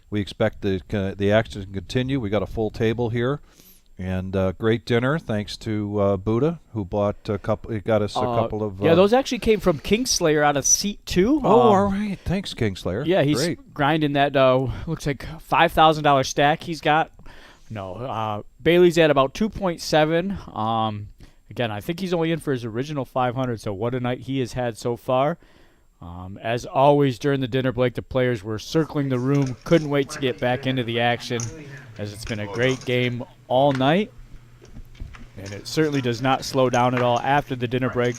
We expect the action to continue. We got a full table here. And great dinner, thanks to Buddha, who bought a couple. He got us a couple of. Yeah, those actually came from Kingslayer out of seat 2. Oh, all right. Thanks, Kingslayer. Yeah, he's great. grinding that. Looks like $5,000 stack. He's got. No, Bailey's at about 2.7. Again, I think he's only in for his original 500. So what a night he has had so far. As always during the dinner break, the players were circling the room. Couldn't wait to get back into the action, as it's been a great game all night. And it certainly does not slow down at all after the dinner break.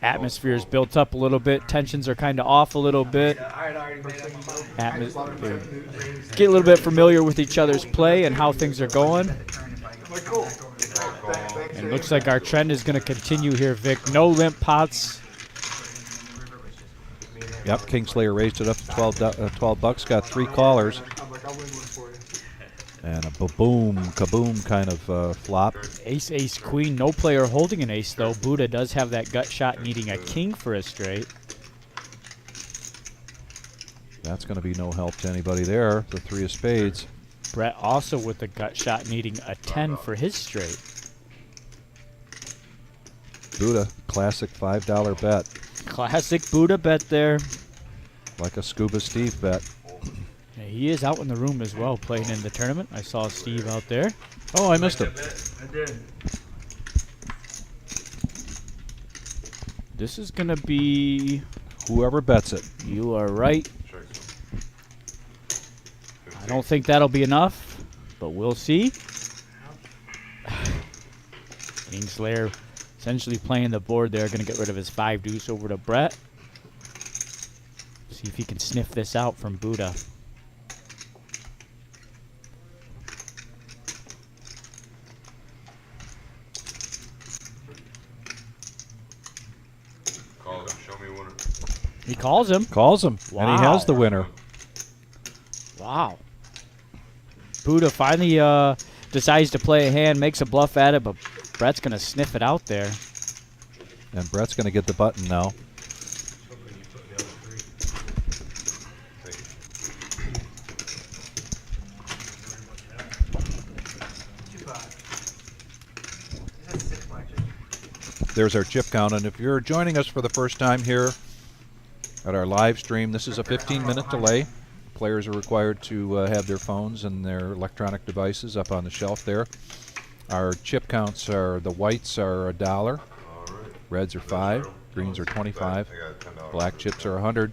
Atmosphere is built up a little bit. Tensions are kind of off a little bit. Get a little bit familiar with each other's play and how things are going. And looks like our trend is going to continue here, Vic. No limp pots. Yep, Kingslayer raised it up to 12 bucks, got 3 callers. And a boom, kaboom kind of flop. Ace, ace, queen. No player holding an ace, though. Buddha does have that gut shot needing a king for a straight. That's going to be no help to anybody there. The 3 of spades. Brett also with the gut shot needing a 10 for his straight. Buddha, classic $5 bet. Classic Buddha bet there. Like a Scuba Steve bet. Yeah, he is out in the room as well playing in the tournament. I saw Steve out there. Oh, I missed him. I did. This is going to be... Whoever bets it. You are right. I don't think that'll be enough, but we'll see. Kingslayer essentially playing the board there. Going to get rid of his 5 deuce over to Brett. See if he can sniff this out from Buddha. Call it, show me a winner. He calls him. Calls him, and he Wow. has the winner. Wow. Buddha finally decides to play a hand, makes a bluff at it, but Brett's going to sniff it out there. And Brett's going to get the button now. There's our chip count, and if you're joining us for the first time here at our live stream, this is a 15-minute delay. Players are required to have their phones and their electronic devices up on the shelf there. Our chip counts are, the whites are $1, reds are 5, greens are 25, black chips are 100.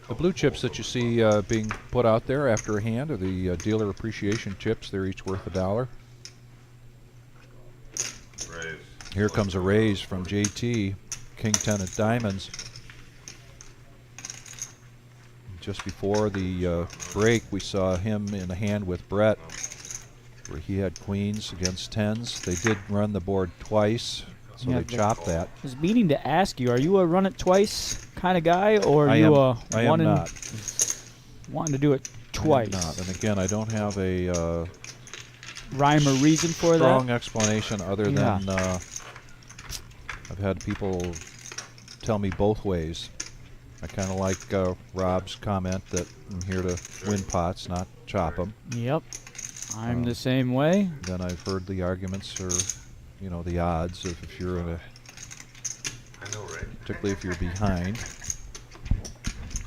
The blue chips that you see being put out there after a hand are the dealer appreciation chips. They're each worth $1. Here comes a raise from JT, King 10 of diamonds. Just before the break, we saw him in a hand with Brett, where he had queens against 10s. They did run the board twice, so Yeah, they chopped that. I was meaning to ask you, are you a run it twice kind of guy, or are you I am not. wanting to do it twice? I am not. And again, I don't have a Rhyme or reason for strong that? explanation other than I've had people tell me both ways. I kind of like Rob's comment that I'm here to win pots, not chop them. Yep. I'm the same way. Then I've heard the arguments or, you know, the odds of if you're in a, particularly if you're behind,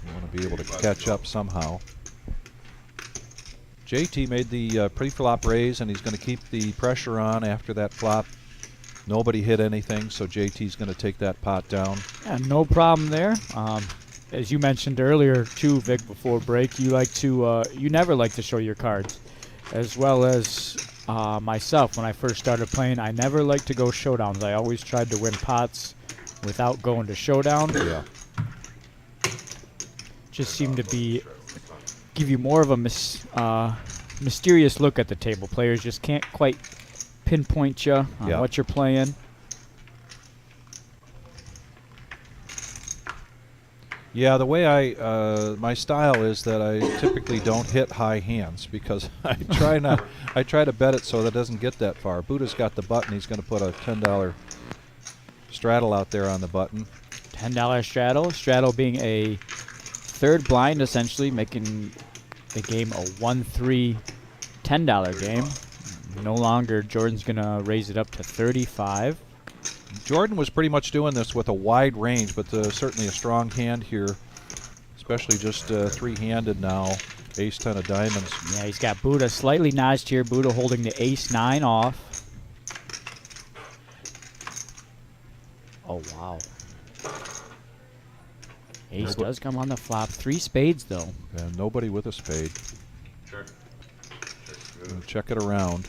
you want to be able to catch up somehow. JT made the pre-flop raise, and he's going to keep the pressure on after that flop. Nobody hit anything, so JT's going to take that pot down. Yeah, no problem there. As you mentioned earlier, too, Vic, before break, you like to you never like to show your cards, as well as myself. When I first started playing, I never liked to go showdowns. I always tried to win pots without going to showdown. Yeah. Just seemed to be give you more of a mysterious look at the table. Players just can't quite pinpoint you on what you're playing. Yeah, the way my style is that I typically don't hit high hands because I try to bet it so that it doesn't get that far. Buddha's got the button. He's going to put a $10 straddle out there on the button. $10 straddle. Straddle being a third blind, essentially, making the game a 1-3 $10 game. No longer. Jordan's going to raise it up to 35. Jordan was pretty much doing this with a wide range, but certainly a strong hand here, especially just three-handed now. Ace 10 of diamonds. Yeah, he's got Buddha slightly notched here. Buddha holding the ace 9 off. Oh, wow. Ace does come on the flop. 3 spades, though. And nobody with a spade. Check. We'll check it around.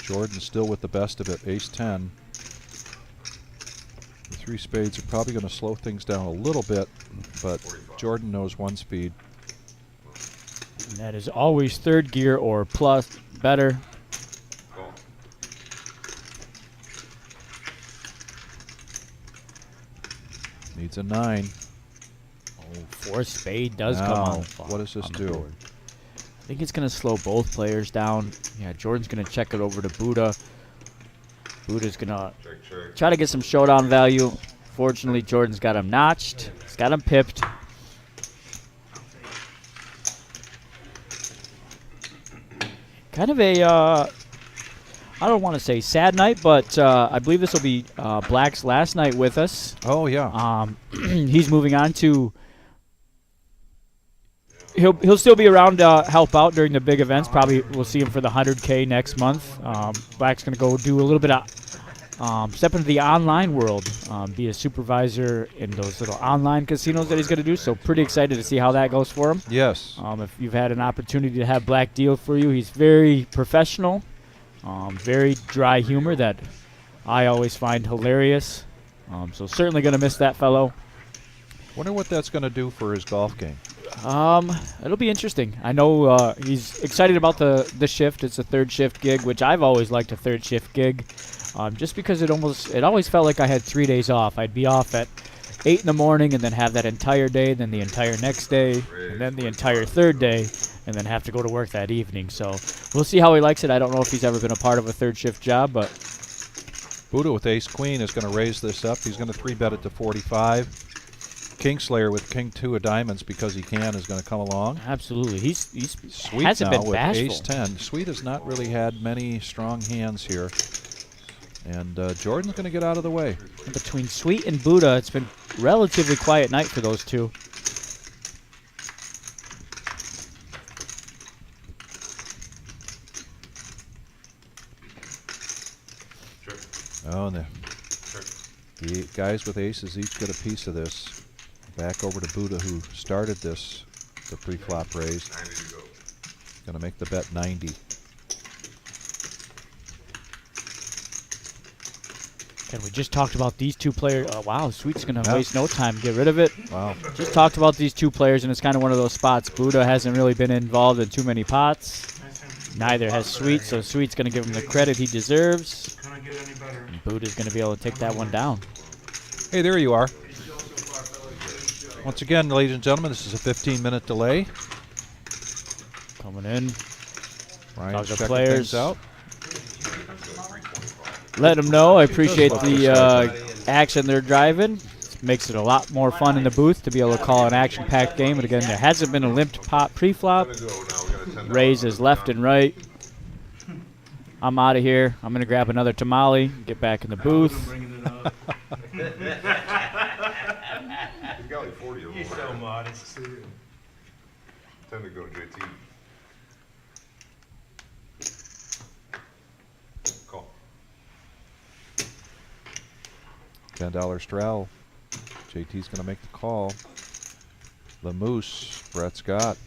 Jordan still with the best of it, ace 10. The 3 spades are probably going to slow things down a little bit, but Jordan knows one speed. And that is always third gear or plus, better. Call. Needs a 9. Oh, 4 spade does come Now, on the flop. what does this on the do? board. I think it's going to slow both players down. Yeah, Jordan's going to check it over to Buddha. Buddha's going to Check. try to get some showdown value. Fortunately, Jordan's got him notched. He's got him pipped. Kind of a, I don't want to say sad night, but I believe this will be Black's last night with us. Oh, yeah. He's moving on to. He'll still be around to help out during the big events. Probably we'll see him for the 100K next month. Black's going to go do a little bit of step into the online world, be a supervisor in those little online casinos that he's going to do. So pretty excited to see how that goes for him. Yes. If you've had an opportunity to have Black deal for you, he's very professional, very dry humor that I always find hilarious. So certainly going to miss that fellow. Wonder what that's going to do for his golf game. It'll be interesting. I know he's excited about the shift. It's a third shift gig, which I've always liked a third shift gig, just because it always felt like I had 3 days off. I'd be off at 8 in the morning and then have that entire day, then the entire next day, and then the entire third day, and then have to go to work that evening. So we'll see how he likes it. I don't know if he's ever been a part of a third shift job, but Buddha with ace queen is going to raise this up. He's going to 3-bet it to 45. Kingslayer with king 2 of diamonds because he can is going to come along. absolutely. He's Sweet hasn't now been with bashful. ace 10. Sweet has not really had many strong hands here. And Jordan's going to get out of the way. Between Sweet and Buddha, it's been relatively quiet night for those two. Oh, and the guys with aces each get a piece of this. Back over to Buddha, who started this, the pre-flop raise. 90 to go. Going to make the bet 90. And we just talked about these two players. Oh, wow, Sweet's going to waste no time. Get rid of it. Wow. Just talked about these two players, and it's kind of one of those spots. Buddha hasn't really been involved in too many pots. Neither has Sweet, so Sweet's going to give him the credit he deserves. Couldn't get any better. And Buddha's going to be able to take that one down. Hey, there you are. Once again, ladies and gentlemen, this is a 15-minute delay. Coming in. Ryan's Talk to checking players. things out. Let them know I appreciate the action they're driving. Makes it a lot more fun in the booth to be able to call an action-packed game. But again, there hasn't been a limped pot pre-flop. Raises left and right. I'm out of here. I'm going to grab another tamale, get back in the booth. Bringing it up. He's got like 40 of them. You're so modest. 10 to go, JT. Call. $10 straddle. JT's going to make the call. The Moose, Brett Scott,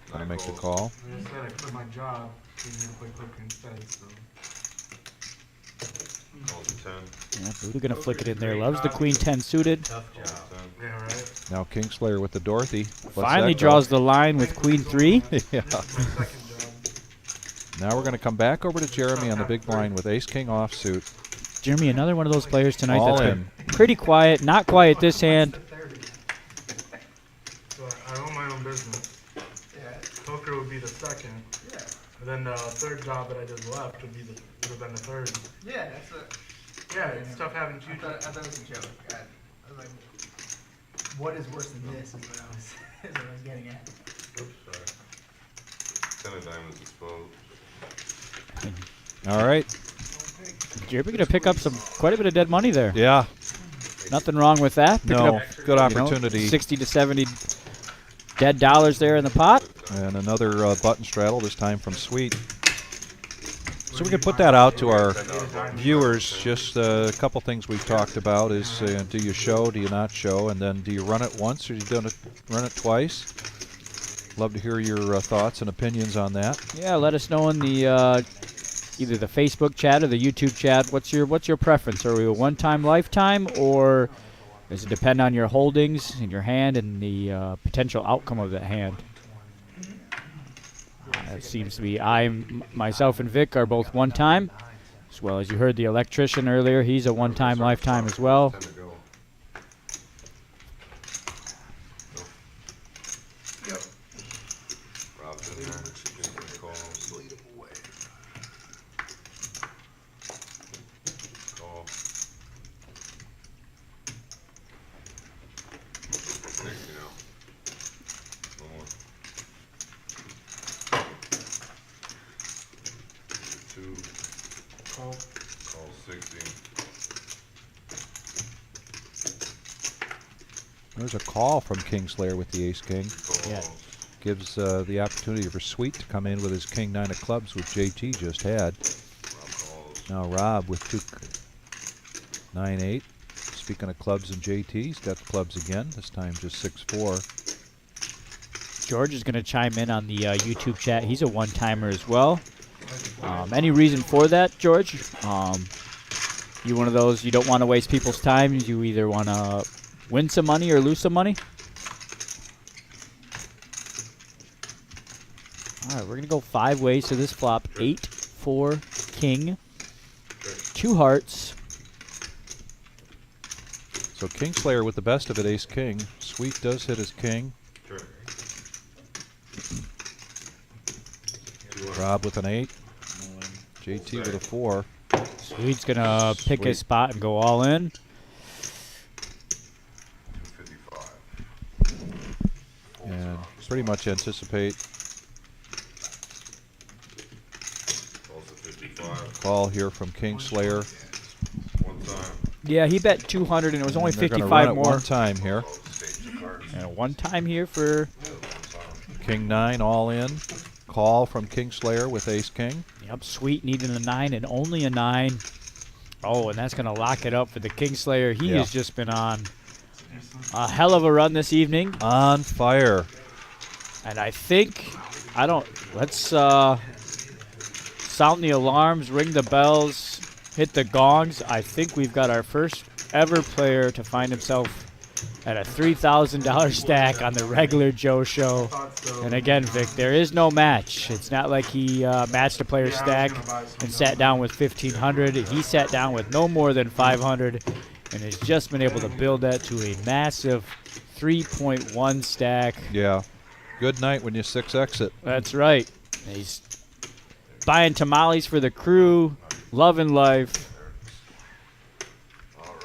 going to make the call. I said I quit my job, being here to play poker instead, so. Calls a 10. Yeah, Buddha going to flick it in there. Loves the Queen 10 suited. Tough job. 10. Yeah, right. Now Kingslayer with the Dorothy. What's Finally that go? draws the line with Queen 3. Yeah. My second job. Now we're going to come back over to Jeremy on the big blind with ace-king offsuit. Jeremy, another one of those players tonight All that's in. been pretty quiet. Not quiet this hand. So I own my own business. Yeah. Poker would be the second. Yeah. And then the third job that I just left would have been the third. Yeah, that's it. Yeah, it's tough having two I thought it was a joke. I was like, what is worse than this? Is what I was, is what I was getting at. Oops, sorry. 10 of diamonds exposed. All right. Jeremy gonna pick up quite a bit of dead money there. Yeah. Nothing wrong with that. Picking No. up, Good you know, opportunity. 60 to 70 dead dollars there in the pot. And another button straddle, this time from Sweet. So we can put that out to our viewers. Just a couple things we've talked about is do you show, do you not show, and then do you run it once or do you run it twice? Love to hear your thoughts and opinions on that. Yeah, let us know in the either the Facebook chat or the YouTube chat. What's your preference? Are we a one-time lifetime, or does it depend on your holdings in your hand and the potential outcome of that hand? It seems to be myself and Vic are both one-time, as well as you heard the electrician earlier. He's a one-time lifetime as well. 10 to go. Yep. Rob's in there. Chicken call. Call. 60 now. One more. 2. call. Call 60. There's a call from Kingslayer with the Ace-King. Call. Yeah. Gives the opportunity for Sweet to come in with his King-9 of clubs, which JT just had. Rob calls. Now Rob with 9-8. Speaking of clubs and JT, he's got the clubs again, this time just 6-4. George is going to chime in on the YouTube chat. He's a one-timer as well. Any reason for that, George? You one of those, you don't want to waste people's time. You either want to win some money or lose some money? All right, we're going to go 5 ways to this flop. 8, 4, king, 2 hearts. So Kingslayer with the best of it, Ace-King. Sweet does hit his king. Sure. Rob with an 8. JT with a 4. Sweet's going to pick his spot and go all in. 255. And pretty much anticipate Calls at 55. call here from Kingslayer. One time. Yeah, he bet 200 and it was only And they're gonna 55 run it more. one time here. And one time here for King-9 all in. Call from Kingslayer with Ace-King. Yep, Sweet needing a 9 and only a 9. Oh, and that's going to lock it up for the Kingslayer. He Yeah. has just been on a hell of a run this evening. On fire. And I think, let's sound the alarms, ring the bells, hit the gongs. I think we've got our first ever player to find himself at a $3,000 stack on the regular Joe show. And again, Vic, there is no match. It's not like he matched a player's stack and sat down with 1,500. He sat down with no more than 500 and has just been able to build that to a massive 3.1 stack. Yeah. Good night when you 6X it. That's right. He's buying tamales for the crew, loving life. All right.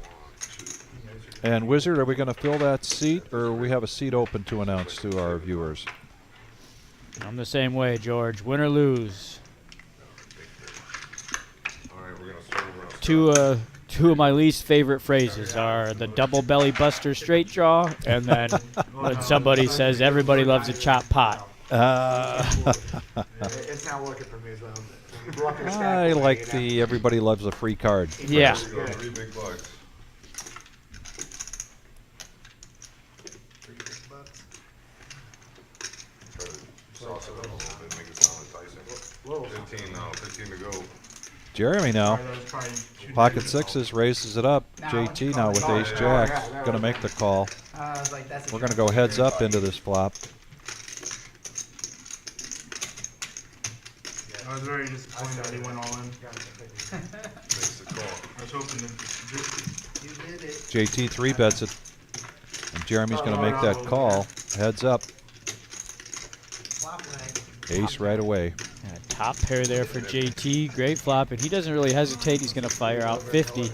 1, 2. And Wizard, are we going to fill that seat, or we have a seat open to announce to our viewers? I'm the same way, George. Win or lose. All right, we're gonna start. We're gonna start. Two of my least favorite phrases are the double belly buster straight draw, and then when somebody says everybody loves a chop pot. It's not working for me, though. Blow up your stack I away, like you know? the everybody loves a free card. Yeah. Let's go. 3 big bucks. Try to sauce it up a little bit, make it sound enticing. 15 now. 15 to go. Jeremy now. That was probably two Pocket negative. sixes raises it up. JT now with ace jack. Going to make the call. I was like, that's a We're going to go heads up into this flop. I was very disappointed that he went all in. Makes the was hoping to. You did it. JT 3-bets it. And Jeremy's going to make that call. Heads up. Flop leg. Ace right away. And a top pair there for JT. Great flop, and he doesn't really hesitate. He's going to fire out 50.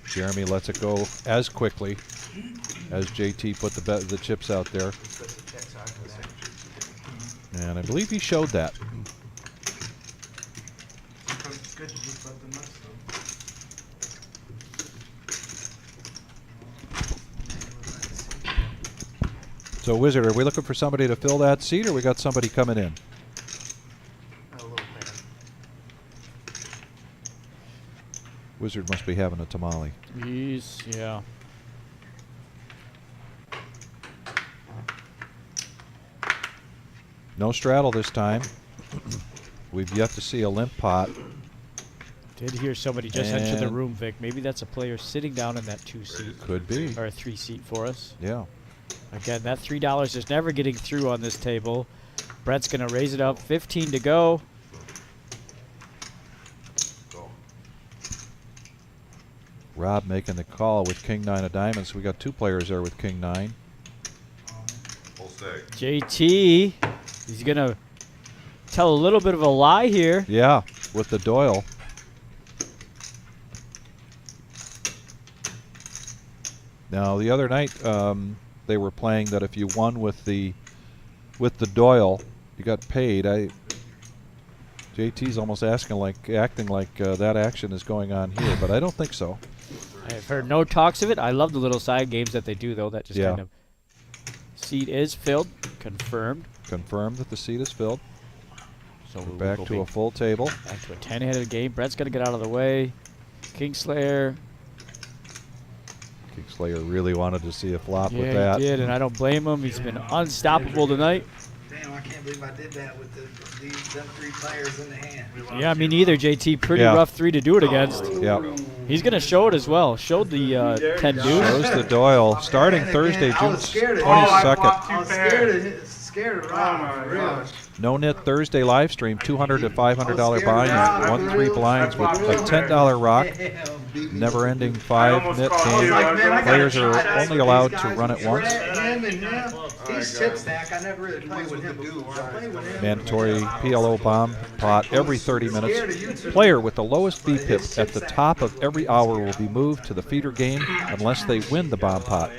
Jeremy lets it go as quickly as JT put the chips out there. And I believe he showed that. Sometimes it's good to just let the nuts go. So, Wizard, are we looking for somebody to fill that seat, or we got somebody coming in? A little bit. Wizard must be having a tamale. Yeah. No straddle this time. We've yet to see a limp pot. Did hear somebody just enter the room, Vic. Maybe that's a player sitting down in that 2-seat. Could be. Or a 3-seat for us. Yeah. Again, that $3 is never getting through on this table. Brett's going to raise it up. 15 to go. Rob making the call with King 9 of diamonds. We got two players there with King 9. Full stake. JT, he's going to tell a little bit of a lie here. Yeah, with the Doyle. Now, the other night, they were playing that if you won with the Doyle, you got paid. JT's almost acting like that action is going on here, but I don't think so. I've heard no talks of it. I love the little side games that they do, though. That just Yeah. kind of seat is filled, confirmed. Confirmed that the seat is filled. So We're back to a full table. Back to a 10-headed game. Brett's got to get out of the way. Kingslayer. Kingslayer really wanted to see a flop with Yeah, that. he did, and I don't blame him. He's been unstoppable tonight. Damn, I can't believe I did that with them 3 players in the hand. Yeah, me neither, JT. Pretty Yeah. rough 3 to do it against. Yeah. He's going to show it as well. Showed the 10 deuce. Shows the Doyle starting Man, Thursday, again, I June was scared of- 22nd. I was scared of Rob, for real. No Knit Thursday live stream, $200 to $500 buy-in, 1-3 blinds with a $10 rock. Never-ending 5 knit game. Players are only allowed to run it once. Him and him, he's chip stack. I never really played with him before. I played with him. Mandatory PLO bomb pot every 30 minutes. Player with the lowest VPIP at the top of every hour will be moved to the feeder game unless they win the bomb pot.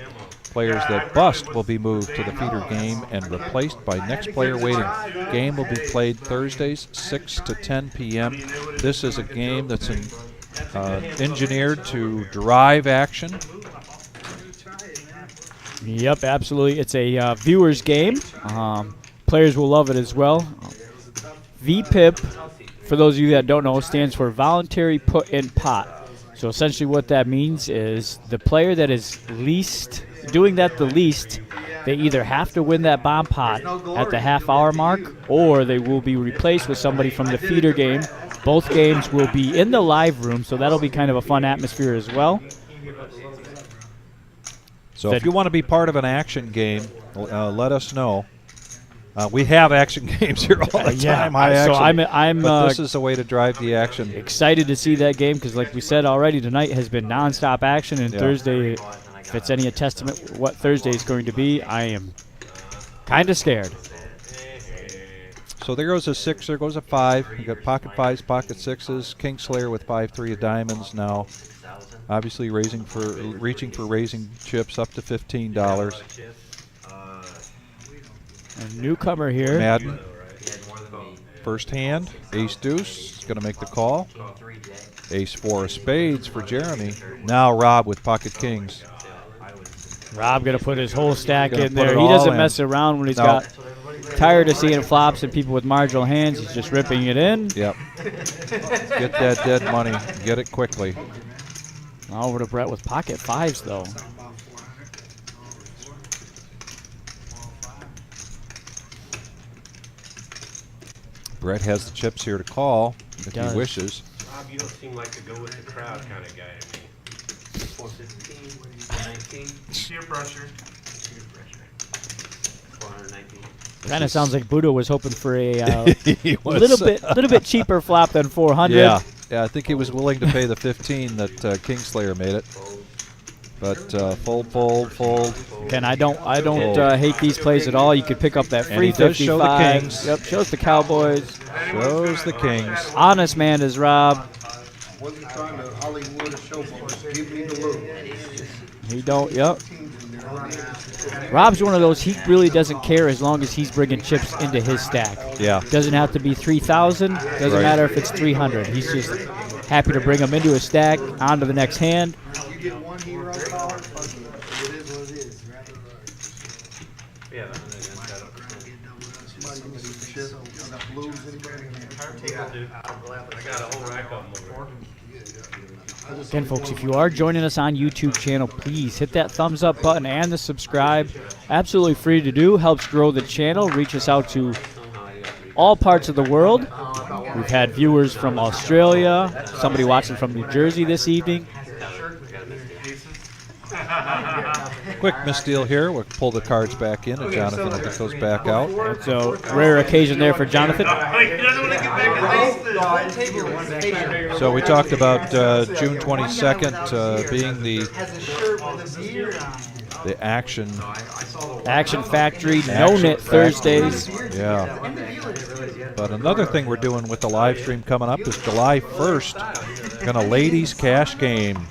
Players that bust will be moved to the feeder game and replaced by next player waiting. Game will be played Thursdays, 6 to 10 p.m. This is a game that's engineered to drive action. Yep, absolutely. It's a viewer's game. Players will love it as well. VPIP, for those of you that don't know, stands for voluntary put in pot. So essentially what that means is the player that is doing that the least, they either have to win that bomb pot at the half-hour mark, or they will be replaced with somebody from the feeder game. Both games will be in the live room, so that'll be kind of a fun atmosphere as well. So if you want to be part of an action game, let us know. We have action games here all the time. But this is a way to drive the action. Excited to see that game because, like we said already, tonight has been nonstop action, and Thursday, if it's any testament what Thursday is going to be, I am kind of scared. So there goes a 6, there goes a 5. You got pocket 5s, pocket 6s. Kingslayer with 5-3 of diamonds now. Obviously reaching for raising chips up to $15. A newcomer here. Madden. First hand, ace deuce, going to make the call. Ace 4 of spades for Jeremy. Now Rob with pocket kings. Rob going to put his whole stack Gonna in put there. it He all doesn't in. mess around when he's got tired of seeing flops and people with marginal hands. He's just ripping it in. Yep. Get that dead money. Get it quickly. Now over to Brett with pocket 5s, though. Brett has the chips here to call if does. he wishes. Bob, you don't seem like a go with the crowd kind of guy to me. 415, 19. Peer pressure. Peer pressure. 419. Kind of sounds like Budo was hoping for a He was. little bit cheaper flop than 400. Yeah. Yeah, I think he was willing to pay the 15 that Kingslayer made it. But fold. Again, I don't hate these plays at all. You could pick up that And free he does show the 55. kings. Yep, shows the Cowboys. Shows the Kings. Honest man is Rob. Wasn't trying to Hollywood a showboat. Give me the look. He don't. Yep. Rob's one of those. He really doesn't care as long as he's bringing chips into his stack. Yeah. Doesn't have to be 3,000. Doesn't Right. matter if it's 300. He's just happy to bring them into his stack. On to the next hand. You get one hero power, fuck it. It is what it is, right? Yeah. Somebody give me some shit. Y'all got blues, anybody? I got a whole rack of them over Again, folks, if you are joining us on YouTube channel, please hit that thumbs up button and the subscribe. Absolutely free to do. Helps grow the channel. Reach us out to all parts of the world. We've had viewers from Australia, somebody watching from New Jersey this evening. Quick misdeal here. We'll pull the cards back in, and Jonathan will get those back out. It's a rare occasion there for Jonathan. So we talked about June 22nd being the Action Factory, No Knit Thursdays. Yeah. But another thing we're doing with the live stream coming up is July 1st. Gonna ladies cash game.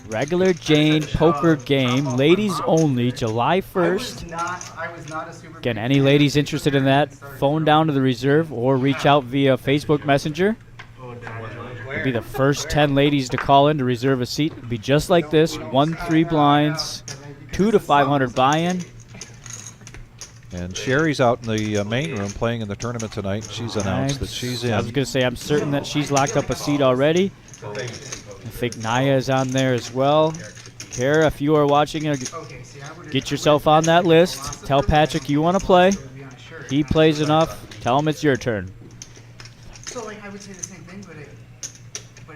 Regular Jane poker game, ladies only, July 1st. Again, any ladies interested in that, phone down to the reserve or reach out via Facebook Messenger. It'll be the first 10 ladies to call in to reserve a seat. It'll be just like this, 1-3 blinds, 2 to 500 buy-in. And Sherry's out in the main room playing in the tournament tonight. She's announced that she's in. I was going to say, I'm certain that she's locked up a seat already. I think Naya is on there as well. Kara, if you are watching, get yourself on that list. Tell Patrick you want to play. He plays enough. Tell him it's your turn. So, like, I would say the same thing, but it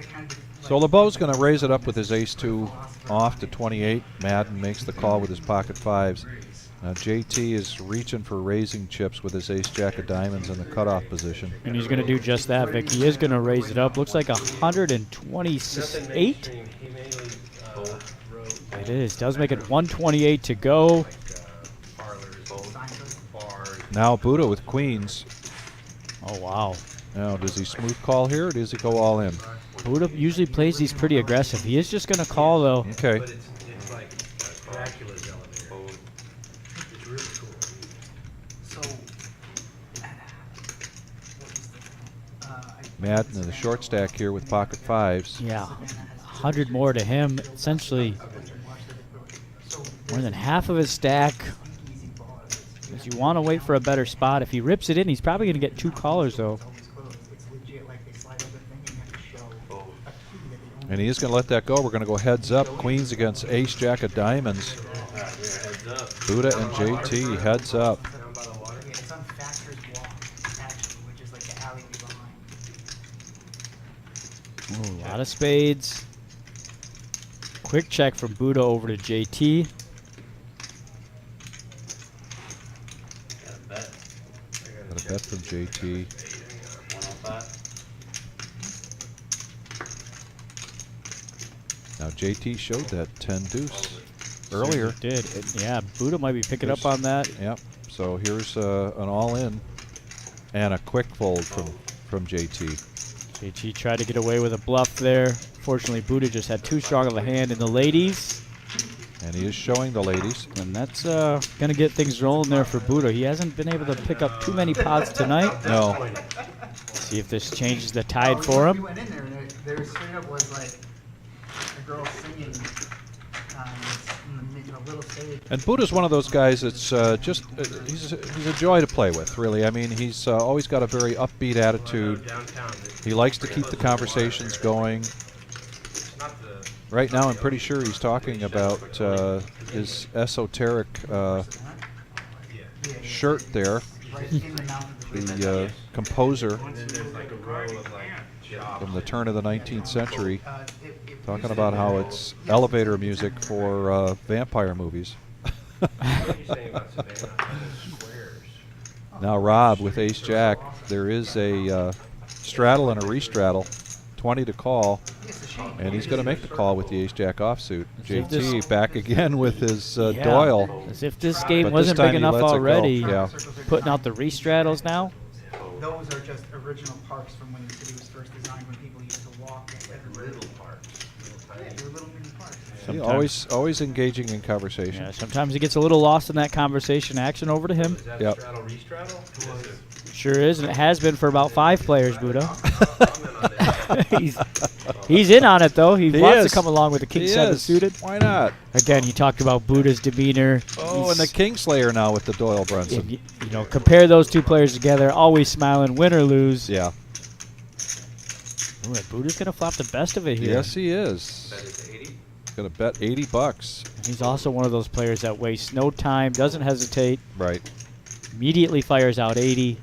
kind of. So LeBeau's going to raise it up with his ace-2 off to 28. Madden makes the call with his pocket fives. Now JT is reaching for raising chips with his ace-jack of diamonds in the cutoff position. And he's going to do just that, Vic. He is going to raise it up. Looks like 128. It is. Does make it 128 to go. Now Buddha with queens. Oh, wow. Now, does he smooth call here, or does he go all in? Buddha usually plays these pretty aggressive. He is just going to call, though. Okay. But it's like Dracula's elevator. It's really cool. So. Madden in the short stack here with pocket fives. Yeah. 100 more to him. Essentially, more than half of his stack. Because you want to wait for a better spot. If he rips it in, he's probably going to get 2 callers, though. And he is going to let that go. We're going to go heads up. Queens against ace jack of diamonds. Buddha and JT heads up. It's on Factor's Walk, actually, which is like the alley behind. Ooh, a lot of spades. Quick check from Buddha over to JT. Got a bet from JT. Now JT showed that 10 deuce earlier. He did. Yeah, Buddha might be picking up on that. Yep. So here's an all-in and a quick fold from JT. JT tried to get away with a bluff there. Fortunately, Buddha just had too strong of a hand in the ladies. And he is showing the ladies. And that's going to get things rolling there for Buddha. He hasn't been able to pick up too many pots tonight. No. See if this changes the tide for him. We went in there and there straight up was like a girl singing in the little stage. And Buddha's one of those guys that's he's a joy to play with, really. I mean, he's always got a very upbeat attitude. He likes to keep the conversations going. Right now, I'm pretty sure he's talking about his esoteric shirt there. The composer from the turn of the 19th century, talking about how it's elevator music for vampire movies. Now Rob with ace-jack. There is a straddle and a restraddle. 20 to call, It's a shame. and he's going to make the call with the ace-jack offsuit. if this- JT back again with his Yeah, Doyle. As if this game But this wasn't time big he enough lets it go. already. Yeah. Putting out the restraddles now. Those are just original parks from when the city was first designed, when people used to walk everywhere. Little parks. Yeah, they were little mini parks. He Sometimes- always engaging in conversation. Yeah, sometimes he gets a little lost in that conversation. Action over to him. Is that Yep. straddle restraddle? Sure is, and it has been for about 5 players, Buddha. I'm in on that. he's in on it though. He wants is. to come along with the king He 7 is. suited. Why not? Again, you talked about Buddha's demeanor. Oh, and the He's- Kingslayer now with the Doyle and Brunson. you know, compare those two players together. Always smiling, win or lose. Yeah. Ooh, and Buddha's gonna flop the best of it here. Yes, he is. That is 80. Going to bet $80. He's also one of those players that wastes no time, doesn't hesitate, Right. immediately fires out 80.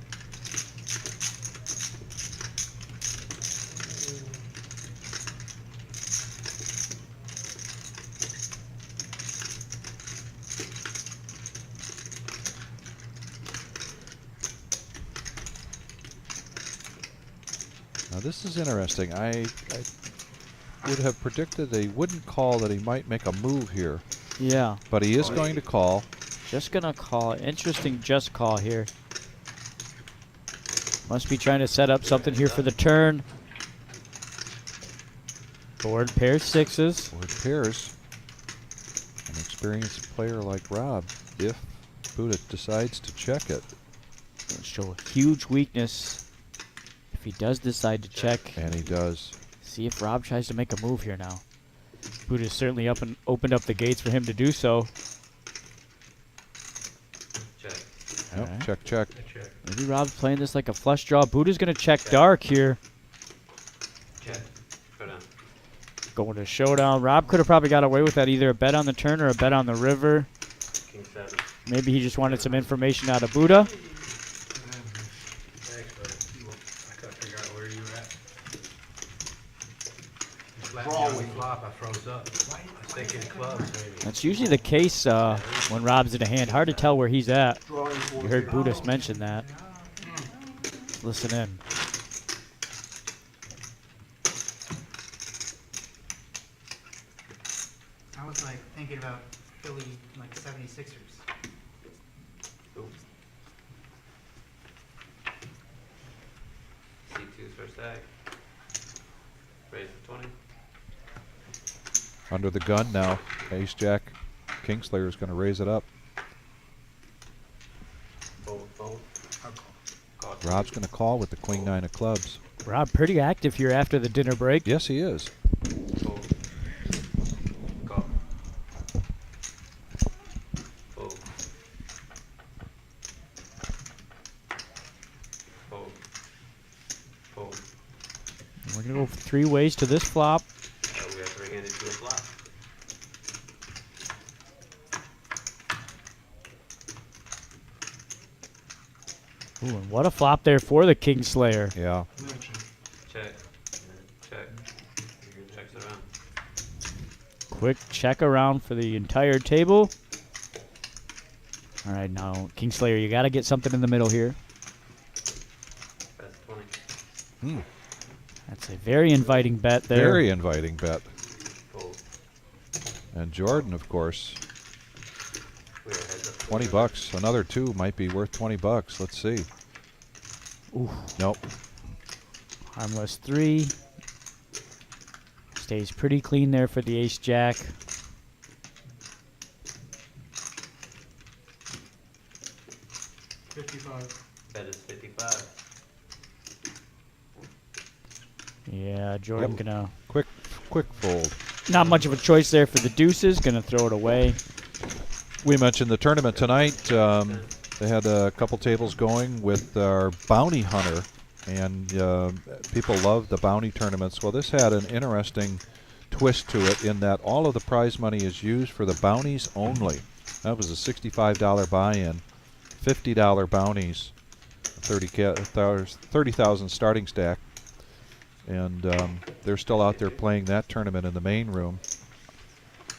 Now this is interesting. I would have predicted that he wouldn't call, that he might make a move here. Yeah, But he is going to call. just gonna call. Interesting just call here. Must be trying to set up something here for the turn. Board pairs 6s. Board pairs. An experienced player like Rob, if Buddha decides to check it. It'll show a huge weakness if he does decide to check. And he does. See if Rob tries to make a move here now. Buddha's certainly up and opened up the gates for him to do so. Check. Yep, Alright. check, check. Check. Maybe Rob's playing this like a flush draw. Buddha's gonna check dark here. Check. Go down. Going to showdown. Rob could have probably got away with that, either a bet on the turn or a bet on the river. King 7. Maybe he just wanted some information out of Buddha. Thanks, buddy. I couldn't figure out where you were at. You slapped me on the flop, I froze up. I was thinking clubs, maybe. That's usually the case when Rob's in a hand. Hard to tell where he's at. You heard Buddhist mention that. Listen in. I was like thinking about Philly, like 76ers. C2's first ag. Raise for 20. Under the gun now. Ace-jack. Kingslayer is going to raise it up. Fold, fold. Call. Rob's going to call with the queen 9 of clubs. Rob pretty active here after the dinner break. Yes, he is. Fold. Call. Fold. Fold. Fold. We're gonna go 3 ways to this flop. So we have 3-handed to a flop. Ooh, and what a flop there for the Kingslayer. Yeah. Check. Check. Checks around. Quick check around for the entire table. All right, now Kingslayer, you got to get something in the middle here. That's 20. Hmm. That's a very inviting bet there. Very inviting bet. Fold. And Jordan, of course, We are heads up. 20 bucks. Another 2 might be worth 20 bucks. Let's see. Ooh, Nope. harmless 3. Stays pretty clean there for the ace-jack. That is 55. Yeah, Jordan Yep. gonna... Quick fold. Not much of a choice there for the deuces. Gonna throw it away. We mentioned the tournament tonight. They had a couple tables going with our bounty hunter, and people love the bounty tournaments. Well, this had an interesting twist to it in that all of the prize money is used for the bounties only. That was a $65 buy-in, $50 bounties, 30,000 starting stack, and they're still out there playing that tournament in the main room.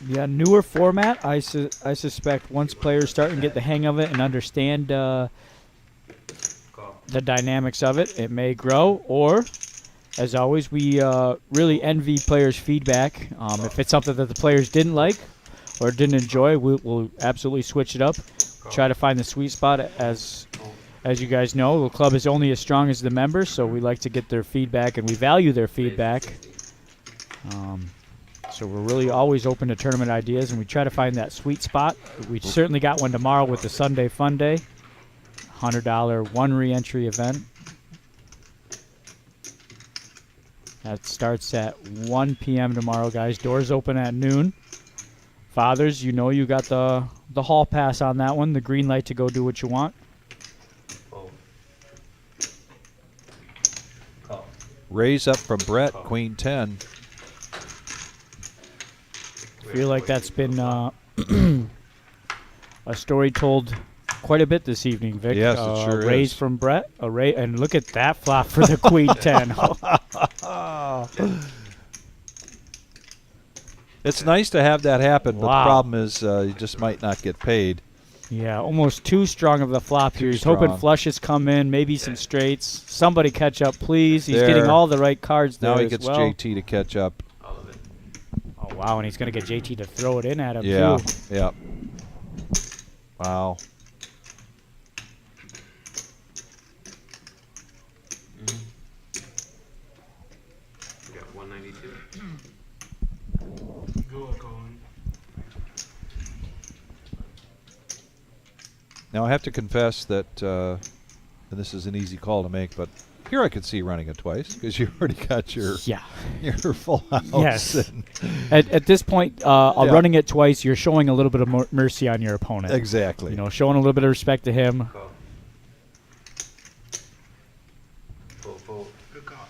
Yeah, newer format. I suspect once players start and get the hang of it and understand Call. the dynamics of it, it may grow, or as always, we really envy players' feedback. If it's something that the players didn't like or didn't enjoy, we'll absolutely switch it up. Try to find the sweet spot. As you guys know, the club is only as strong as the members, so we like to get their feedback, and we value their feedback. So we're really always open to tournament ideas, and we try to find that sweet spot. We certainly got one tomorrow with the Sunday Fun Day, $100 one re-entry event. That starts at 1 p.m. tomorrow, guys. Doors open at noon. Fathers, you know you got the hall pass on that one, the green light to go do what you want. Raise up from Brett, Queen 10. I feel like that's been a story told quite a bit this evening, Vic. Yes, it sure raise is. from Brett, and look at that flop for the Queen 10. It's nice to have that happen, but Wow. the problem is you just might not get paid. Yeah, almost too strong of the flop here. He's hoping strong. flushes come in, maybe some straights. Somebody catch up, please. He's There. getting all the right cards there Now he as gets well. JT to catch up. Oh, wow, and he's going to get JT to throw it in at him, Yeah, too. yeah. Wow. We got 192. Good luck, Colin. Now I have to confess that, and this is an easy call to make, but here I could see running it twice because you already got your Yeah. your full house. Yes. and- At this point, Yeah. running it twice, you're showing a little bit of mercy on your opponent. Exactly. You know, showing a little bit of respect to him. Full. Good call.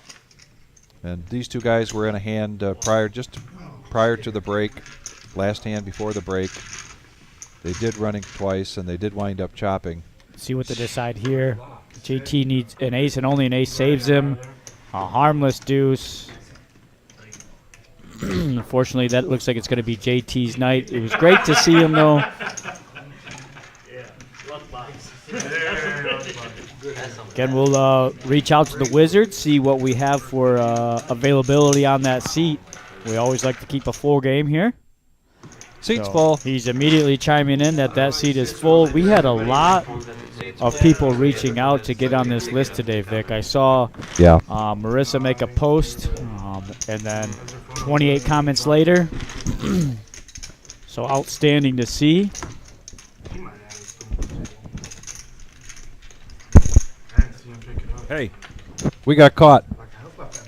And these two guys were in a hand prior to the break, last hand before the break. They did running twice, and they did wind up chopping. See what they decide here. JT needs an ace, and only an ace saves him. A harmless deuce. Unfortunately, that looks like it's going to be JT's night. It was great to see him, though. Again, we'll reach out to the Wizards, see what we have for availability on that seat. We always like to keep a full game here. Seat's So full. He's immediately chiming in that seat is full. We had a lot of people reaching out to get on this list today, Vic. I saw Marissa make a post, and then 28 comments later. So outstanding to see. He might have it. I didn't see him pick it up. Hey, we got caught. Like, I hope I got it,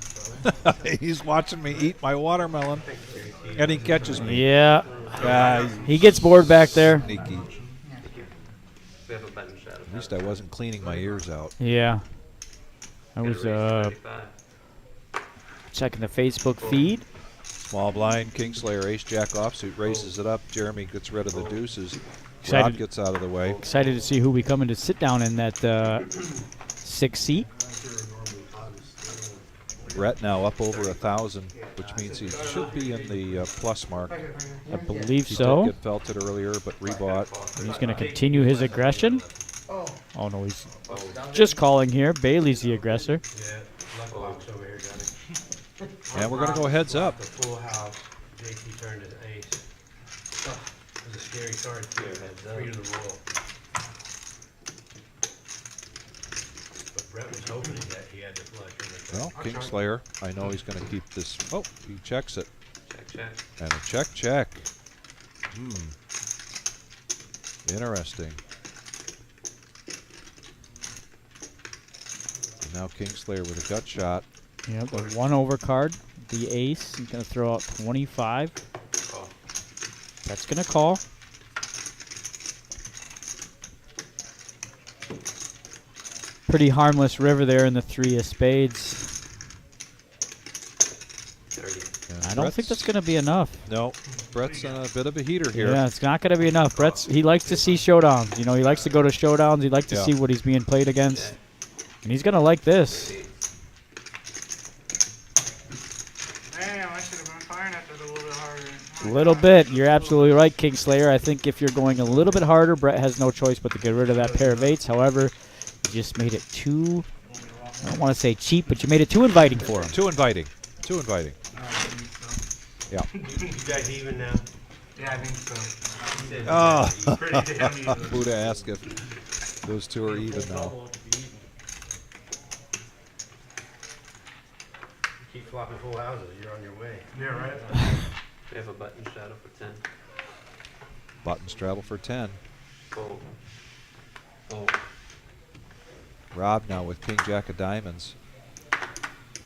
brother. He's watching me eat my watermelon, and he catches me. Yeah. He gets bored back there. Sneaky. We have a button shadow. At least I wasn't cleaning my ears out. Yeah. I was checking the Facebook feed. Small blind, Kingslayer, ace jack offsuit, raises it up. Jeremy gets rid of the deuces. Excited. Rod gets out of the way. Excited to see who we come in to sit down in that 6th seat. Brett now up over 1,000, which means he should be in the plus mark. I believe He so. did get felted earlier, but rebought. He's going to continue his aggression. Oh, no, he's just calling here. Bailey's the aggressor. Yeah, luck box over here, got it. And we're going to go heads up. The full house. JT turned his ace. Oh, it was a scary card too. Three to the roll. But Brett was hoping he had the flush. Well, Kingslayer, I know he's going to keep this. Oh, he checks it. Check. And a check. Interesting. And now Kingslayer with a gut shot. Yeah, the 1 over card, the ace. He's going to throw out 25. Call. That's going to call. Pretty harmless river there in the 3 of spades. 30. And I don't think Brett's- that's going to be enough. No, Brett's on a bit of a heater here. Yeah, it's not going to be enough. He likes to see showdowns. You know, he likes to go to showdowns. He likes to Yeah. see what he's being played against. And he's going to like this. Damn, I should have been firing at that a little bit harder. A little bit. You're absolutely right, Kingslayer. I think if you're going a little bit harder, Brett has no choice but to get rid of that pair of 8s. However, he just made it too I don't want to say cheap, but you made it too inviting for him. Too inviting. Too inviting. I think so. Yeah. You guys even now? Yeah, I think so. He said Oh. Pretty damn even. Buddha asked if those two are even now. Keep flopping full houses, you're on your way. Yeah, right. We have a button shadow for 10. Button straddle for 10. Fold. Fold. Rob now with King Jack of Diamonds.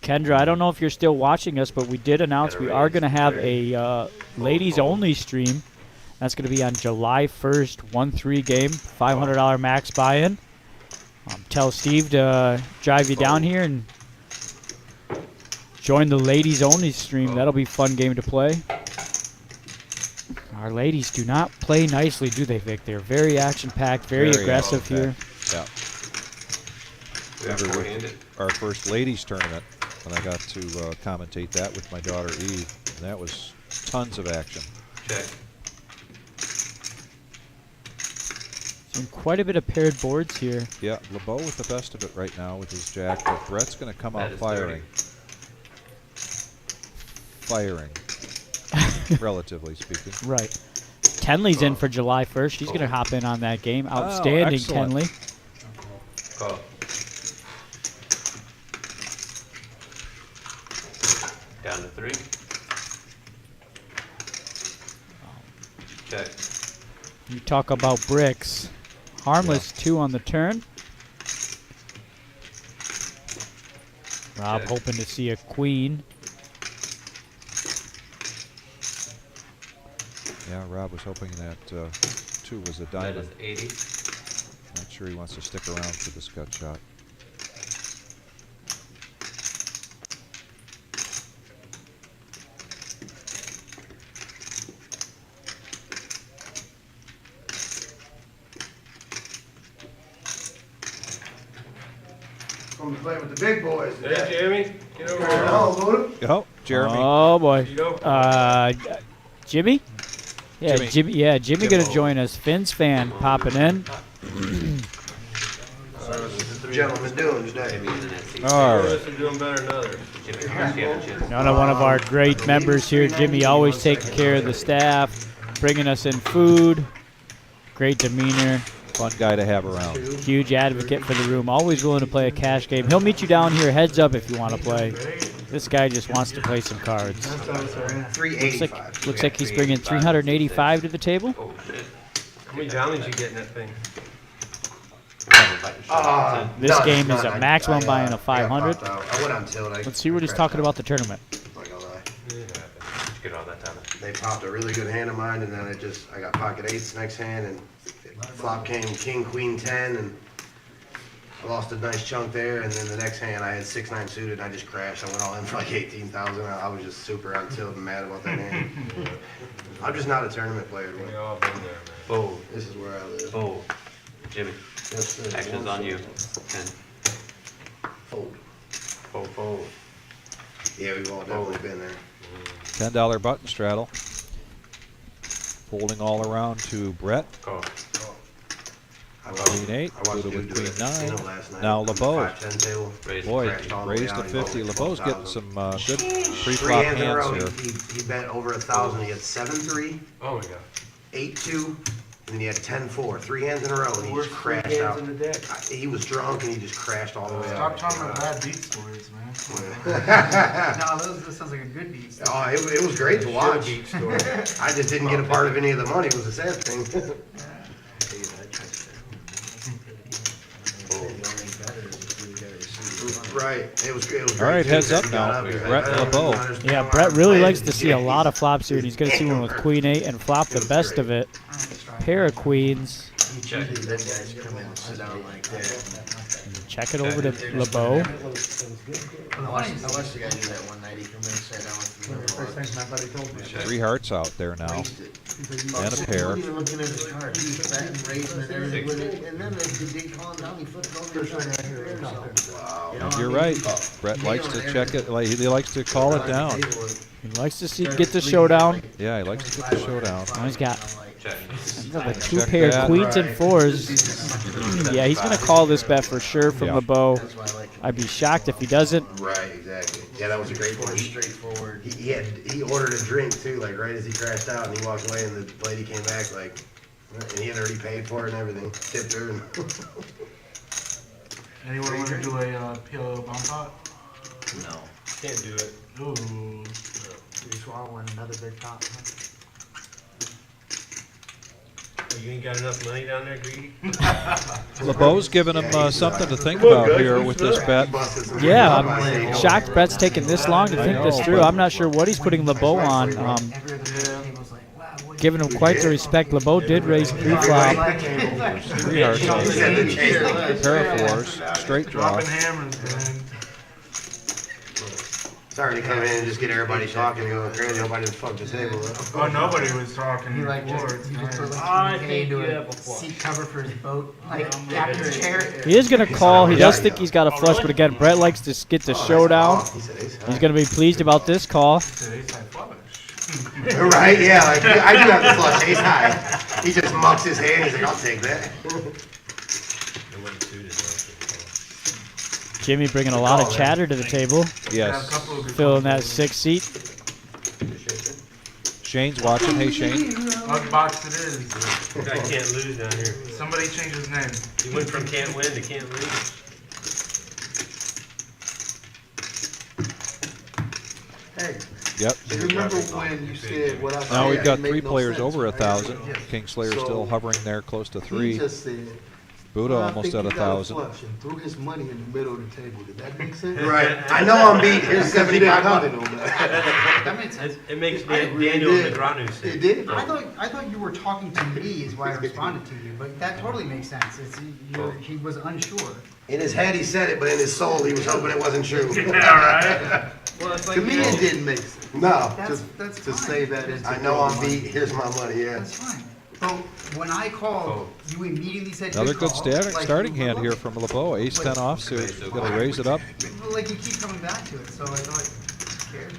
Kendra, I don't know if you're still watching us, but we did announce we are going to have a ladies-only stream. That's going to be on July 1st, 1-3 game, $500 max buy-in. Tell Steve to drive you down here and join the ladies-only stream. That'll be a fun game to play. Our ladies do not play nicely, do they, Vic? They're very action-packed, very aggressive here. Yeah. We have Remember four-handed. our first ladies tournament, and I got to commentate that with my daughter Eve, and that was tons of action. Check. Seeing quite a bit of paired boards here. Yeah, LeBeau with the best of it right now with his jack, but Brett's going to come out That is firing. Firing, relatively speaking. Right. Tenley's in for July 1st. She's going to hop in on that game. Outstanding, excellent. Tenley. Call. Down to 3. Check. You talk about bricks. Harmless 2 on the turn. Rob Check. hoping to see a queen. Yeah, Rob was hoping that 2 was a That diamond. is 80. Not sure he wants to stick around for this gut shot. Come to play with the big boys. Hey, Jamie, get over here. Hello, Buddha. Oh, Jeremy. Oh boy. You know, Jimmy? Yeah, Jimmy. Jimmy. Yeah, Jimmy gonna join us. Finn's fan popping in. Gentlemen doing today. Maybe in the next seat. All some of right. us are doing better than others. Jimmy, Jimmy, Jimmy. Another one of our great members here. Jimmy always taking care of the staff, bringing us in food. Great demeanor. Fun guy to have around. Huge advocate for the room. Always willing to play a cash game. He'll meet you down here. Heads up if you want to play. This guy just wants to play some cards. Looks like he's bringing 385 to the table. Oh, shit. How many diamonds you get in that thing? This game is a maximum buy-in of 500. I went on tilt. Let's see what he's talking about the tournament. Like a lie. Did you get all that time? They popped a really good hand of mine, and then I got pocket eights next hand, and flop came king, queen, 10, and I lost a nice chunk there, and then the next hand I had 6-9 suited, and I just crashed. I went all in for like 18,000. I was just super on tilt and mad about that hand. I'm just not a tournament player. We Man. all been there, man. Fold. This is where I live. Fold. Jimmy. Yes, sir. Action's on you. 10. Fold. Fold, fold. Yeah, we've all definitely been there. $10 button straddle. Folding all around to Brett. Call. I Queen 8. I watched Buddha dude with do Queen it 9. last night Now on the LeBeau. 5-10 table. Raise. Boy, crashed all the way raised to out. He bought 50. like LeBeau's getting 12,000. some good Three pre-flop hands in a row. hands here. He bet over 1,000. He had 7-3, Oh my god. 8-2, and then he had 10-4. 3 hands in a row, and he just crashed out. He was drunk and he just crashed all the way Stop out. telling my bad beat stories, man. No, this sounds like a good beat. Oh, it was great to watch. I just didn't get a part of any of the money. Was the sad thing. Right. It was great. All right, too, heads 'cause up he got now. up, he was Brett like, I don't LeBeau. understand Yeah, why Brett I'm really playing likes to this see a game. lot of flops here, and he's going to see one with Queen 8 and flop the best of it. Pair of queens. Usually those guys come in and sit down like that. Check it over to LeBeau. I watched the guy do that one night. He come in and sat down with me. 3 hearts out there now. And a pair. He wasn't even looking at his card. He was fat and raising and everything with it. And then they calmed down. He flipped over and started to hear himself. Wow. And you're right. Brett likes to check it. Like, he likes to call it down. He likes to see get the showdown. Yeah, he likes to get the showdown. Now he's got The Check two pair that. queens and Right. fours. Yeah, he's gonna call this bet for sure from Yeah. LeBeau. That's why I like I'd be shocked if he doesn't. Right, exactly. Yeah, that was a great one. Straightforward. He ordered a drink too, like right as he crashed out, and he walked away, and the lady came back like, and he had already paid for it and everything, tipped her. And Anyone want to do a PLO bomb pot? No. Can't do it. Ooh. You swallow another big top. Oh, you ain't got enough money down there, Greedy? LeBeau's giving him something to think about here with this bet. Yeah, I'm shocked Brett's taking this long to think this through. I'm not sure what he's putting LeBeau on. Every other table's like, wow, what Giving him quite the respect. LeBeau did raise pre-flop. Three hearts, pair of fours, straight draw. Dropping hammers, man. Sorry to come in and just get everybody talking and going crazy. Hope I didn't fuck the table up. Oh, nobody was talking. He like before. just, he just put like I 20K think into you have a a flush. seat cover for his boat, like captain's chair. He is going to call. He does Yeah. think he's got a flush, but again, Brett likes to get the showdown. He said ace high. He's going to be pleased about this call. Today's high flush. Right, yeah, like I do have the flush ace high. He just mucks his hand. He's like, I'll take that. Jimmy bringing a lot of chatter to the table, Yes. filling that 6th seat. Shane's watching. Hey, Shane. What box it is? This guy can't lose down here. Somebody change his name. He went from can't win to can't lose. Hey, Yep. remember when you said what I said? Now we've got It made 3 no players sense, over right? 1,000. Yes. Kingslayer So, still hovering there close to He 3. just said, Buddha "Well, I almost think at he got a 1,000. flush," and threw his money in the middle of the table. Did that make sense? Right. I know I'm beat. Here's Because he didn't 75 comment bucks. on that. That made sense. It makes It really Daniel did. Negreanu It sick. did. I thought you were talking to me is why I responded to you, but that totally makes sense. He was unsure. In his head, he said it, but in his soul, he was hoping it wasn't true. Well, it's like To me, it didn't make sense. No. That's To fine. say that into I know I'm beat. Here's my money. Yeah. That's fine. But when I called, you immediately said Another good good call. starting you were hand here looking. from LeBeau. Ace 10 offsuit. Going to raise it up. Like you keep coming back to it, so I thought, scared.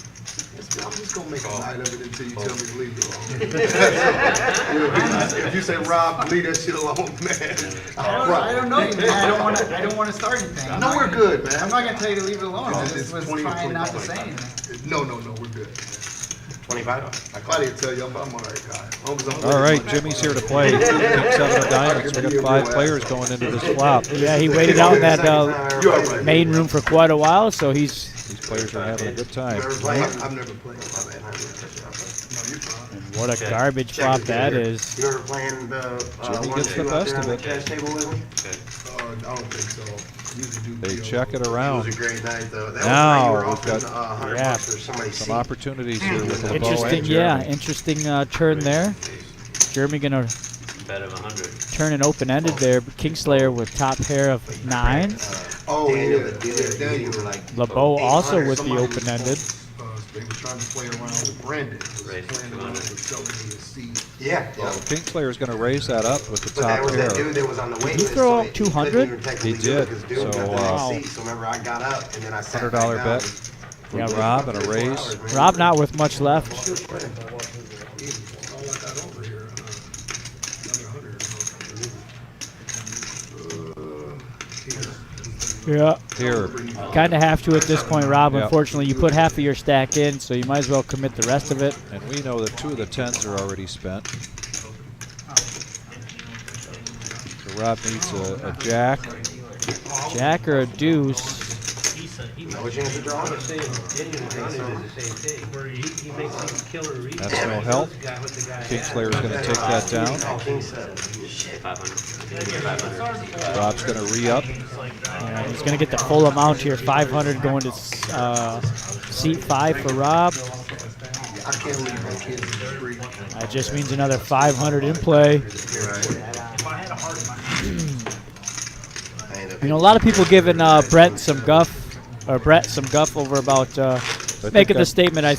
I'm just gonna make a night of it until you tell me to leave it alone. If you say, Rob, leave that shit alone, man. I don't know you, man. I don't want to start anything. I'm No, not we're gonna- good, man. I'm not gonna tell you to leave it alone. I It's just was 20 or trying not to 25 say anything. No, we're good. 25. I probably didn't tell you, I'm all right, guy. All right, Jimmy's here to play. King 7 of diamonds. We got 5 players going into this flop. Yeah, he waited out in that You're all right. main room for quite a while, so he's These players are having a good time. Never played. I've never played. No, you're fine. what a garbage flop that is. You ever playing the Jimmy 1-2 gets the out best there of on it. the cash table with me? I don't think so. Usually do They PO. check it It around. was a great night though. That Now, was the night you were we've offering got- 100 yeah, bucks for somebody's Some seat. opportunities here with LeBeau Interesting, and yeah, Jeremy. interesting turn there. Jeremy gonna Bet of 100. turn an open-ended there, but Kingslayer with top pair of 9s. Oh, Daniel, yeah, the dealer, yeah, Daniel. you were like, LeBeau also 800, with the Somebody was open-ended. They was trying to play around with Brandon. Was Raise playing around with selling me a seat. yeah. Well, Kingslayer's going to raise that up with the But that top was that pair. dude that was on the wait he list. throw so out he 200? couldn't even technically He do it did. 'cause dude So, got the wow. seat. So remember, I got up and then I sat $100 back bet. down. Yeah, Rob and a raise. Rob not with much left. All I got over here, another 100. Yeah, Here, kind of have to at this point, Rob. Yeah. Unfortunately, you put half of your stack in, so you might as well commit the rest of it. and we know that 2 of the 10s are already spent. So Rob needs a jack. Jack or a deuce. No chance of drawing. I'm saying Daniel Negreanu did the same thing, where he makes these killer reads. That's no help. Kingslayer's going to take that down. Oh, King 7. 500. Rob's going to re-up. He's going to get the full amount here, 500 going to seat 5 for Rob. I can't leave my kids in the street. That just means another 500 in play. You know, a lot of people giving Brett some guff over about making the statement. I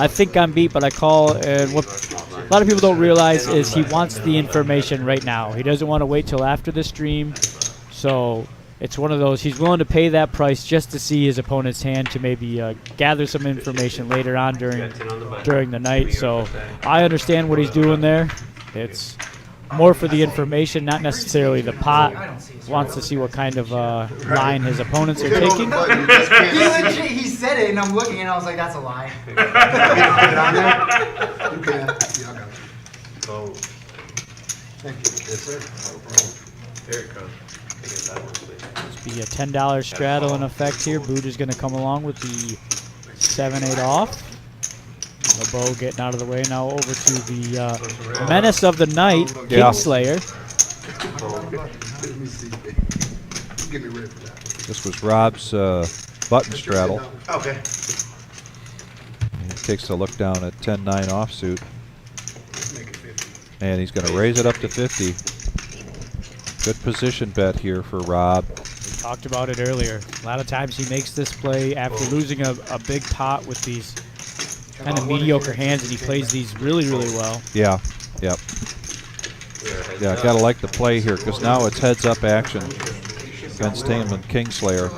think I'm beat, but I call. And what a lot of people don't realize is he wants the information right now. He doesn't want to wait till after the stream. So it's one of those. He's willing to pay that price just to see his opponent's hand to maybe gather some information later on during the night. So I understand what he's doing there. It's more for the information, not necessarily the pot. Wants to see what kind of line his opponents are taking. He said it, and I'm looking, and I was like, "That's a lie." You can. Yeah, I got you. Fold. Thank you. Yes, sir. No problem. Here it comes. I guess that one, please. Be a $10 straddle in effect here. Buddha's going to come along with the 7-8 off. LeBeau getting out of the way now over to the menace of the night, Yeah. Kingslayer. Let me see. Get me ready for that. This was Rob's button straddle. Okay. He takes a look down at 10-9 offsuit. Make it 50. And he's going to raise it up to 50. Good position bet here for Rob. We talked about it earlier. A lot of times he makes this play after losing a big pot with these kind of mediocre hands, and he plays these really, really well. Yeah, yep. Yeah, gotta like the play here because now it's heads-up action against him and Kingslayer.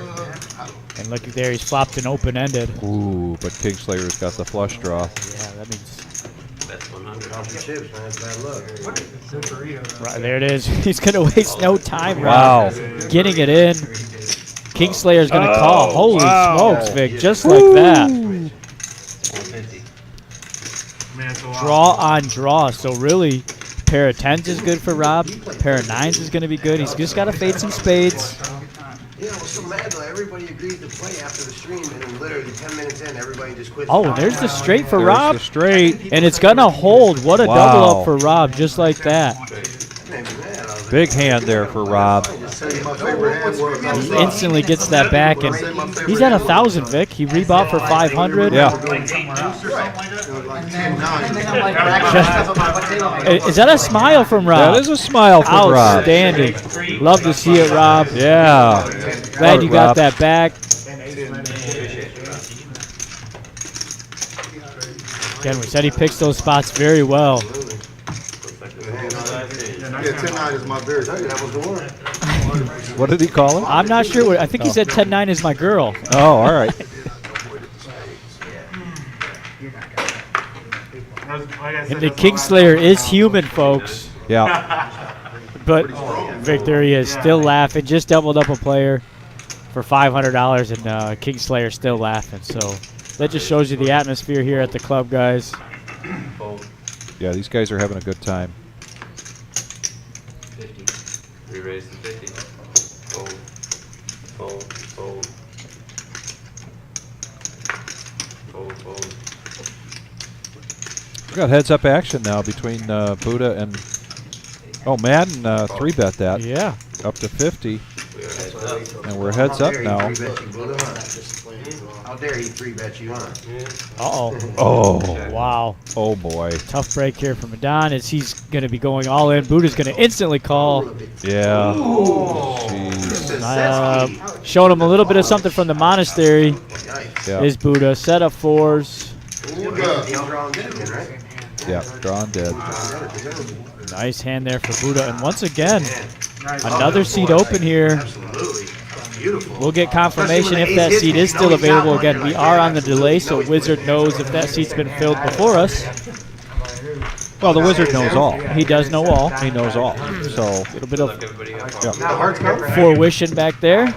And look there, he's flopped an open-ended. Ooh, but Kingslayer's got the flush draw. Yeah, that means That's 100. Count your chips, man. It's bad luck. right, there it is. He's gonna waste no time. Wow. Rob, getting it in. Kingslayer's gonna call. Holy smokes, Vic! Just like that. 150. Man, it's a lot. Draw on draw. So really, pair of 10s is good for Rob. Pair of 9s is gonna be good. He's just gotta fade some spades. Yeah, I was so mad though. Everybody agreed to play after the stream, and then literally 10 minutes in, everybody just quit. Oh, and there's the straight for There's Rob. the straight. And it's gonna hold. What a double Wow. up for Rob, just like that. Big hand there for Rob. Tell you my favorite hand was. He instantly gets that back, and he's at 1,000, Vic. He rebought for 500. Yeah. Is that a smile from Rob? That is a smile from Rob. Outstanding. Love to see it, Rob. Yeah. Glad you got Rob. that back. Again, we said he picks those spots very well. Yeah, 10-9 is my very favorite. That was the one. What did he call it? I'm not sure. I think he said 10-9 is my girl. Oh, all right. And the Kingslayer is human, folks. Yeah. But Vic, there he is, still laughing. Just doubled up a player for $500, and Kingslayer still laughing. So that just shows you the atmosphere here at the club, guys. Fold. Yeah, these guys are having a good time. 50. Re-raise to 50. Fold. Fold. Fold. Fold. Fold. We got heads-up action now between Buddha and Madden 3-bet that. Yeah. Up to 50. We are heads up. And we're heads up now. How dare he 3-bet you, huh? Uh-oh. Oh. Wow. Oh, boy. Tough break here from Adon as he's going to be going all in. Buddha's going to instantly call. Yeah. Jeez. Showing him a little bit of something from the monastery Yeah. is Buddha. Set up fours. Yeah, drawn dead. Nice hand there for Buddha. And once again, another seat open here. We'll get confirmation if that seat is still available. Again, we are on the delay, so Wizard knows if that seat's been filled before us. Well, the Wizard knows all. He does know all. He knows all. So, A little bit of Look, everybody got fruition back there.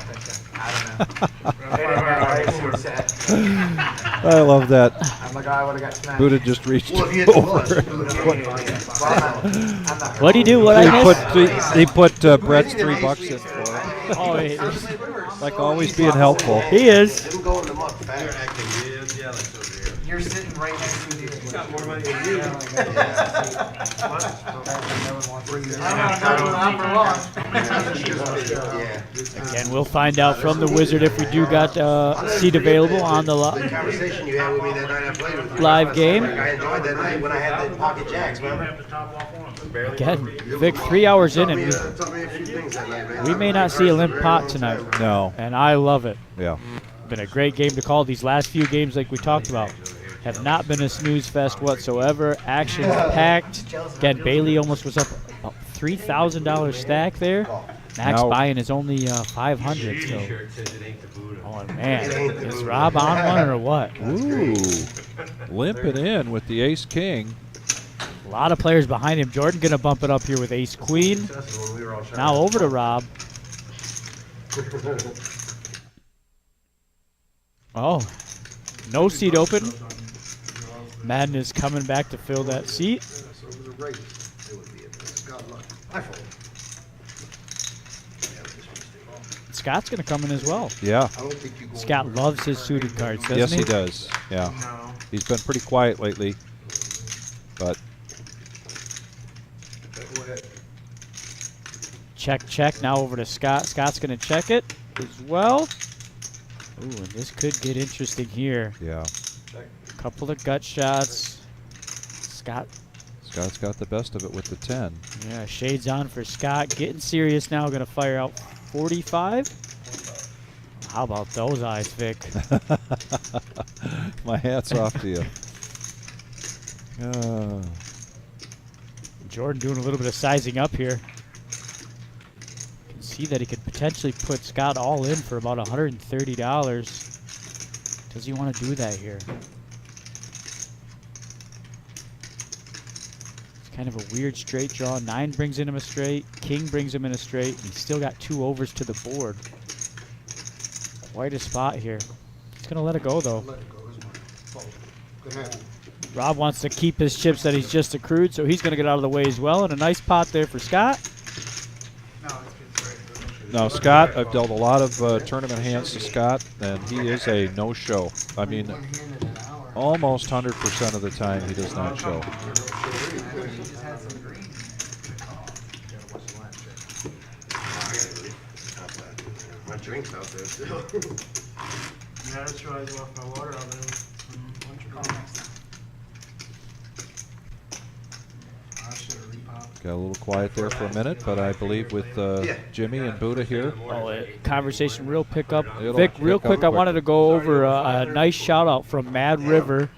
I love that. I'm like, I would have got smacked. Buddha just reached Well, if you hit the over. flush. What'd he do? What I missed? He put Brett's $3 in for it. Oh, he- Like always being helpful. he is. Didn't go in the muck fast. You're sitting right next to the. Got more money than you. Yeah. And we'll find out from the Wizard if we do got a seat available on the The conversation you had with me that night I played with you. live game. I enjoyed that night when I had the pocket jacks, remember? Again, Vic, 3 hours in, and Taught me a few things that night, man. we may not see a limp pot tonight. No. And I love it. Yeah. Been a great game to call. These last few games, like we talked about, have not been a snooze fest whatsoever. Action's packed. Again, Bailey almost was up a $3,000 stack there. Max Now- buy-in is only 500. So, T-shirt says it ain't the Buddha. oh man, is Rob on one or what? Ooh. Limping in with the ace-king. A lot of players behind him. Jordan gonna bump it up here with ace queen. Successful when we were all trying Now to- over to Rob. Oh, no seat open. Madden is coming back to fill that seat. So it was a race. It would be a Scott luck. I fold. Scott's gonna come in as well. Yeah. I don't think you go. Scott loves his suited cards, doesn't Yes, he? he does. Yeah. No. He's been pretty quiet lately, but Go ahead. Check, check. Now over to Scott. Scott's gonna check it as well. Ooh, and this could get interesting here. yeah, Couple of gut shots. Scott's got the best of it with the 10. Yeah, shades on for Scott. Getting serious now. Gonna fire out 45. How about those eyes, Vic? My hat's off to you. Jordan doing a little bit of sizing up here. Can see that he could potentially put Scott all in for about $130. Does he want to do that here? It's kind of a weird straight draw. 9 brings in him a straight. King brings him in a straight. And he's still got 2 overs to the board. Quite a spot here. He's going to let it go, though. Let it go. It's mine. Fold. Good hand. Rob wants to keep his chips that he's just accrued, so he's going to get out of the way as well. And a nice pot there for Scott. Now, Scott, I've dealt a lot of tournament hands to Scott, and he is a no-show. I mean, One hand in an hour. almost 100% of the time he does not show. My drink's out there still. Yeah, that's true. I left my water out there. Why don't you call next time? I should have repopped. Got a little quiet there for a minute, but I believe with Jimmy and Buddha here, Conversation real pick up. It'll Vic, real pick up quick, I wanted to go over a nice shout out from Mad River,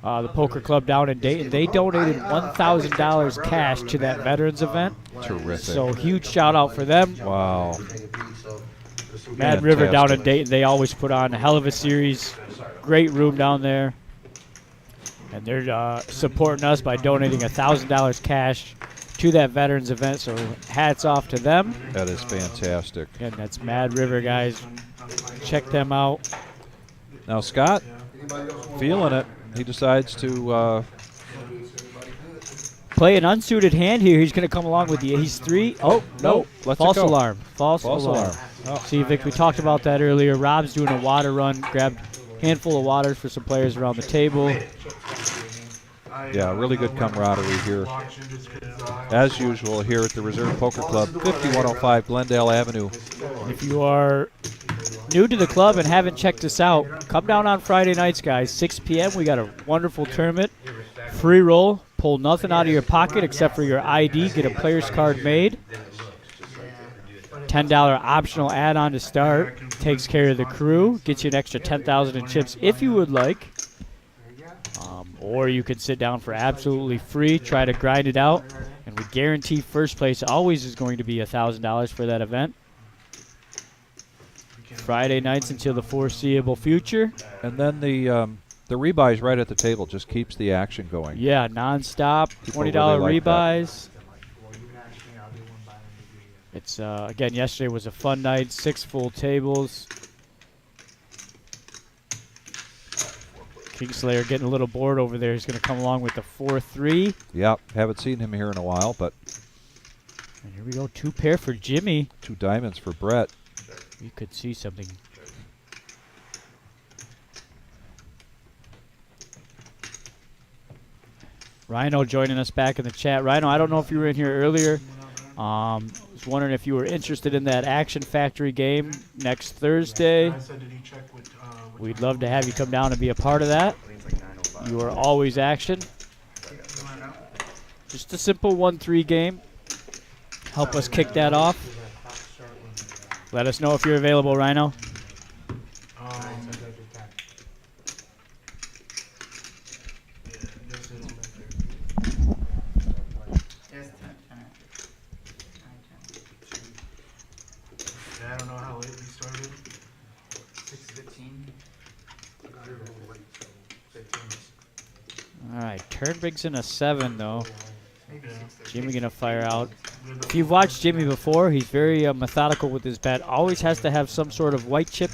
the poker club down in Dayton. They donated $1,000 cash to that veterans event. terrific. So huge shout out for them. Wow. Mad River down in Fantastic. Dayton, they always put on a hell of a series. Great room down there. And they're supporting us by donating $1,000 cash to that veterans event. So hats off to them. That is fantastic. And that's Mad River, guys. Check them out. Now, Scott, feeling it, he decides to Play an unsuited hand here. He's going to come along with the ace-3. Oh, no. Lets it False go. alarm. False False alarm. alarm. Oh. See, Vic, we talked about that earlier. Rob's doing a water run. Grabbed a handful of waters for some players around the table. Yeah, really good camaraderie here. As usual, here at the Reserve Poker Club, 5105 Glendale Avenue. If you are new to the club and haven't checked us out, come down on Friday nights, guys. 6 p.m. We got a wonderful tournament. Free roll. Pull nothing out of your pocket except for your ID. Get a player's card made. $10 optional add-on to start. Takes care of the crew. Gets you an extra 10,000 in chips if you would like. Or you can sit down for absolutely free. Try to grind it out. And we guarantee first place always is going to be $1,000 for that event. Friday nights until the foreseeable future. And then the rebuys right at the table just keeps the action going. Yeah, non-stop. People $20 really like that. rebuys. It's again, yesterday was a fun night. 6 full tables. Kingslayer getting a little bored over there. He's going to come along with the 4-3. Yep, haven't seen him here in a while, but And here we go. 2 pair for Jimmy. 2 diamonds for Brett. You could see something. Rhino joining us back in the chat. Rhino, I don't know if you were in here earlier. Was wondering if you were interested in that Action Factory game next Thursday. We'd love to have you come down and be a part of that. You are always action. Just a simple 1-3 game. Help us kick that off. Let us know if you're available, Rhino. Yeah, I don't know how late we started. 6:15. All right, turn brings in a 7, though. Maybe 6:30. Jimmy gonna fire out. If you've watched Jimmy before, he's very methodical with his bet. Always has to have some sort of white chip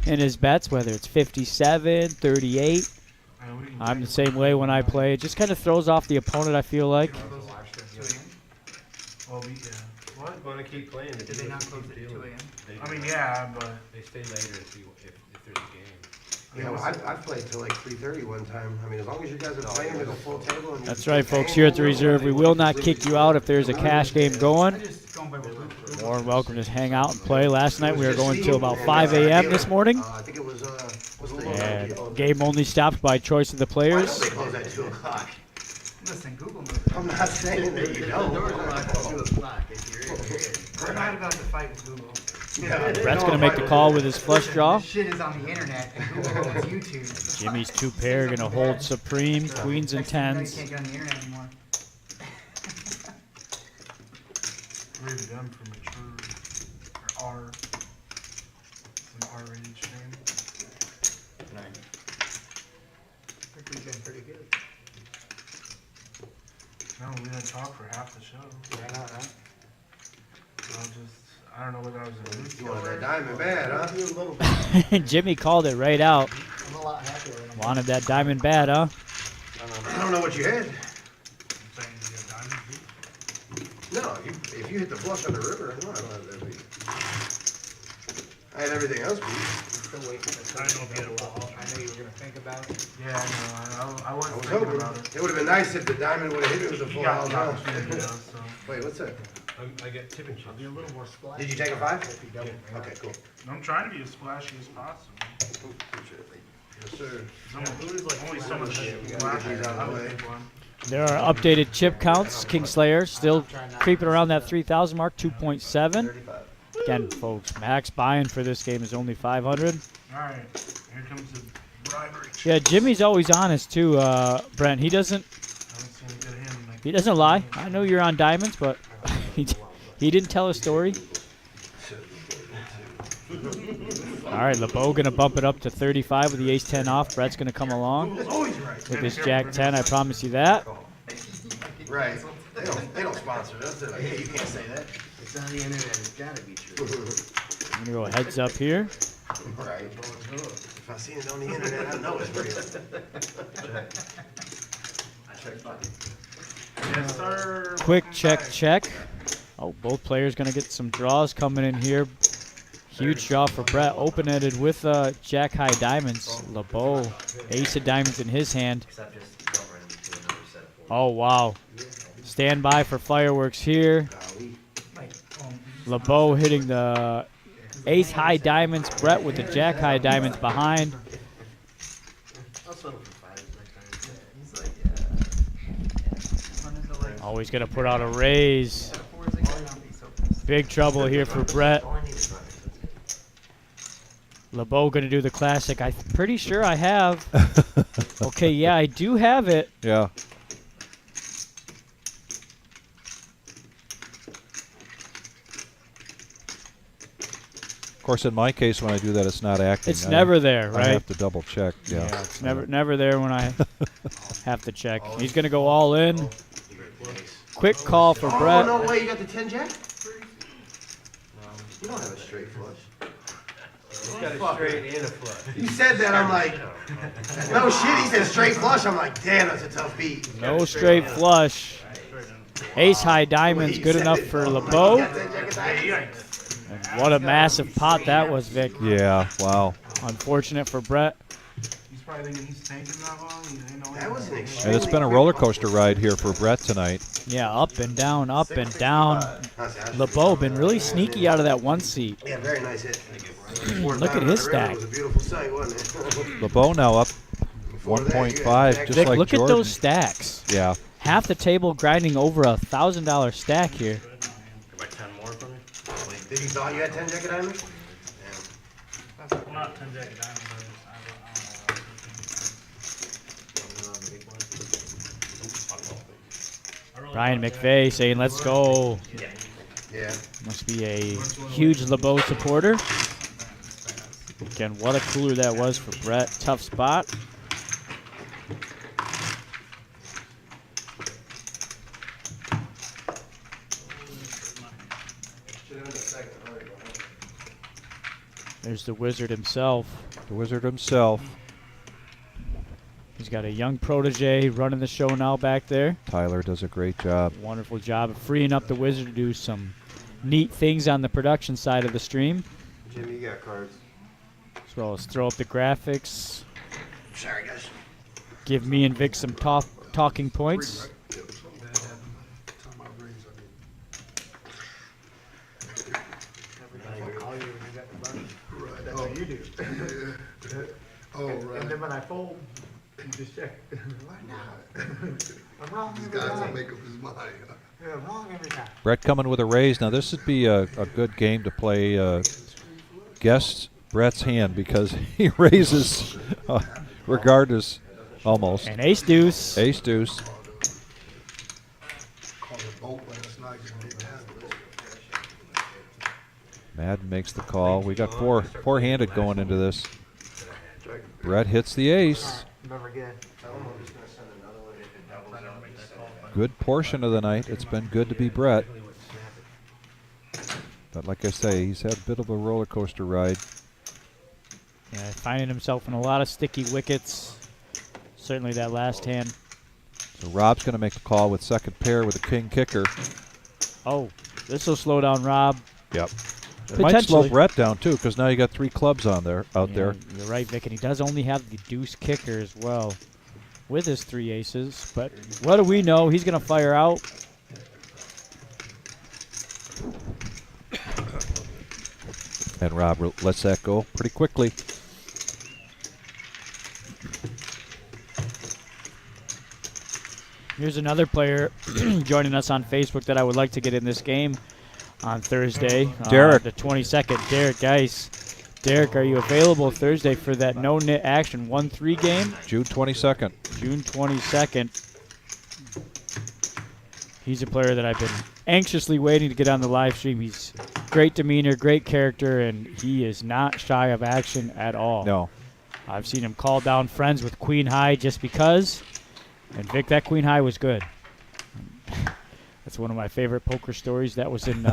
in his bets, whether it's 57, 38. I'm the same way when I play. It just kind of throws off the opponent, I feel like. Well, yeah. What? I'm gonna keep playing. Did they not close it at 2 a.m.? I mean, yeah, but They stay later to see if there's a game. Yeah, well, I've played till like 3:30 one time. I mean, as long as you guys are playing with a full table. And That's right, folks. Here at the Reserve, we will not kick you out if there's a cash game going. More than welcome to hang out and play. Last night we were going till about 5 a.m. this morning. I think it was, what's the And game only stopped by choice of the players. They close at 2 o'clock. Listen, Google knows. I'm not saying that you don't. Doors are locked at 2 o'clock. If you're in, you're in. We're not about to fight with Google. Brett's going to make the call with his flush draw. This shit is on the internet, and Google owns YouTube. Jimmy's two pair going to hold supreme, queens and Next thing you know, you tens. can't get on the internet anymore. rated M for mature, or R. It's an R-rated stream. I think we've been pretty good. No, we didn't talk for half the show. Why not, huh? I don't know whether I was in a mood. You want that diamond bad, huh? Jimmy called it right out. I'm a lot happier when I'm Wanted that diamond bad, huh? I don't know what you had. Saying you got diamond beat. No, if you hit the flush on the river, no, I don't have that beat. I had everything else beat. still waiting for I don't know if you had a wall. I know you were gonna think about it. Yeah, I know. I I wasn't was thinking hoping. about it. It would have been nice if the diamond would have hit it with a You full got house. the opportunity now, so. Wait, what's that? I get tipping I'll chips. be a little more splashy. Did you take a 5? If you don't, Okay, cool. I'm trying to be as splashy as possible. Yes, sir. Only so much Yeah, we gotta splashy. get these out of I the would way. think one. There are updated chip counts. Kingslayer still creeping around that 3,000 mark, 2.7. Again, folks, max buy-in for this game is only 500. Alright, here comes the bribery. Yeah, Jimmy's always honest too, Brent. He doesn't I haven't seen a good hand like lie. I know you're on diamonds, but he didn't tell a story. All right, LeBeau gonna bump it up to 35 with the ace-10 off. Brett's gonna come along with his jack-10. I promise you that. Right. They don't sponsor us. They're like, hey, you can't say that. it's on the internet, it's gotta be true. I'm gonna go heads up here. Right. If I seen it on the internet, I know it's real. Yes, sir. Quick Welcome check, back. check. Oh, both players gonna get some draws coming in here. Huge draw for Brett. Open-ended with jack high diamonds. LeBeau, ace of diamonds in his hand. Oh wow! Stand by for fireworks here. LeBeau hitting the ace high diamonds. Brett with the jack high diamonds behind. He's like, yeah. Run into like, Oh, he's gonna put out a raise. fours again, I'll be so pissed. Big trouble here for Brett. LeBeau gonna do the classic. I'm pretty sure I have. Okay, yeah, I do have it. Yeah. Of course, in my case, when I do that, it's not acting. It's never there, I right? have to double check. Yeah. It's never there when I have to check. He's gonna go all in. Quick call for Oh, Brett. no way, you got the 10 jack? You don't have a straight flush. He's got a straight and a flush. You said that, I'm like, no shit, he said straight flush. I'm like, damn, that's a tough beat. No straight flush. Ace high diamonds, good enough for LeBeau. And what a massive pot that was, Vic. Yeah. Wow. Unfortunate for Brett. He's probably thinking he's tanking that long. He didn't know That was an And extremely it's been a quick roller one. coaster ride here for Brett tonight. Yeah, up and down, up and down. Honestly, LeBeau been really sneaky out of that one seat. Yeah, very nice hit. Look at his stack. It was a beautiful sight, wasn't it? LeBeau now up Before that, you had 1.5, Jack- just Vic, like look Jordan. at those stacks. Yeah. Half the table grinding over $1,000 stack here. About 10 more for me? Did you thought you had 10 jack of diamonds? Well, not 10 jack of diamonds, but I don't know. Ryan McVeigh saying, let's go. Yeah. Must be a huge LeBeau supporter. Again, what a cooler that was for Brett. Tough spot. There's the wizard himself. The wizard himself. He's got a young protege running the show now back there. Tyler does a great job. Wonderful job of freeing up the wizard to do some neat things on the production side of the stream, Jimmy, you got cards. as well as throw up the graphics, Sorry, guys. give me and Vic some talking points. That's what you do. Oh, And right. then when I fold, you just check. I'm wrong These every guys will time. make up his mind. Yeah, wrong every time. Brett coming with a raise. Now this would be a good game to play guess Brett's hand because he raises regardless, almost. And ace deuce. Ace deuce. Called a boat last night, just didn't handle it. Madden makes the call. We got four-handed going into this. Brett hits the ace. Never again. Good portion of the night. It's been good to be Brett. But like I say, he's had a bit of a roller coaster ride. Yeah, finding himself in a lot of sticky wickets. Certainly that last hand. So Rob's going to make the call with second pair with a king kicker. Oh, this will slow down Rob. Yep. It might slow Potentially. Brett down too, because now you got 3 clubs out there. You're right, Vic, and he does only have the deuce kicker as well with his 3 aces. But what do we know? He's going to fire out. And Rob lets that go pretty quickly. Here's another player joining us on Facebook that I would like to get in this game on Thursday. Derek. The 22nd, Derek Geis. Derek, are you available Thursday for that no-nit action 1-3 game? June 22nd. June 22nd. He's a player that I've been anxiously waiting to get on the live stream. He's great demeanor, great character, and he is not shy of action at all. No. I've seen him call down friends with Queen High just because. And Vic, that Queen High was good. That's one of my favorite poker stories. That was in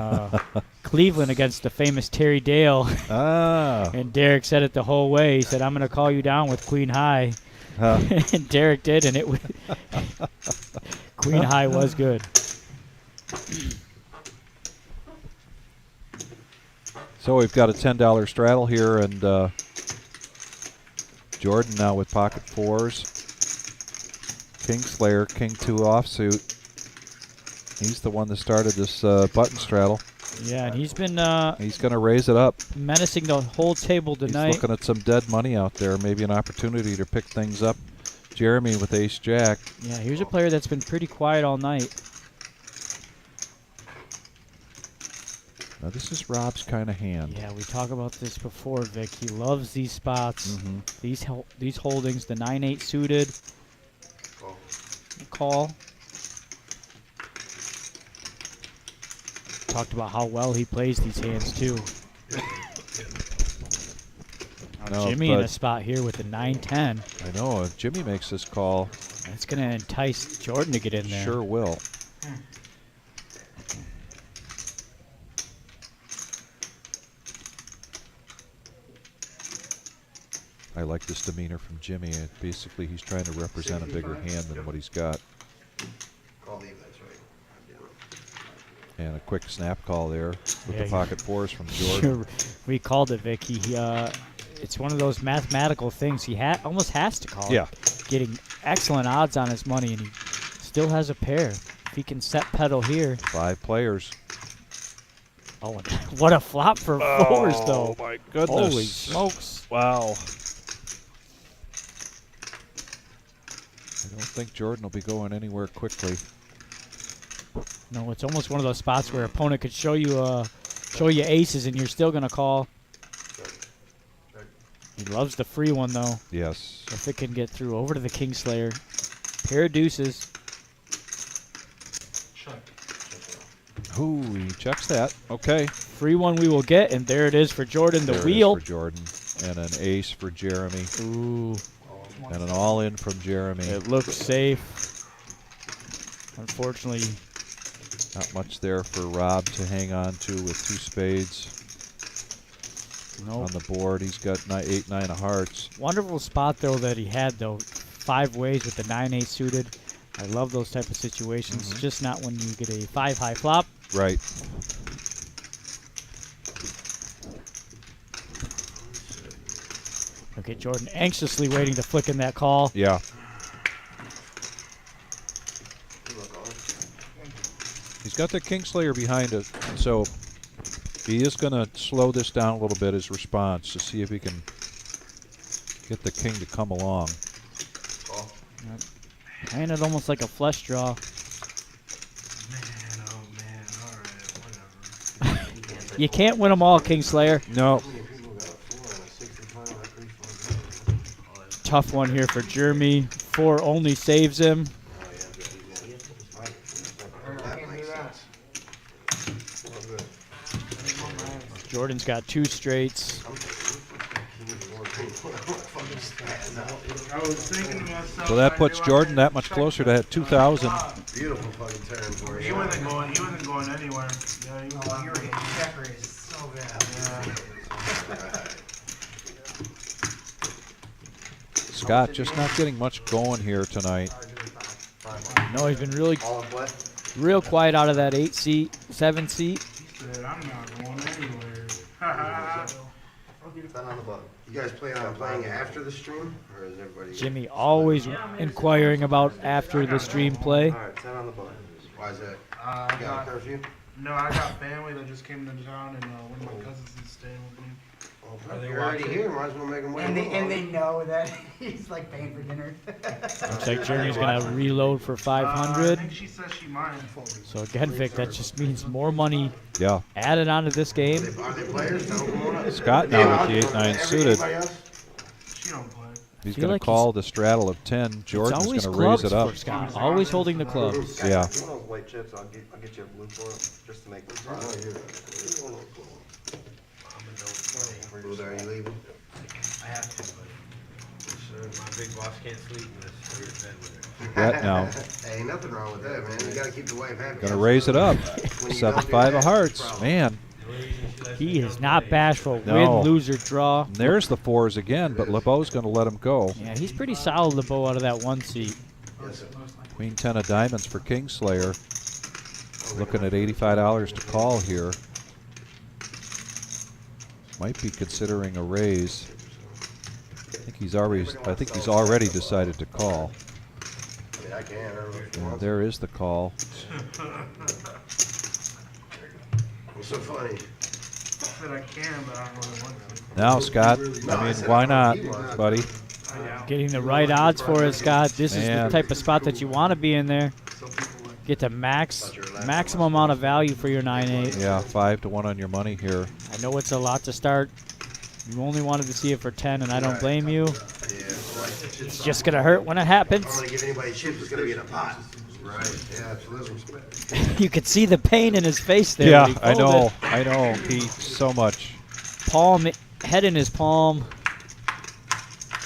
Cleveland against the famous Terry Dale. Ah. And Derek said it the whole way. He said, I'm going to call you down with Queen High. And Derek did, and it was Queen High was good. So we've got a $10 straddle here, and Jordan now with pocket 4s. King Slayer, King 2 offsuit. He's the one that started this button straddle. Yeah, and he's been He's going to raise it up. menacing the whole table tonight. He's looking at some dead money out there, maybe an opportunity to pick things up. Jeremy with ace-jack. Yeah, here's a player that's been pretty quiet all night. Now this is Rob's kind of hand. Yeah, we talked about this before, Vic. He loves these spots, these holdings, the 9-8 suited. Call. Talked about how well he plays these hands too. No, Jimmy in but a spot here with the 9-10. I know, if Jimmy makes this call, That's going to entice Jordan to get in there. sure will. I like this demeanor from Jimmy. Basically, he's trying to represent a bigger hand than what he's got. I'll leave, that's right. And a quick snap call there with Yeah, the pocket 4s from Jordan. We called it, Vic. It's one of those mathematical things. He almost has to call Yeah. it. Getting excellent odds on his money, and he still has a pair. If he can set pedal here. 5 players. Oh, and what a flop for 4s, though. Oh, my goodness. Holy smokes. Wow. I don't think Jordan will be going anywhere quickly. No, it's almost one of those spots where opponent could show you aces, and you're still going to call. He loves the free one, though. Yes. If it can get through over to the Kingslayer. Pair of deuces. Ooh, he checks that. Okay. Free one we will get, and there it is for Jordan, the There it is wheel. for Jordan. And an ace for Jeremy. Ooh. And an all-in from Jeremy. It looks safe. Unfortunately, not much there for Rob to hang on to with 2 spades. on the board. He's got 8, 9 of hearts. Wonderful spot, though, that he had, though. 5 ways with the 9-8 suited. I love those type of situations. Just not when you get a 5 high flop. Right. Okay, Jordan anxiously waiting to flick in that call. Yeah. He's got the Kingslayer behind it, so he is going to slow this down a little bit, his response, to see if he can get the king to come along. Playing it almost like a flush draw. Man, oh man, alright, whatever. You can't win them all, Kingslayer. No. Tough one here for Jeremy. 4 only saves him. Jordan's got 2 straights. I was thinking to myself. So that puts Jordan that much closer to that 2,000. Beautiful fucking turn for you. He wasn't going anywhere. Yeah, he was Oh, your checker is so bad. Scott just not getting much going here tonight. No, he's been really All in play? real quiet out of that 8 seat, 7 seat. He said, I'm not going anywhere. 10 on the button. You guys plan on playing after the stream, or is everybody? Jimmy always inquiring about after the stream play. All right, 10 on the button. Why is that? I You got a curfew? No, I got family that just came into town, and one of my cousins is staying with me. Well, you're already here. Might as well make them wait. And they know that he's like paying for dinner. Looks like Jeremy's gonna reload for I 500. think she says she might. So again, Vic, that just means more money Yeah. added onto this game. Are they players? Tell them on up. Scott now with the 8-9 suited. Everybody else? She don't play. He's Feel going like to call the straddle of 10. Jordan's going It's to always raise clubs it up. for Scott. Always holding the clubs. Yeah. One of those white chips, I'll get you a blue for it, just to make this. Blue, are you leaving? I have to, but my big boss can't sleep in this weird bed with her. Brett now Hey, ain't nothing wrong with that, man. You gotta keep the wife happy. going to raise it up. When you don't do 7-5 that, of hearts. problem. Man, He is not bashful. No. Win, lose, or draw. and there's the 4s again, but LeBeau's going to let him go. Yeah, he's pretty solid, LeBeau, out of that 1 seat. Yes, sir. Queen 10 of diamonds for Kingslayer. Looking at $85 to call here. Might be considering a raise. I think he's already decided to call. I mean, I can. I don't know if you And want there is the call. What's so funny? I said I can, but I don't really want to. Now, Scott, I mean, why not, buddy? Getting the right odds for it, Scott. This is Man. the type of spot that you want to be in there. Get the maximum amount of value for your 9-8. Yeah, 5-1 on your money here. I know it's a lot to start. You only wanted to see it for 10, and I don't blame you. Yeah. It's just going to hurt when it I'm happens. gonna give anybody chips. It's gonna be in a pot. Right. Yeah, absolutely. You could see the pain in his face there. Yeah, when he I folded. know. I know. He so much. Palm, head in his palm.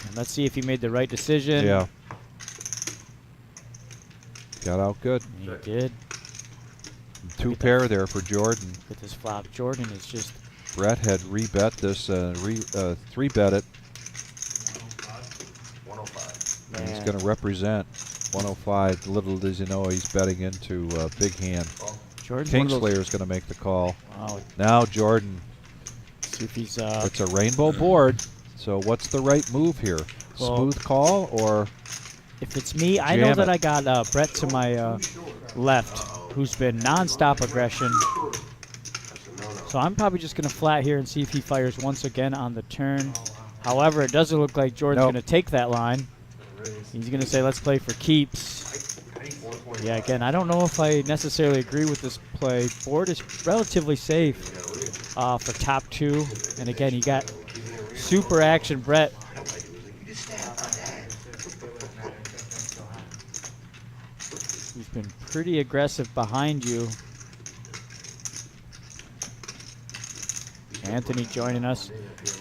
And let's see if he made the right decision. Yeah. Got out good. He did. 2 pair there for Jordan. With this flop, Jordan is just... Brett had rebet this, 3-bet it. 105. And he's Man. going to represent 105. Little does he know he's betting into big hand. Jordan's one of those- Kingslayer's going to make the call. Wow. Now Jordan. See if he's... It's a rainbow board. So what's the right move here? Well- Smooth call or... If it's me, I know Jam that it. I got Brett to my left, who's been nonstop aggression. So I'm probably just going to flat here and see if he fires once again on the turn. However, it doesn't look like Jordan's Nope. going to take that line. He's going to say, let's play for keeps. Yeah, again, I don't know if I necessarily agree with this play. Board is relatively safe for top 2. And again, you got super action Brett. Who's been pretty aggressive behind you. Anthony joining us.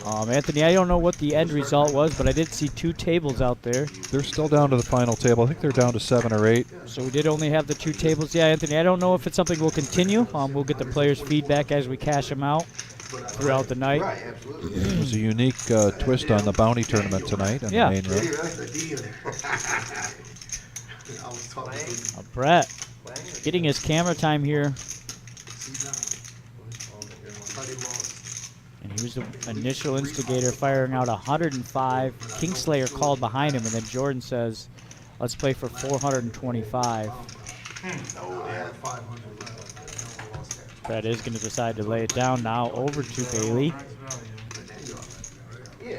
Anthony, I don't know what the end result was, but I did see 2 tables out there. They're still down to the final table. I think they're down to 7 or 8. So we did only have the 2 tables. Yeah, Anthony, I don't know if it's something we'll continue. We'll get the players' feedback as we cash them out. throughout the night. Right, absolutely. It was a unique twist on the bounty tournament tonight on Yeah. the main room. I was talking to Brett getting his camera time here. And he was the initial instigator, firing out 105. Kingslayer called behind him, and then Jordan says, let's play for 425. Brett is going to decide to lay it down now, over to Bailey. Yeah.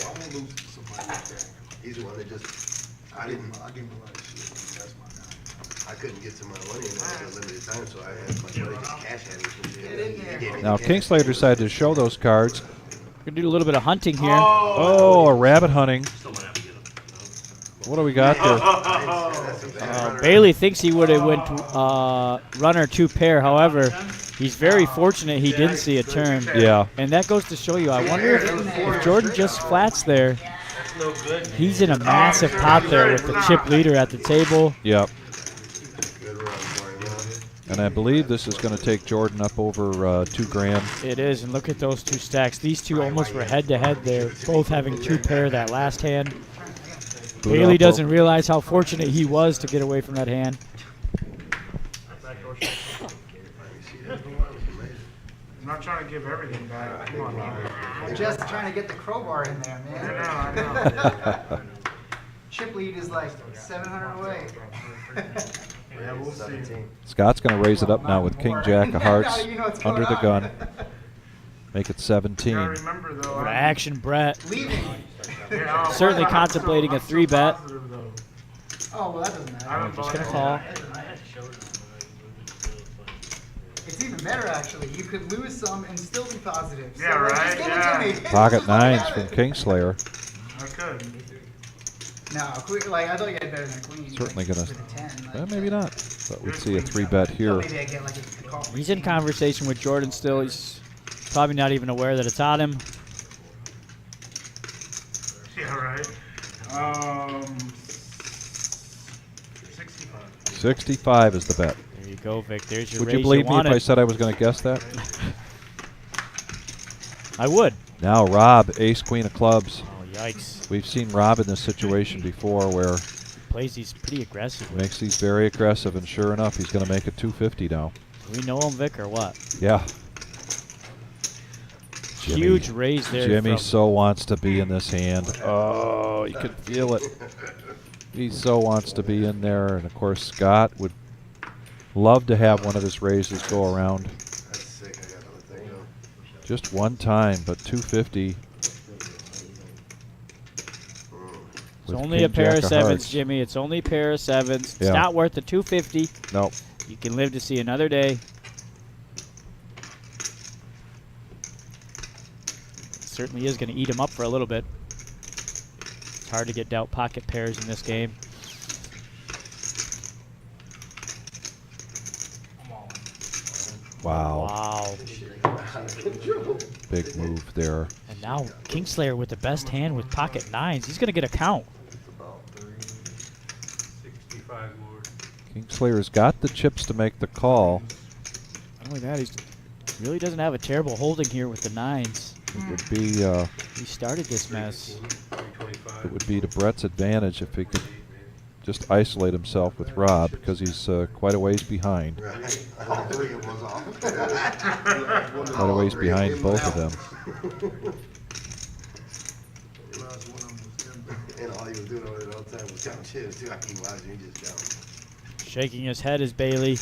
He's the one that just, I give him a lot of shit. That's my guy. I couldn't get to my money in a limited time, so I had my money just cash at me. Now Kingslayer decided to show those cards. We're going to do a little bit of hunting here. Oh, a rabbit hunting. What do we got there? Bailey thinks he would have went runner 2 pair. However, he's very fortunate he didn't see a turn. Yeah. And that goes to show you, I wonder if Jordan just flats there. He's in a massive pot there with the chip leader at the table. Yep. And I believe this is going to take Jordan up over $2,000. It is, and look at those two stacks. These two almost were head-to-head there, both having 2 pair that last hand. Bailey doesn't realize how fortunate he was to get away from that hand. I'm not trying to give everything back. Come on, man. I'm just trying to get the crowbar in there, man. I know. Chip lead is like 700 away. Yeah, we'll see. Scott's going to raise it up now with King Jack of Hearts You know what's under going the gun. Make it 17. Gotta remember, though, What action, Brett. Leaving. Yeah, Certainly I'm contemplating a 3-bet. positive, though. Oh, well, that doesn't matter. I haven't Just bought gonna it. call. It's even better, actually. You could lose some and still be positive. Yeah, so, like, right, Just give yeah. it to me. Pocket Just let me nines have from it. Kingslayer. I could. No, like, I thought you had better than queen. Certainly like, gonna. with a 10, like, Well, maybe not. But we'd see a 3-bet so here. maybe I get like a call. He's in conversation with Jordan still. He's probably not even aware that it's on him. Yeah, right. 65. 65 is the bet. There you go, Vic. There's your Would raise you believe me if wanted. I said I was going to guess that? I would. Now Rob, ace, queen of clubs. Oh, yikes. We've seen Rob in this situation before where Plays these pretty aggressive. he makes these very aggressive, and sure enough, he's going to make it 250 now. Do we know him, Vic, or what? Yeah. Jimmy. Huge raise there. Jimmy from- so wants to be in this hand. Oh, you can feel it. He so wants to be in there, and of course Scott would love to have one of his raises go around. That's sick, I got another thing though. Just one time, but 250. It's only a pair of sevens, Jimmy. It's only a pair of sevens. It's Yeah. not worth the 250. Nope. You can live to see another day. Certainly is going to eat him up for a little bit. It's hard to get dealt pocket pairs in this game. Wow. Wow. Big move there. And now Kingslayer with the best hand with pocket nines. He's going to get a count. 65 more. Kingslayer's got the chips to make the call. Not only that, he really doesn't have a terrible holding here with the nines. It would be He started this mess. it would be to Brett's advantage if he could just isolate himself with Rob, because he's quite a ways behind. Right. All 3 of us off. Quite a ways behind both of them. And all he was doing over there all the time was counting chips too. I keep watching, he just counting. Shaking his head is Bailey.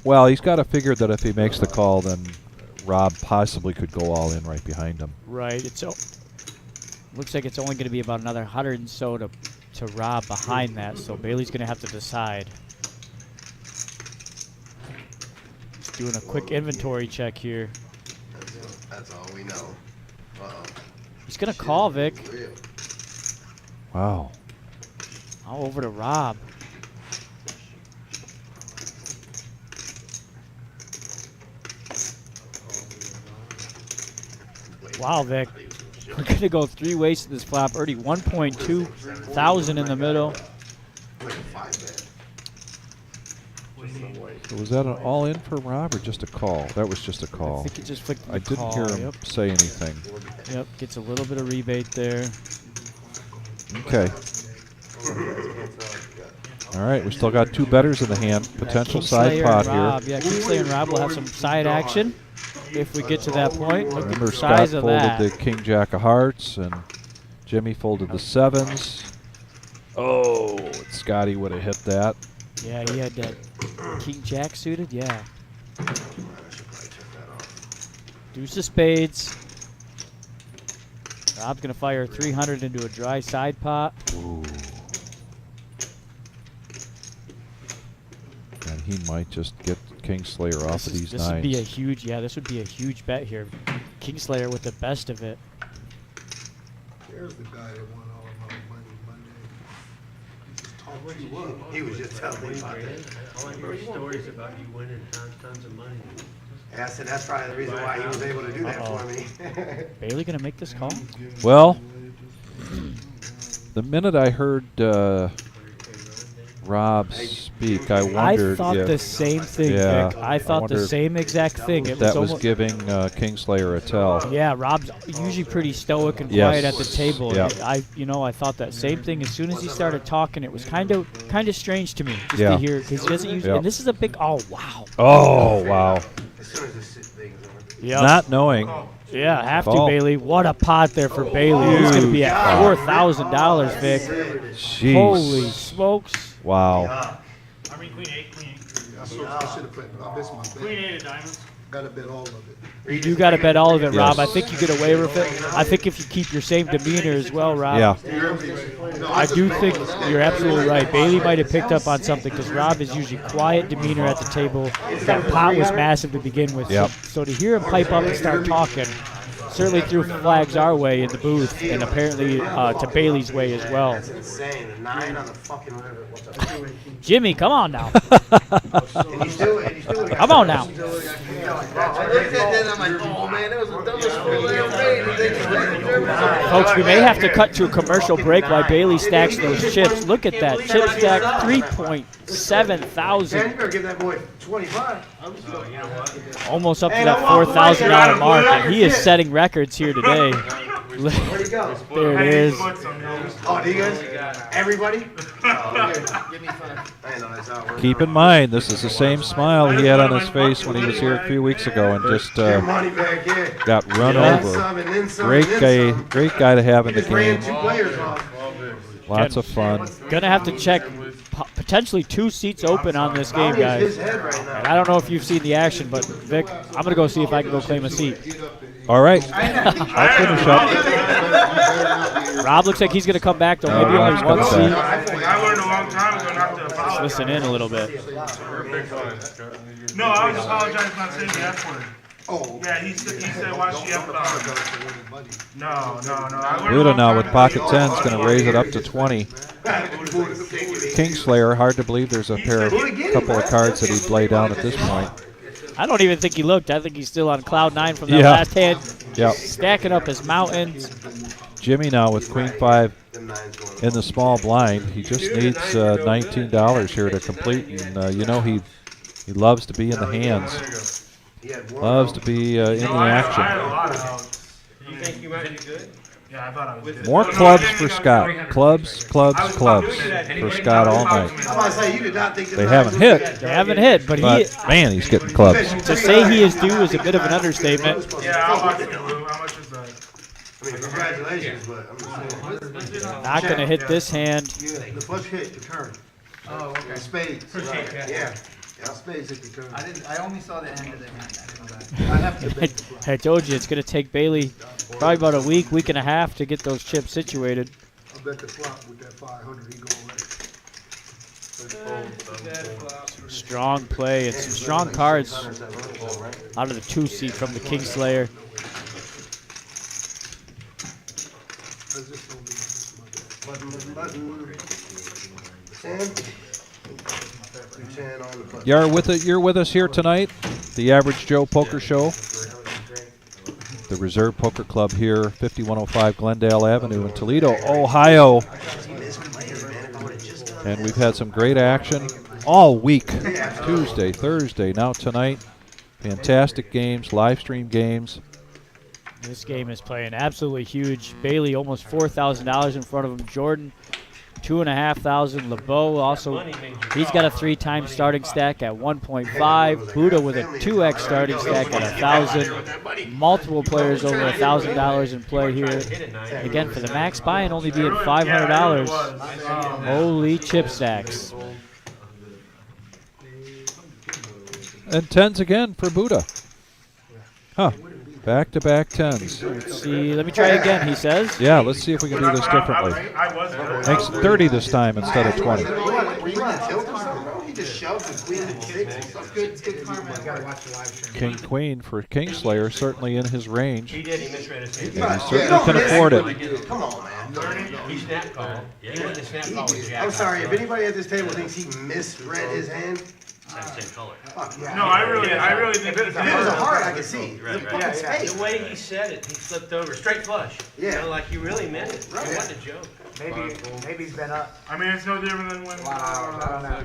Well, he's got to figure that if he makes the call, then Rob possibly could go all in right behind him. Right. Looks like it's only going to be about another 100 and so to Rob behind that. So Bailey's going to have to decide. Just doing a quick inventory check here. That's all we know. Uh-oh. He's going to call Vic. Real. Wow. Now over to Rob. Wow, Vic. We're going to go 3 ways to this flop. Already 1.2 thousand in the middle. Like a 5-bet. So was that an all in for Rob or just a call? That was just a I call. think it just flicked the I didn't call. hear him Yep. say anything. Yep. Gets a little bit of rebate there. Okay. All right, we still got 2 bettors in the hand. Potential side Kingslayer pot and Rob. here. Yeah, Kingslayer and Rob will have some side action if we get to that point. Look at Remember, the Scott size of folded that. the King Jack of Hearts, and Jimmy folded the 7s. Oh, Scotty would have hit that. Yeah, he had that King Jack suited. Yeah. Deuce of spades. Rob's gonna fire 300 into a dry side pot. Ooh. And he might just get Kingslayer off of these This would be a nines. huge, yeah, this would be a huge bet here. Kingslayer with the best of it. There's the guy that won all of my money Monday. He just talked you up. He was just telling me about that. All I hear is stories about you winning tons of money. Yeah, I said that's probably the reason why he was able to do that Uh-oh. for me. Bailey gonna make this call? Well, the minute I heard Rob speak, I wondered I thought if the same thing, Yeah, Vic. I thought the wondered same exact thing. It that was almost, giving Kingslayer a tell. yeah, Rob's usually pretty stoic and Yes. quiet at the table. Yeah. I thought that same thing. As soon as he started talking, it was kind of strange to me just Yeah. to hear because he doesn't use. Yeah. And this is a big. Oh wow. Oh, wow. As soon as this thing's over. Yeah. Not knowing. Yeah, have to, Call. Bailey. What a pot there for Bailey. He's going to be at $4,000, Vic. Jeez. Holy smokes. Wow. I mean, queen eight. I should have put, I missed my bet. Queen eight of diamonds. Gotta bet all of it. You do got to bet all of it, Rob. Yes. I think you get away with it. I think if you keep your same demeanor as well, Rob. Yeah. I do think you're absolutely right. Bailey might have picked up on something because Rob is usually quiet demeanor at the table. That pot was massive to begin with. Yep. So to hear him pipe up and start talking certainly threw flags our way in the booth and apparently to Bailey's way as well. That's insane. The 9 on the fucking river. Jimmy, come on now. And you still Come on now. I looked at that and I'm like, oh man, that was the dumbest fool I ever made. Folks, we may have to cut to a commercial break while Bailey stacks those chips. Look at that. Chip stack 3.7 Dan, thousand. you better give that boy 25. Almost up to that $4,000 mark. And he is setting records here today. Where'd he go? There it is. Oh, do you guys? Everybody? Oh, okay. Give me 5. I know that's how it works. Keep in mind, this is the same smile he had on his face when he was here a few weeks ago and just Your money back here. got run Yeah. over. Some and then some Great and guy, then some. great guy to have in He the just ran game. 2 players off. Lots of fun. Gonna have to check potentially 2 seats open on this game, Probably his guys. head right And now. I don't know if you've seen the action, but Vic, I'm gonna go see if I can go claim a seat. All right, I'll finish up. Rob looks like he's gonna come back though. Maybe Rob's only one coming seat. I learned a long time ago not to Let's apologize. listen in a little bit. No, I was apologizing for not saying the F word. Oh. Yeah, he said, why she F No. I learned a Luda long now time with ago. pocket 10's going to raise it up to 20. Kingslayer, hard to believe there's a couple of cards that he'd lay down at this point. I don't even think he looked. I think he's still on cloud 9 from that Yeah. last hand. Yep. Stacking up his mountains. Jimmy now with Queen 5 in the small blind. He just needs $19 here to complete, and you know he loves to be in the hands. Loves to be in the I had a action. lot of outs. You think you might be good? Yeah, I thought I was good. More clubs for Scott. Clubs for Scott all night. I'm about to say, you did not think They haven't hit, They haven't hit, but but man, he's getting clubs. to say he is due is a bit of an understatement. Yeah, how much is it, Lou? How much is that? I mean, congratulations, but I'm just saying. Not going to hit this hand. The flush hit the turn. Oh, okay. Spades. Yeah. Spades hit the turn. I only saw the end of the hand. I didn't know that. I have to bet. I told you it's going to take Bailey probably about a week and a half to get those chips situated. I bet the flop with that 500, he go away. Strong play and some strong cards out of the 2 seat from the Kingslayer. I just don't need my bet. 10. 10 on the button. You're with us here tonight, the Average Joe Poker Show, the Reserve Poker Club here, 5105 Glendale Avenue in Toledo, Ohio. And we've had some great action all week. Tuesday, Thursday, now tonight. Fantastic games, live stream games. This game is playing absolutely huge. Bailey almost $4,000 in front of him. Jordan, $2,500. LeBeau also, he's got a 3-time starting stack at 1.5. Buddha with a 2x starting stack at 1,000. Multiple players over $1,000 in play here. Again, for the max buy-in only being $500. Holy chip stacks. And 10s again for Buddha. Huh. Back-to-back 10s. Let's see. Let me try again, he says. Yeah, let's see if we can do this differently. Makes it 30 this time instead of 20. Were you on tilt or something, bro? He just shoved the queen and six. It's good karma. You gotta watch the live stream. King Queen for Kingslayer, certainly in his range. He did, he misread his hand. And he certainly can afford it. Come on, man. He snap called. He went to snap call with Jack. I'm sorry, if anybody at this table thinks he misread his hand, Same color. fuck yeah. No, I really think If it was a heart, I could see. Right, The right. fucking space. The way he said it, he slipped over, straight flush. Yeah. You know, like he really meant it. Right. It wasn't a joke. Maybe he's been up. I mean, it's no different than when, I don't know.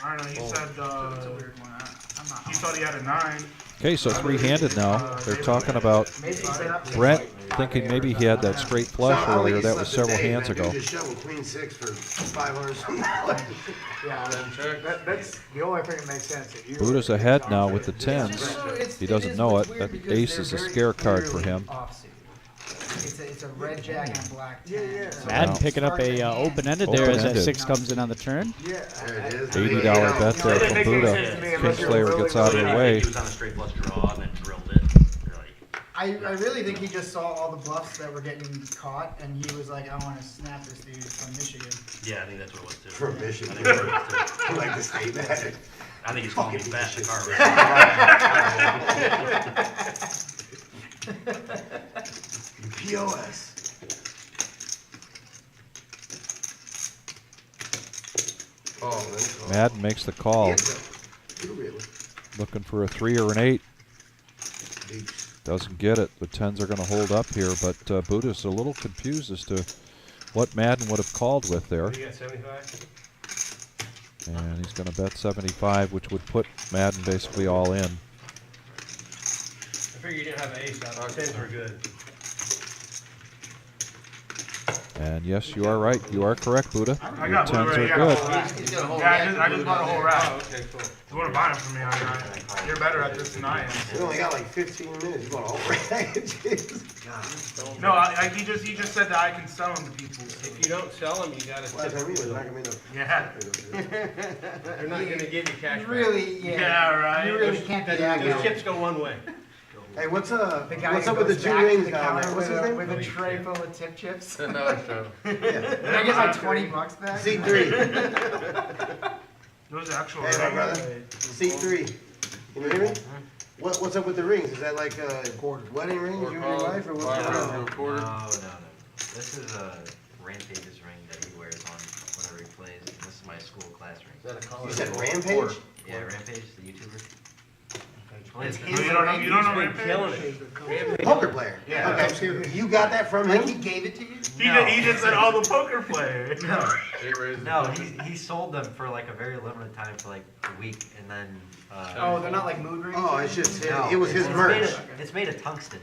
I don't know, he said, It's a weird one. I'm not. he thought he had a 9. Okay, so three-handed now. They're talking about Maybe he's been up. Brent thinking maybe he had that straight flush So, I don't think earlier. he That was slept a several day, hands man. ago. Dude just shoved a queen six for $500 something. Yeah, that's the only thing that makes sense. Buddha's ahead now with the 10s. He doesn't know it. That ace is a scare card for him. It's a red jack and a black 10. Madden picking up a open-ended there as that Open-ended. 6 comes in on the turn. Yeah. There it is. $80 bet there from Buddha. Kingslayer gets out of the way. He was on a straight flush draw and then drilled it. Really. I really think he just saw all the bluffs that were getting caught, and he was like, I want to snap this dude from Michigan. Yeah, I think that's what it was too. From Michigan. I think that's what it was too. I like to stay back. I think he's calling me fat in the car. POS. Oh, man. Madden makes the call. Really? Looking for a 3 or an 8. Deep. Doesn't get it. The 10s are going to hold up here, but Buddha's a little confused as to what Madden would have called with there. You got 75? And he's going to bet 75, which would put Madden basically all in. I figured you didn't have an ace out. 10s were good. And yes, you are right. You are correct, Buddha. I Your got 10s Blu-ray, are yeah, good. I just bought a whole rack. Okay, cool. You wanna buy them from me, you're better at this than I am. We only got like 15 minutes. You bought a whole rack. Jesus. No, he just said that I can sell them to people. If you don't sell them, you gotta Well, tip that's what I mean. It's them. not gonna be enough. Yeah. They're not gonna give you cash back. Really, yeah. Yeah, right. You really can't be that Those guy. chips go one way. Hey, what's The guy what's who up with the goes 2 back to rings the down counter there? What's his with name? with a tray full of tip chips. No, it's true. Can I get my $20 back? C3. Those actual. Hey, my brother. C3. Can you hear me? What's up with the rings? Is that like wedding rings, you and your wife, or what's going on? No. This is a Rampage's ring that he wears on whenever he plays. This is my school class ring. You said Rampage? Yeah, Rampage, the YouTuber. It's No, his you don't know ring. Rampage? Poker player. Yeah. Okay, so you got that from Like he him? gave it to you? He just said all the poker players. No, he sold them for like a very limited time for like a week, and then. Oh, they're not like mood rings? Oh, it's just No, it was his it's merch. It's made of tungsten.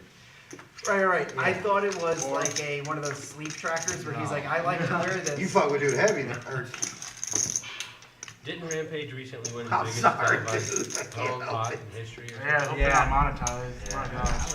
Right. I thought it was like one of those sleep trackers where he's like, I like to wear this. You fuck with dude heavy then. Or- Didn't Rampage recently win the I'm biggest sorry, televised dude. I can't gold help pot it. in history? Or Yeah, hope they're not monetized. My gosh.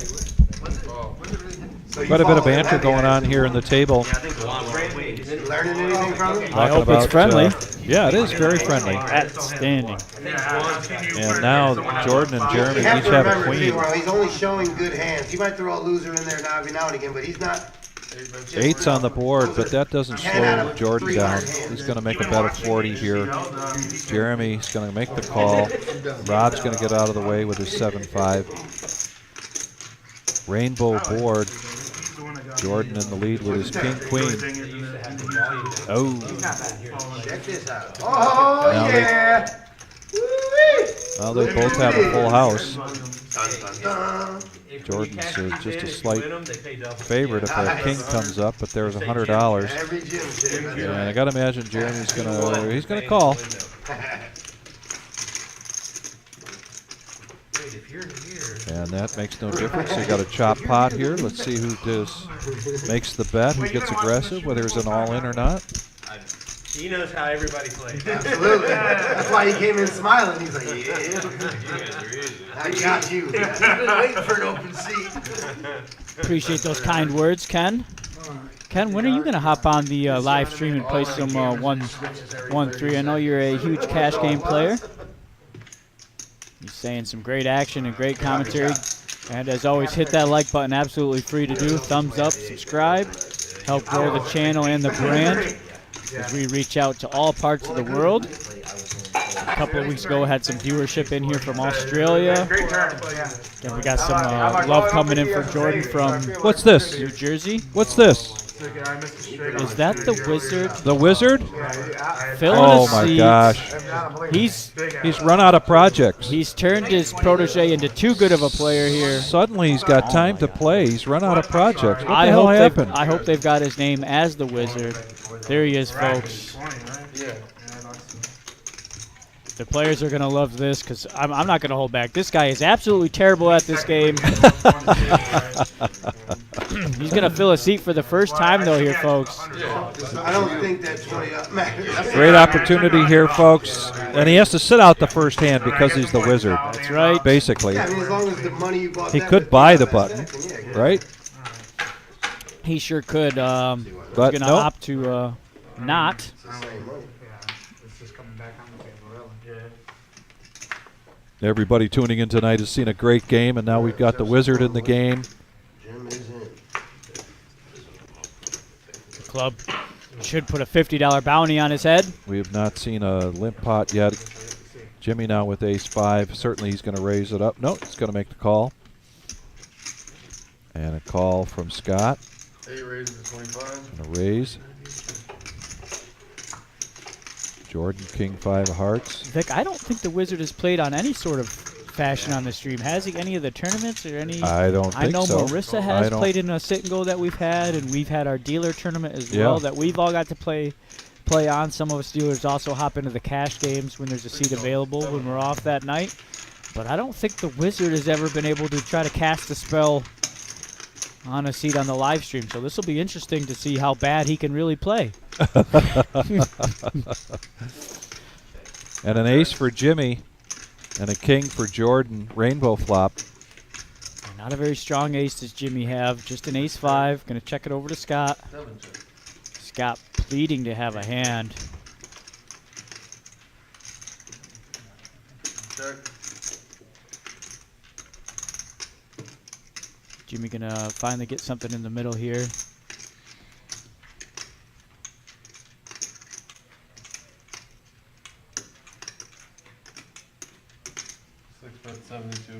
So you Quite a bit of follow him banter heavy, going I on here in the table. Yeah, I think Rampage. Learning anything from him? I Talking hope it's about, friendly. Yeah, it is very friendly. Outstanding. And now Jordan and Jeremy You have each to have a remember, queen. too, Ron, he's only showing good hands. He might throw a loser in there now every now and again, but he's not. just, 8's on the board, but that doesn't 10 out slow of Jordan 300 down. hands. He's going to make a bet of 40 here. Jeremy's going to make the call. Rob's going to get out of the way with his 7-5. Rainbow board. Jordan in the lead with his king-queen. Oh. Check this out. Oh, Now yeah. Well, they both have a full house. Dun, dun, dun. Jordan's just a if slight you win 'em, they pay double. favorite if a king comes up, but there's $100. Every gym shit. That's And right. I gotta imagine Jeremy's gonna call. Wait, if you're here. And that makes no difference. You got a chop pot here. Let's see who makes the bet, who gets aggressive, whether it's an all-in or not. He knows how everybody plays. Absolutely. That's why he came in smiling. He's like, yeah. I got you. He's been waiting for an open seat. Appreciate those kind words, Ken. Ken, when are you going to hop on the live stream and play some 1-3? I know you're a huge cash game player. He's saying some great action and great commentary. And as always, hit that like button. Absolutely free to do. Thumbs up, subscribe. Help grow the channel and the brand as we reach out to all parts of the world. A couple of weeks ago, had some viewership in here from Australia. Great turn, yeah. Then we got some love coming in for Jordan from What's this? New Jersey. What's this? Is that the Wizard? The Wizard? Filling Oh a my seat. gosh. He's run out of projects. He's turned his protege into too good of a player here. Suddenly he's got time to play. He's run out of projects. What the I hell hope happened? I hope they've got his name as the Wizard. There he is, folks. The players are going to love this because I'm not going to hold back. This guy is absolutely terrible at this game. He's going to fill a seat for the first time, though, here, folks. I don't think that 20 matters. Great opportunity here, folks. And he has to sit out the first hand because he's the Wizard. That's right. Basically. Yeah, I mean, as long as the money you bought He that could with buy is the the button, second, yeah, right? He sure could. But he's going to nope. opt to not. It's the same money. It's just coming back on the table, really. Everybody tuning in tonight has seen a great game, and now we've got the Wizard in the game. Jim is in. The club should put a $50 bounty on his head. We have not seen a limp pot yet. Jimmy now with ace-5. Certainly he's going to raise it up. No, he's going to make the call. And a call from Scott. 8 raises to 25. And a raise. Jordan, king-5 of hearts. Vic, I don't think the Wizard has played on any sort of fashion on the stream. Has he any of the tournaments or any? I don't think I know so. Marissa I has don't- played in a sit and go that we've had, and we've had our dealer tournament as well that we've all got to play on. Some of us dealers also hop into the cash games when there's a seat available when we're off that night. But I don't think the Wizard has ever been able to try to cast a spell on a seat on the live stream. So this will be interesting to see how bad he can really play. And an ace for Jimmy and a king for Jordan. Rainbow flop. Not a very strong ace does Jimmy have. Just an ace-5. Going to check it over to Scott. Scott pleading to have a hand. Check. Jimmy going to finally get something in the middle here. 72.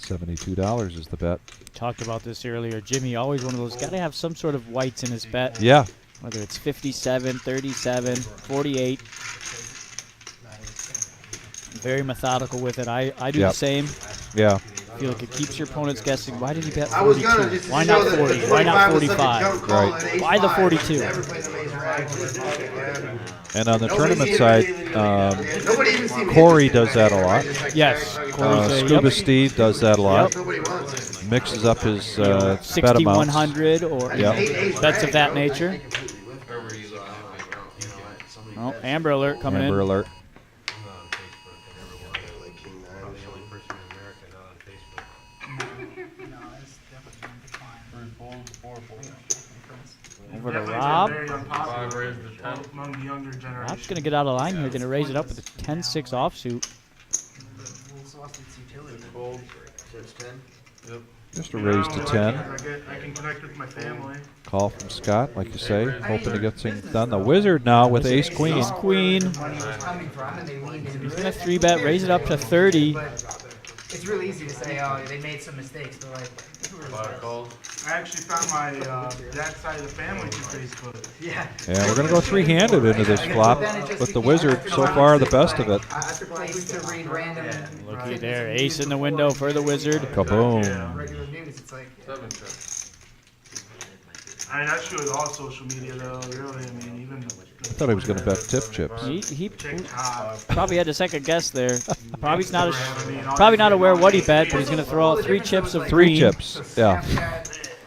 $72 is the bet. Talked about this earlier. Jimmy, always one of those, got to have some sort of whites in his bet. Yeah. Whether it's 57, 37, 48. Very methodical with it. I do the same. Yeah. I feel like it keeps your opponents guessing. Why did he bet 42? I was gonna just Why show not that 40? the Why not 45 was such a 45? jump call Right. at ace Why the five. 42? Never played an ace five. And on the Nobody tournament even side, seen it. Nobody even seen me Corey hit this does that thing a back lot. there. Yes. Corey's a- Scuba yep. Steve does that a lot. Nobody wants it. Mixes up his bet amounts. 6,100 or Yep. bets of that nature. Oh, Amber Alert coming Amber in. alert. No, it's definitely going to decline. 3 folds, 4 folds. Over to Definitely Rob. very 5 unpopular raises to 10. among the younger generation. Rob's going to get out of line here. Going to raise it up with a 10-6 offsuit. We'll lost its utility. Fold. Yep. Just a raise to 10. I can connect with my family. Call from Scott, like you say, hoping to get things done. The Wizard now with ace queen. Ace queen. Money was coming from, and they leaned into He's it. going to 3-bet, raise it up to 30. it's really easy to say, oh, they made some mistakes, but like, who A lot of are calls. I actually found my dad's side of the family through Facebook. Yeah. Yeah, we're gonna go three-handed into this flop, but the wizard so far the best of it. Place to read random. Looky there, ace in the window for the wizard. Kaboom. Regular news, it's like. 7 check. I mean, that's true with all social media, though. Really, I mean, even. I thought he was gonna bet tip chips. He TikTok. probably had a second guess there. Probably not aware what he bet, but he's gonna throw out 3 chips of Three green. chips, yeah.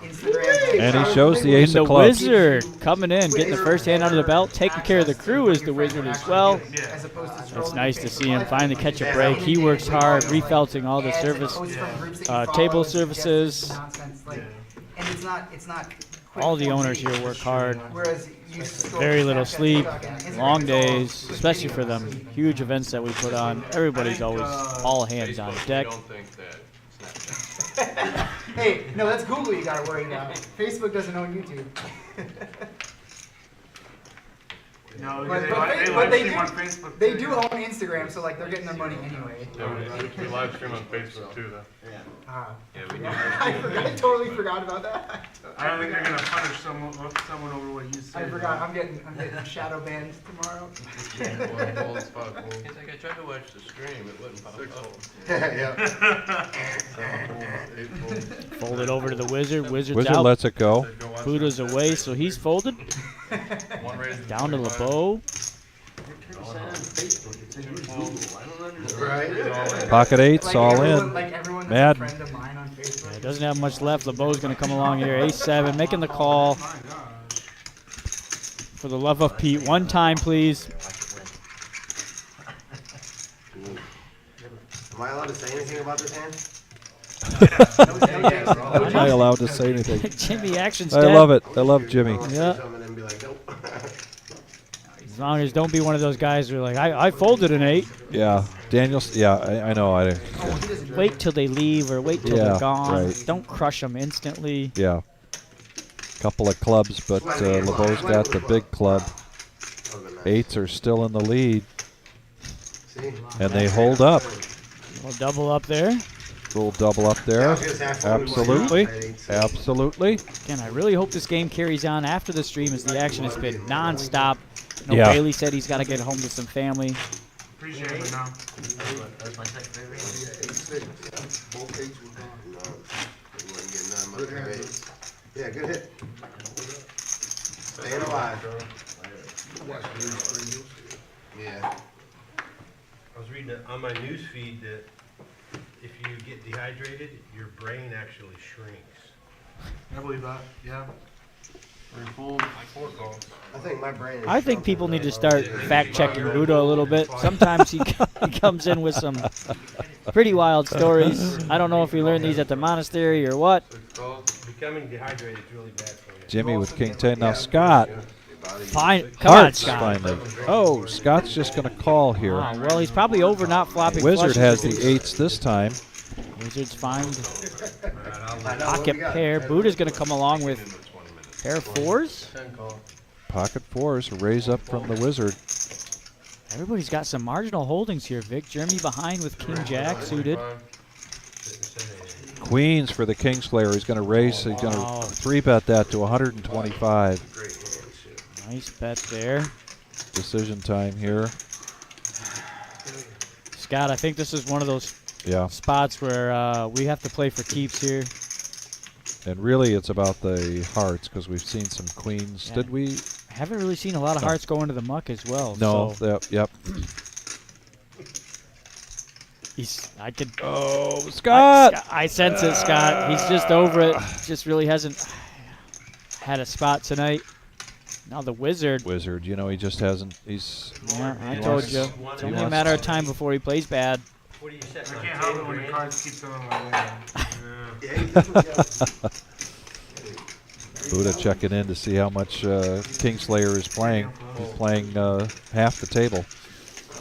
Instagram, And he shows the ace And the of clubs. wizard coming in, getting the first hand under the belt, taking care of the crew as the wizard as well. as opposed to It's scrolling nice to Facebook see him Live. finally catch a break. He works hard, refelting all the Ads and service, posts from groups that you table follow, services. suggestions, nonsense, like, and it's not quick All the form owners video. here work hard. Whereas you scroll Very through little Snapchat, sleep, TikTok, and Instagram, long it's all days, quick especially for videos. them huge events that we put on. Everybody's always all hands on deck. We don't think that Snapchat. Hey, no, that's Google you gotta worry about. Facebook doesn't own YouTube. No, But- they, but li- they- they but live they stream do- on Facebook. They too. do own Instagram, so like they're getting their money anyway. Yeah, we live stream on Facebook too, though. Ah. Yeah, we do. I totally forgot about that. I don't think they're gonna punish someone over what you said. I forgot. I'm getting shadow banned tomorrow. Bold spot, bold. He's like, I tried to watch the stream, it wouldn't pop up. Yeah. 7 fold, 8 fold. Folded over to the wizard. Wizard's Wizard out. lets it go. Said go watch Buddha's Snapchat. away, so he's folded. One raise and Down to 25. LeBeau. Right? Pocket eights, Like all everyone, in. like everyone that's Mad. a friend of mine on Facebook. Yeah, doesn't have much left. LeBeau's going to come along here. Ace-7, making the call. My gosh. For the love of Pete, one time, please. Am I allowed to say anything about this hand? I'm not allowed to say anything. Jimmy, action's I dead. love it. I love Jimmy. I'll say Yeah. something and then be like, nope. As long as don't be one of those guys who are like, I folded an 8. Yeah, Daniel's. Yeah, I know. Wait till they leave or wait till Yeah, they're gone. right. Don't crush them instantly. Yeah. Couple of clubs, but LeBeau's got the big club. Eights are still in the lead, See? and they hold up. We'll double up there. Little double up there. Absolutely. Absolutely. Again, I really hope this game carries on after the stream as the action has been non-stop. No, Yeah. Bailey said he's got to get home to some family. Appreciate it now. That's my second favorite. Both eights were gone. No, you wouldn't get none but their eights. Yeah, good hit. Staying alive. Yeah. I was reading on my news feed that if you get dehydrated, your brain actually shrinks. I believe that. Yeah. Three fold, 4 calls. I think my brain is I think shrunken people need to enough. start fact-checking Buddha a little bit. Sometimes he comes in with some pretty wild stories. I don't know if he learned these at the monastery or what. 6 calls. Becoming dehydrated is really bad for you. Jimmy with King 10. Now Scott. Fine. Come on, Hearts Scott. finally. Oh, Scott's just going to call here. Wow, well, he's probably over not flopping Wizard flushes. has the eights this time. Wizards find I know, what pocket we got? pair. Buddha's going to come along with pair of 4s. 10 call. Pocket fours, a raise up from the Wizard. Everybody's got some marginal holdings here, Vic. Jeremy behind with King Jack suited. 25. Queens for the Kingslayer. He's going to raise. He's going to Wow. 3-bet that to 125. Great hand, shit. Nice bet there. Decision time here. Scott, I think this is one of those Yeah. spots where we have to play for keeps here. And really, it's about the hearts because we've seen some queens. Yeah. Did we? Haven't really seen a lot of No. hearts go into the muck as well. No. So Yep. I could. Oh, Scott! I sense it, Scott. He's just over it. Just really hasn't had a spot tonight. Now the Wizard. Wizard, you know, he just hasn't. He's. Yeah, I He told wants- you. he It's only a wants- matter of time before he plays bad. What do you set? I on can't help 10 it when the grand? cards keep going like that. Yeah, he definitely got- Buddha checking in to see how much Kingslayer is playing. He's playing half the table.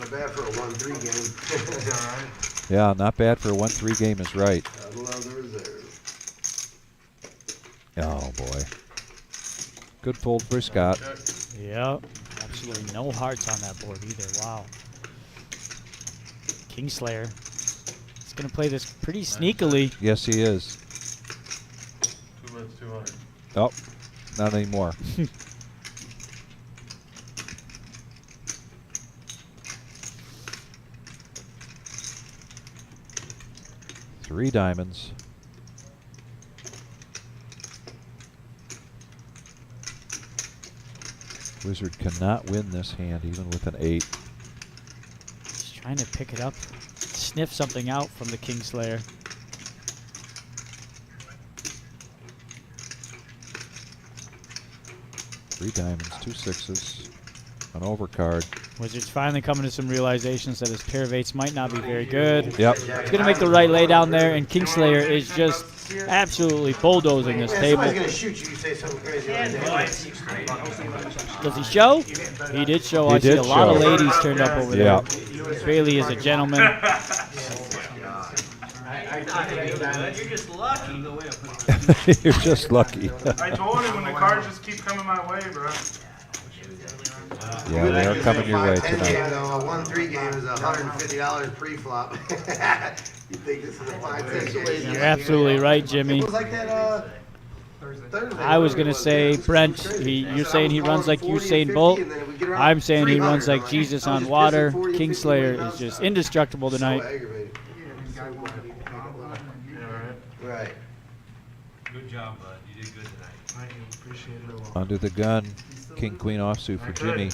Not bad for a 1-3 game. It's all right. Yeah, not bad for a 1-3 game is right. I love the reserve. Oh, boy. Good fold for Scott. Yep. Absolutely no hearts on that board either. Wow. Kingslayer. He's going to play this pretty sneakily. Yes, he is. 2 minutes, 200. Oh, not anymore. Three diamonds. Wizard cannot win this hand even with an 8. He's trying to pick it up, sniff something out from the Kingslayer. Three diamonds, 2 6s, an overcard. Wizard's finally coming to some realizations that his pair of 8s might not be very good. Yep. He's going to make the right lay down there, and Kingslayer is just absolutely bulldozing this table. Somebody's gonna shoot you. You say something crazy. Does he show? He did show. I see a lot of ladies turned up over there. Bailey is a gentleman. You're just lucky. You're just lucky. I told him when the cards just keep coming my way, bro. Yeah, they are coming your way tonight. A 1-3 game is $150 pre-flop. You think this is a 5-10 game? You're absolutely right, Jimmy. It was like that Thursday. I was going to say, Brent, you're saying he runs like Usain Bolt. I'm saying he runs like Jesus on water. Kingslayer is just indestructible tonight. Right. Good job, bud. You did good tonight. Thank you, appreciate it. Under the gun, King Queen offsuit for Jimmy.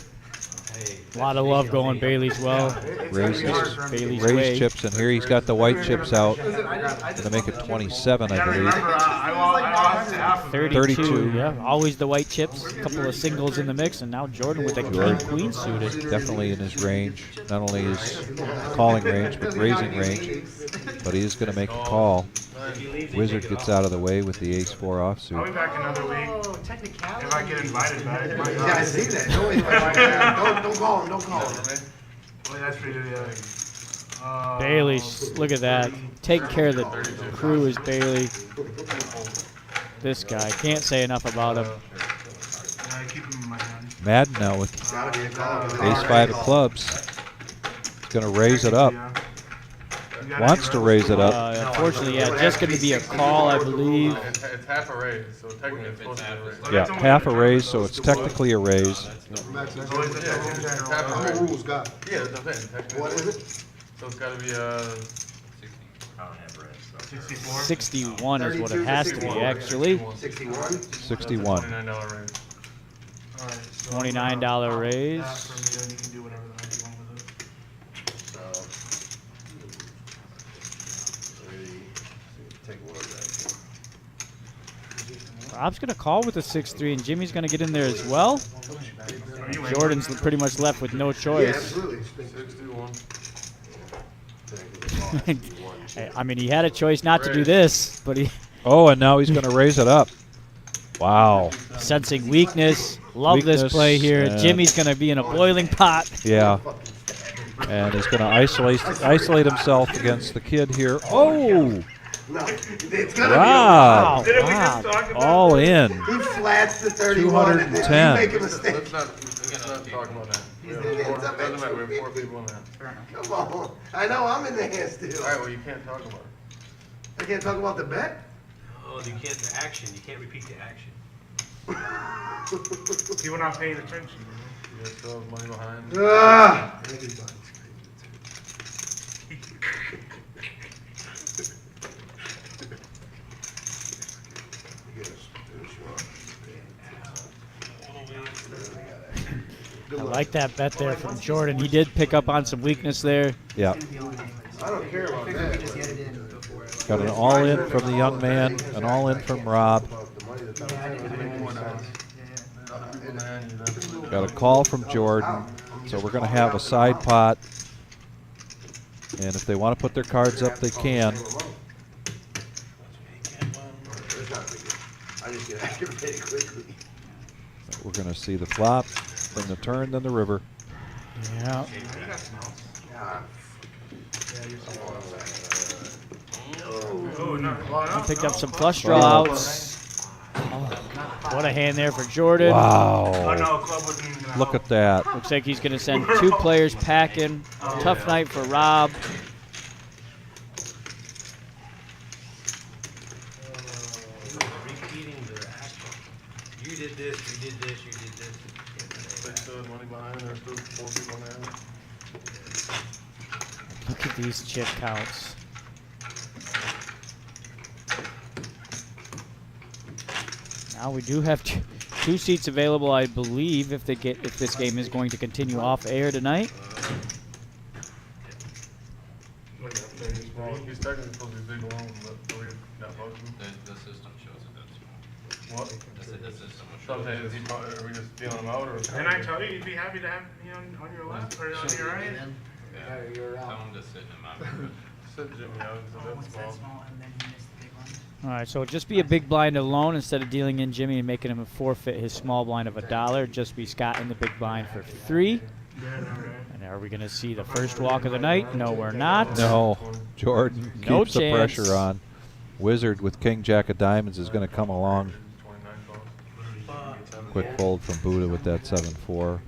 A lot of love going Bailey's well. Raised Bailey's way. chips, and here he's got the white chips out. Gonna make it 27, I believe. I lost half of it. 32. Yeah, always the white chips. A couple of singles in the mix, and now Jordan with the King-Queen suited. Definitely in his range. Not only his calling range, but raising range. But he is going to make a call. Wizard gets out of the way with the ace-4 I'll be offsuit. back another week. Oh, technicality. If I get invited back. My Yeah, I see that. Don't call him. Don't call him. Well, that's pretty good, yeah. Bailey, look at that. Taking care of the crew is Bailey. This guy, can't say enough about him. I keep him in my hand. Madden now with Gotta be a call. ace-5 of clubs. He's going to raise it up. Wants to raise it up. Unfortunately, yeah, just going to be a call, I believe. It's half a raise, so technically it's supposed to be a raise. Yeah, half a raise, so it's technically a raise. I'm a rules guy. Yeah, that's what I'm saying. Technically What it's is it? So it's gotta be I don't have red, so. 64. 61 is what it has to be, actually. 61? 61. $29 raise. Alright, so $29 raise. ask for me, then you can do whatever the heck you want with it. Take a look at that. Rob's going to call with a 6-3, and Jimmy's going to get in there as well. Are you in? Jordan's pretty much left with no Yeah, choice. absolutely. 61. I mean, he had a choice not to do this, but he Oh, and now he's going to raise it up. Wow. sensing weakness. Love this Weakness, play here. and- Jimmy's going to be in a boiling pot. Yeah. And he's going to isolate himself against the kid here. Oh! No, it's gonna Wow. Didn't we just talk about All in. be He flats the 31 and then 210. you make a mistake. Let's not talk about that. We have four, doesn't matter, we have 4 people in there. Come on. I know I'm in the hand still. Alright, well, you can't talk about it. I can't talk about the bet. Oh, you can't, the action, you can't repeat the action. People not paying attention. You guys still have money behind. Ah. I like that bet there from Jordan. He did pick up on some weakness there. Yeah. I don't care about Figure we that. just get it in. Got an all-in from the young man, an all-in from Rob. Got a call from Jordan. So we're going to have a side pot. And if they want to put their cards up, they can. I just get aggravated quickly. We're going to see the flop, then the turn, then the river. Yeah. Oh, no. He picked up some flush draw outs. Oh, what a hand there for Jordan. Oh, Wow. no, club wasn't even gonna Look help. at that. Looks like he's going to send 2 players packing. Tough night for Rob. there's still 4 people in there. Look at these chip counts. Now we do have two seats available, I believe, if this game is going to continue off air tonight. Look at that thing, he's small. He's technically supposed to be big alone, but we got bugged him. The system shows it that's small. What? The system will So show I'm saying, is he probably, are we just feeling him out, or? Didn't I tell you you'd be happy to have me on your left or on your right? Yeah. You're Tell out. him to sit in my Said Jimmy out, so Oh, that's what's that small. small and then he missed the big one? All right, so just be a big blind alone instead of dealing in Jimmy and making him forfeit his small blind of $1. Just be Scott in the big blind for 3. And are we going to see the first walk of the night? No, we're not. No, Jordan No keeps the chance. pressure on. Wizard with King Jack of Diamonds is going to come along. 29 calls. Quick fold from Buddha with that 7-4.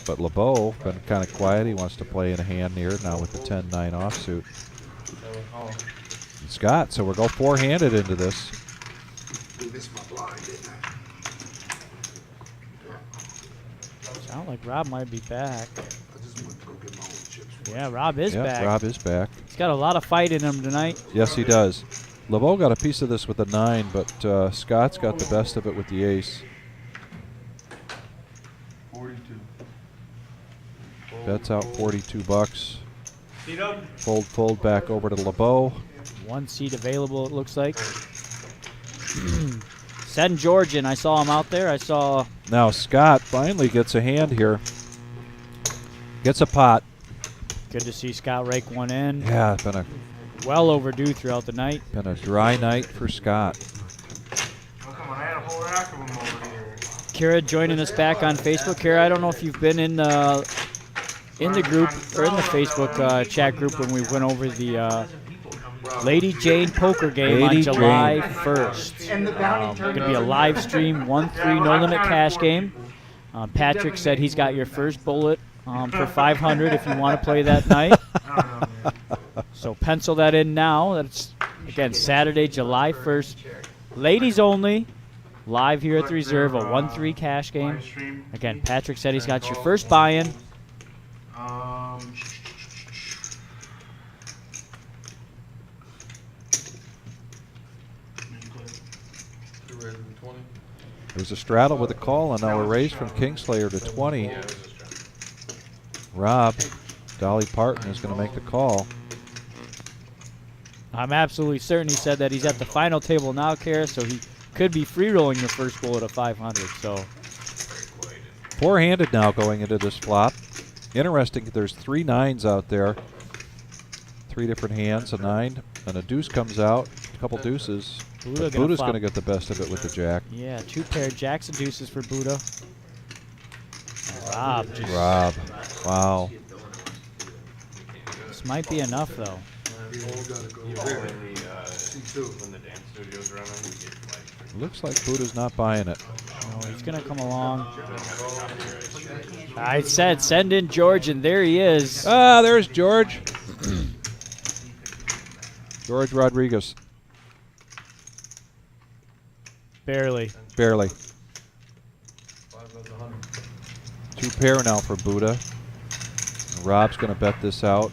But LeBeau been kind of quiet. He wants to play in a hand near now with the 10-9 offsuit. And Scott, so we're going 4-handed into this. Dude, this is my blind, didn't I? Sound like Rob might be back. I just went to go get my own chips. Yeah, Rob is Yeah, back. Rob is back. He's got a lot of fight in him tonight. Yes, he does. LeBeau got a piece of this with the 9, but Scott's got the best of it with the ace. 42. Bets out $42. Fold back over to LeBeau. 1 seat available, it looks like. Send George in. I saw him out there. I saw. Now Scott finally gets a hand here. Gets a pot. Good to see Scott rake one in. Yeah, it's been Well overdue throughout the night. a dry night for Scott. Oh, come on, I had a whole rack of them over here. Kara joining us back on Facebook. Kara, I don't know if you've been in the group or in the Facebook chat group when we went over the Lady Jane poker game on Lady July Jane. 1st. And the bounty Going to be a live stream 1-3 no limit cash game. Patrick said he's got your first bullet for 500 if you want to play that night. I don't know, man. So pencil that in now. That's again Saturday, July 1st. Ladies only. Live here at the Reserve, a 1-3 cash game. Live stream. Again, Patrick said he's got your first buy-in. Two raises to 20. There's a straddle with a call, and now a raise from Kingslayer to 20. Yeah, it was just Rob, Dolly Parton is going to make the call. I'm absolutely certain he said that he's at the final table now, Kara, so he could be free rolling your first bullet of 500. So 4-handed now going into this flop. Interesting, there's 3 9s out there. 3 different hands, a 9, and a deuce comes out, a couple deuces. Buddha Buddha's flop. going to get the best of it with the jack. Yeah, 2 pair jacks and deuces for Buddha. Rob, just, Rob, wow. this might be enough though. You gotta go. when the C2. when the dance studio's running, we get like Looks like Buddha's not buying it. No, he's going to come along. I said send in George, and there he is. Ah, there's George. George Rodriguez. Barely. Barely. 5 bets 100. 2 pair now for Buddha. Rob's going to bet this out.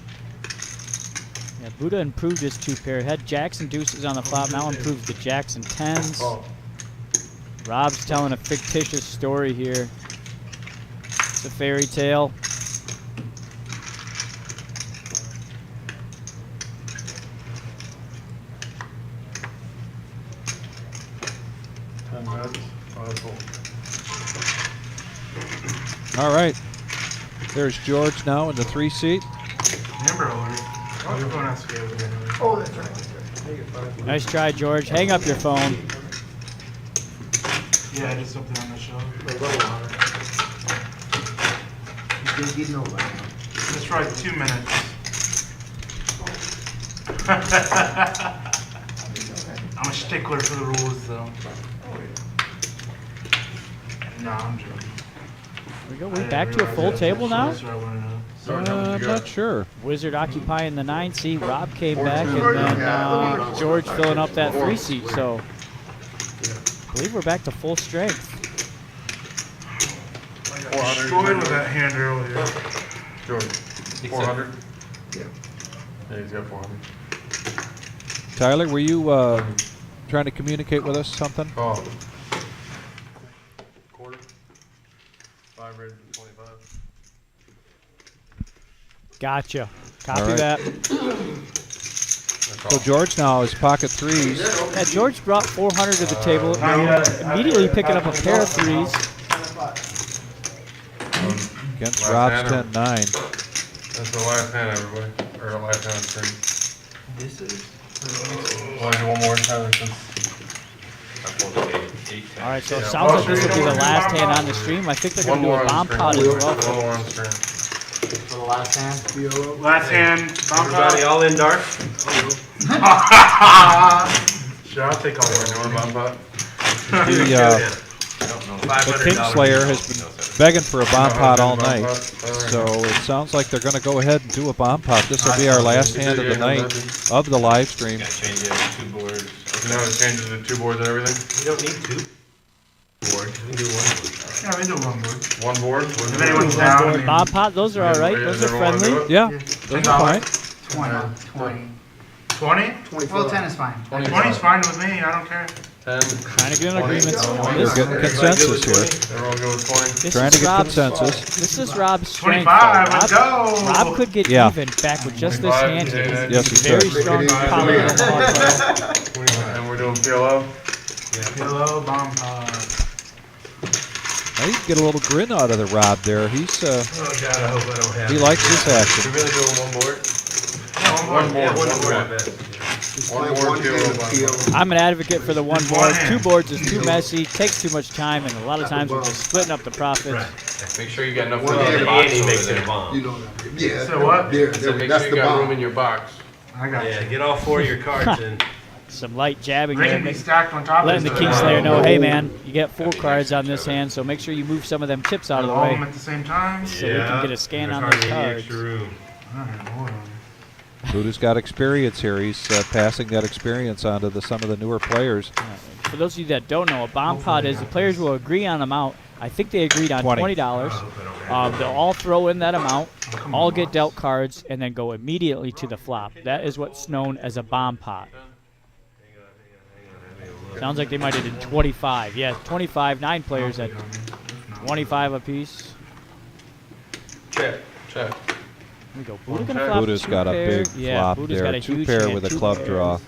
Yeah, Buddha improved his 2 pair. Had jacks and deuces on the flop, now improved the jacks and 10s. Oh. Rob's telling a fictitious story here. It's a fairy tale. All right. There's George now in the 3 seat. Remember, oh, your phone has to be over there. Oh, that's right. Nice try, George. Hang up your phone. Yeah, just something on the shelf. Let's try 2 minutes. I'm a stickler for the rules, though. Nah, I'm joking. We go. We back to a full table now. I'm not sure. Wizard occupying the 9 seat. Rob came back, and then George filling up that 3 seat. So I believe we're back to full strength. 400. destroyed with that hand earlier. Jordan, 400? Yeah. Yeah, he's got 400. Tyler, were you trying to communicate with us something? Call. Quarter. 5 rated to 25. Gotcha. Copy All right. that. So George now is pocket threes. Yeah, George brought 400 to the table. Immediately picking up a pair of threes. Against Last Rob's hand, 10-9. That's the last hand, everybody. Or the last hand on screen. This is. Want to do one more, Tyler? All right, so it sounds like this will be the last hand on the stream. I think they're going to do a bomb pot as well. One more on screen. For the last hand. Last hand. Everybody all in dark? Sure, I'll take all the bomb pot. The Kingslayer has been begging for a bomb pot all night. So it sounds like they're going to go ahead and do a bomb pot. This will be our last hand of the night of the live stream. Change it to 2 boards. You know, it changes to 2 boards and everything. We don't need 2 boards, we can do 1 board. Yeah, we do one board. 1 board? If anyone's down, I mean, Bomb pot, those are all right. Those are friendly. Yeah, those are fine. 20. 20? Well, 10 is fine. 20 is fine with me. I don't care. 10. Trying to get an agreement. They're getting consensus here. Everyone go with 20. This Trying is to get Rob's- consensus. This is Rob's strength. 25, though. let's Rob, go. Rob could get Yeah. even back with just this 25, hand. yeah, Yes, he Very could. strong polygonal player. 20, and we're doing PLO. Hello, bomb pot. Now you can get a little grin out of the Rob there. He's Oh God, I hope I don't have. he likes this action. We really doing 1 board? One board, Yeah, one 1 board, I board. bet. One board, PLO. I'm an advocate for the 1 board. hand. 2 boards is too messy, takes too much time, and a lot of times we're just splitting up the profits. Right. Make sure you got enough One room in hand the box Andy over makes there. it a bomb. You know that. Yeah. So what? There, So make that's sure the you got room bomb. in your box. I got Yeah, you. get all 4 of your cards and Some light jabbing They there, can be stacked on top of letting the each Kingslayer other. know, hey man, you get 4 cards on this hand, so make sure you move some of them chips out of the All of way them at the same time? so we can get a scan there's on those hardly any cards. extra room. Alright, hold on. Buddha's got experience here. He's passing that experience on to some of the newer players. For those of you that don't know, a bomb pot is the players will agree on amount. I think they agreed on $20. They'll all throw in that amount, all get dealt cards, and then go immediately to the flop. That is what's known as a bomb pot. Sounds like they might have did 25. Yeah, 25, 9 players at 25 apiece. Check. Check. Here we go. Buddha gonna flop Buddha's 2 got a pair. big Yeah, flop Buddha's there. got a 2 huge pair hand, with a 2 club pairs. draw.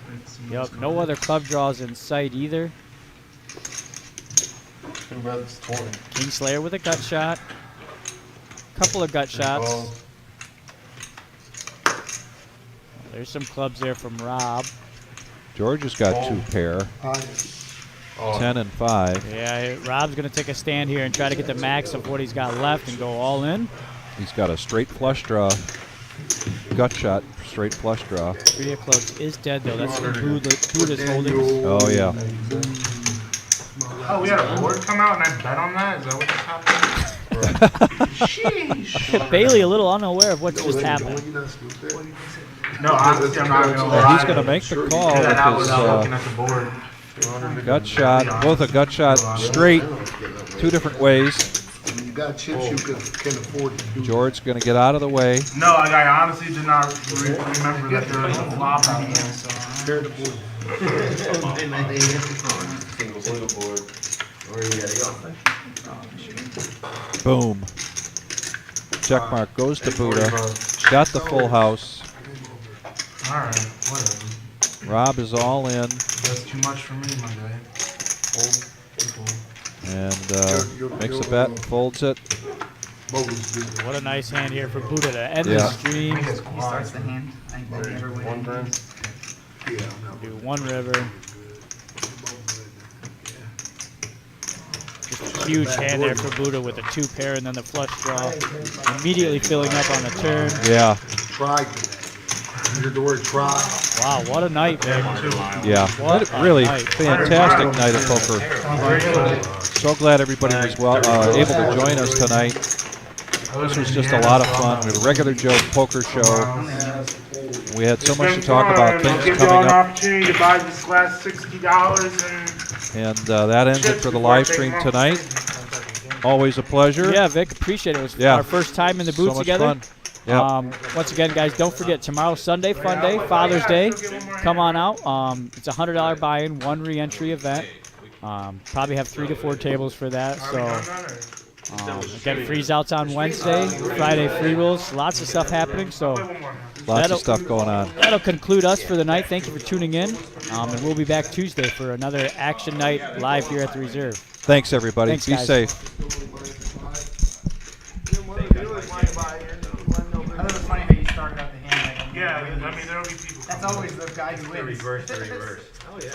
Yep, no other club draws in sight either. 2 bets, 20. Kingslayer with a gut shot. Couple of gut shots. Balls. There's some clubs there from Rob. George has got 2 pair, Oh. 10 and 5. Yeah, Rob's going to take a stand here and try to get the max of what he's got left and go all in. He's got a straight flush draw, gut shot, straight flush draw. 3 of clubs is dead though. That's from Buddha's holdings. Oh yeah. Oh, we had a board come out and I bet on that? Is that what just happened? Sheesh. Bailey a little unaware of what just happened. No, honestly, I'm not going to Yeah, lie. he's going to make the call Figure that out with his without looking at the board. gut shot, both a gut shot straight, 2 different ways. When you got chips, you can afford to do. George's going to get out of the way. No, like, I honestly did not remember that there was a flop on here, so. Tear the board. Single board. Boom. Check mark goes to Buddha. Got the full house. Alright, whatever. Rob is all in That's too much for me, my guy. and makes a bet and folds it. What a nice hand here for Buddha to end Yeah. the stream. He starts the hand. I think they never win. One turn. Do 1 river. Just a huge hand there for Buddha with a 2 pair and then the flush draw. Immediately filling up on the turn. Yeah, Try for that. You hear the word try? Wow, what a night, man. yeah. What a Really night. fantastic night of poker. So glad everybody was able to join us tonight. This was just a lot of fun. We had a regular Joe poker show. We had so much to talk about, things Give y'all coming an up, opportunity to buy this last $60 and and that ends it for the live stream tonight. Always a pleasure. Yeah, Vic, appreciate it. It was Yeah. our first time in the So booth much together. fun. Yep. Once again, guys, don't forget tomorrow, Sunday, fun day, Father's Day. Come on out. It's a $100 buy-in, one re-entry event. Probably have 3 to 4 tables for that. So again, freeze outs on Wednesday, Friday free rolls, lots of stuff happening. So Lots of stuff going on. that'll conclude us for the night. Thank you for tuning in, and we'll be back Tuesday for another action night live here at the Reserve. Thanks, everybody. Thanks, Be guys. safe. I thought it was funny how you started out the hand. Yeah, I mean, there'll be people. That's always the guy who The wins. reverse. Oh, yeah.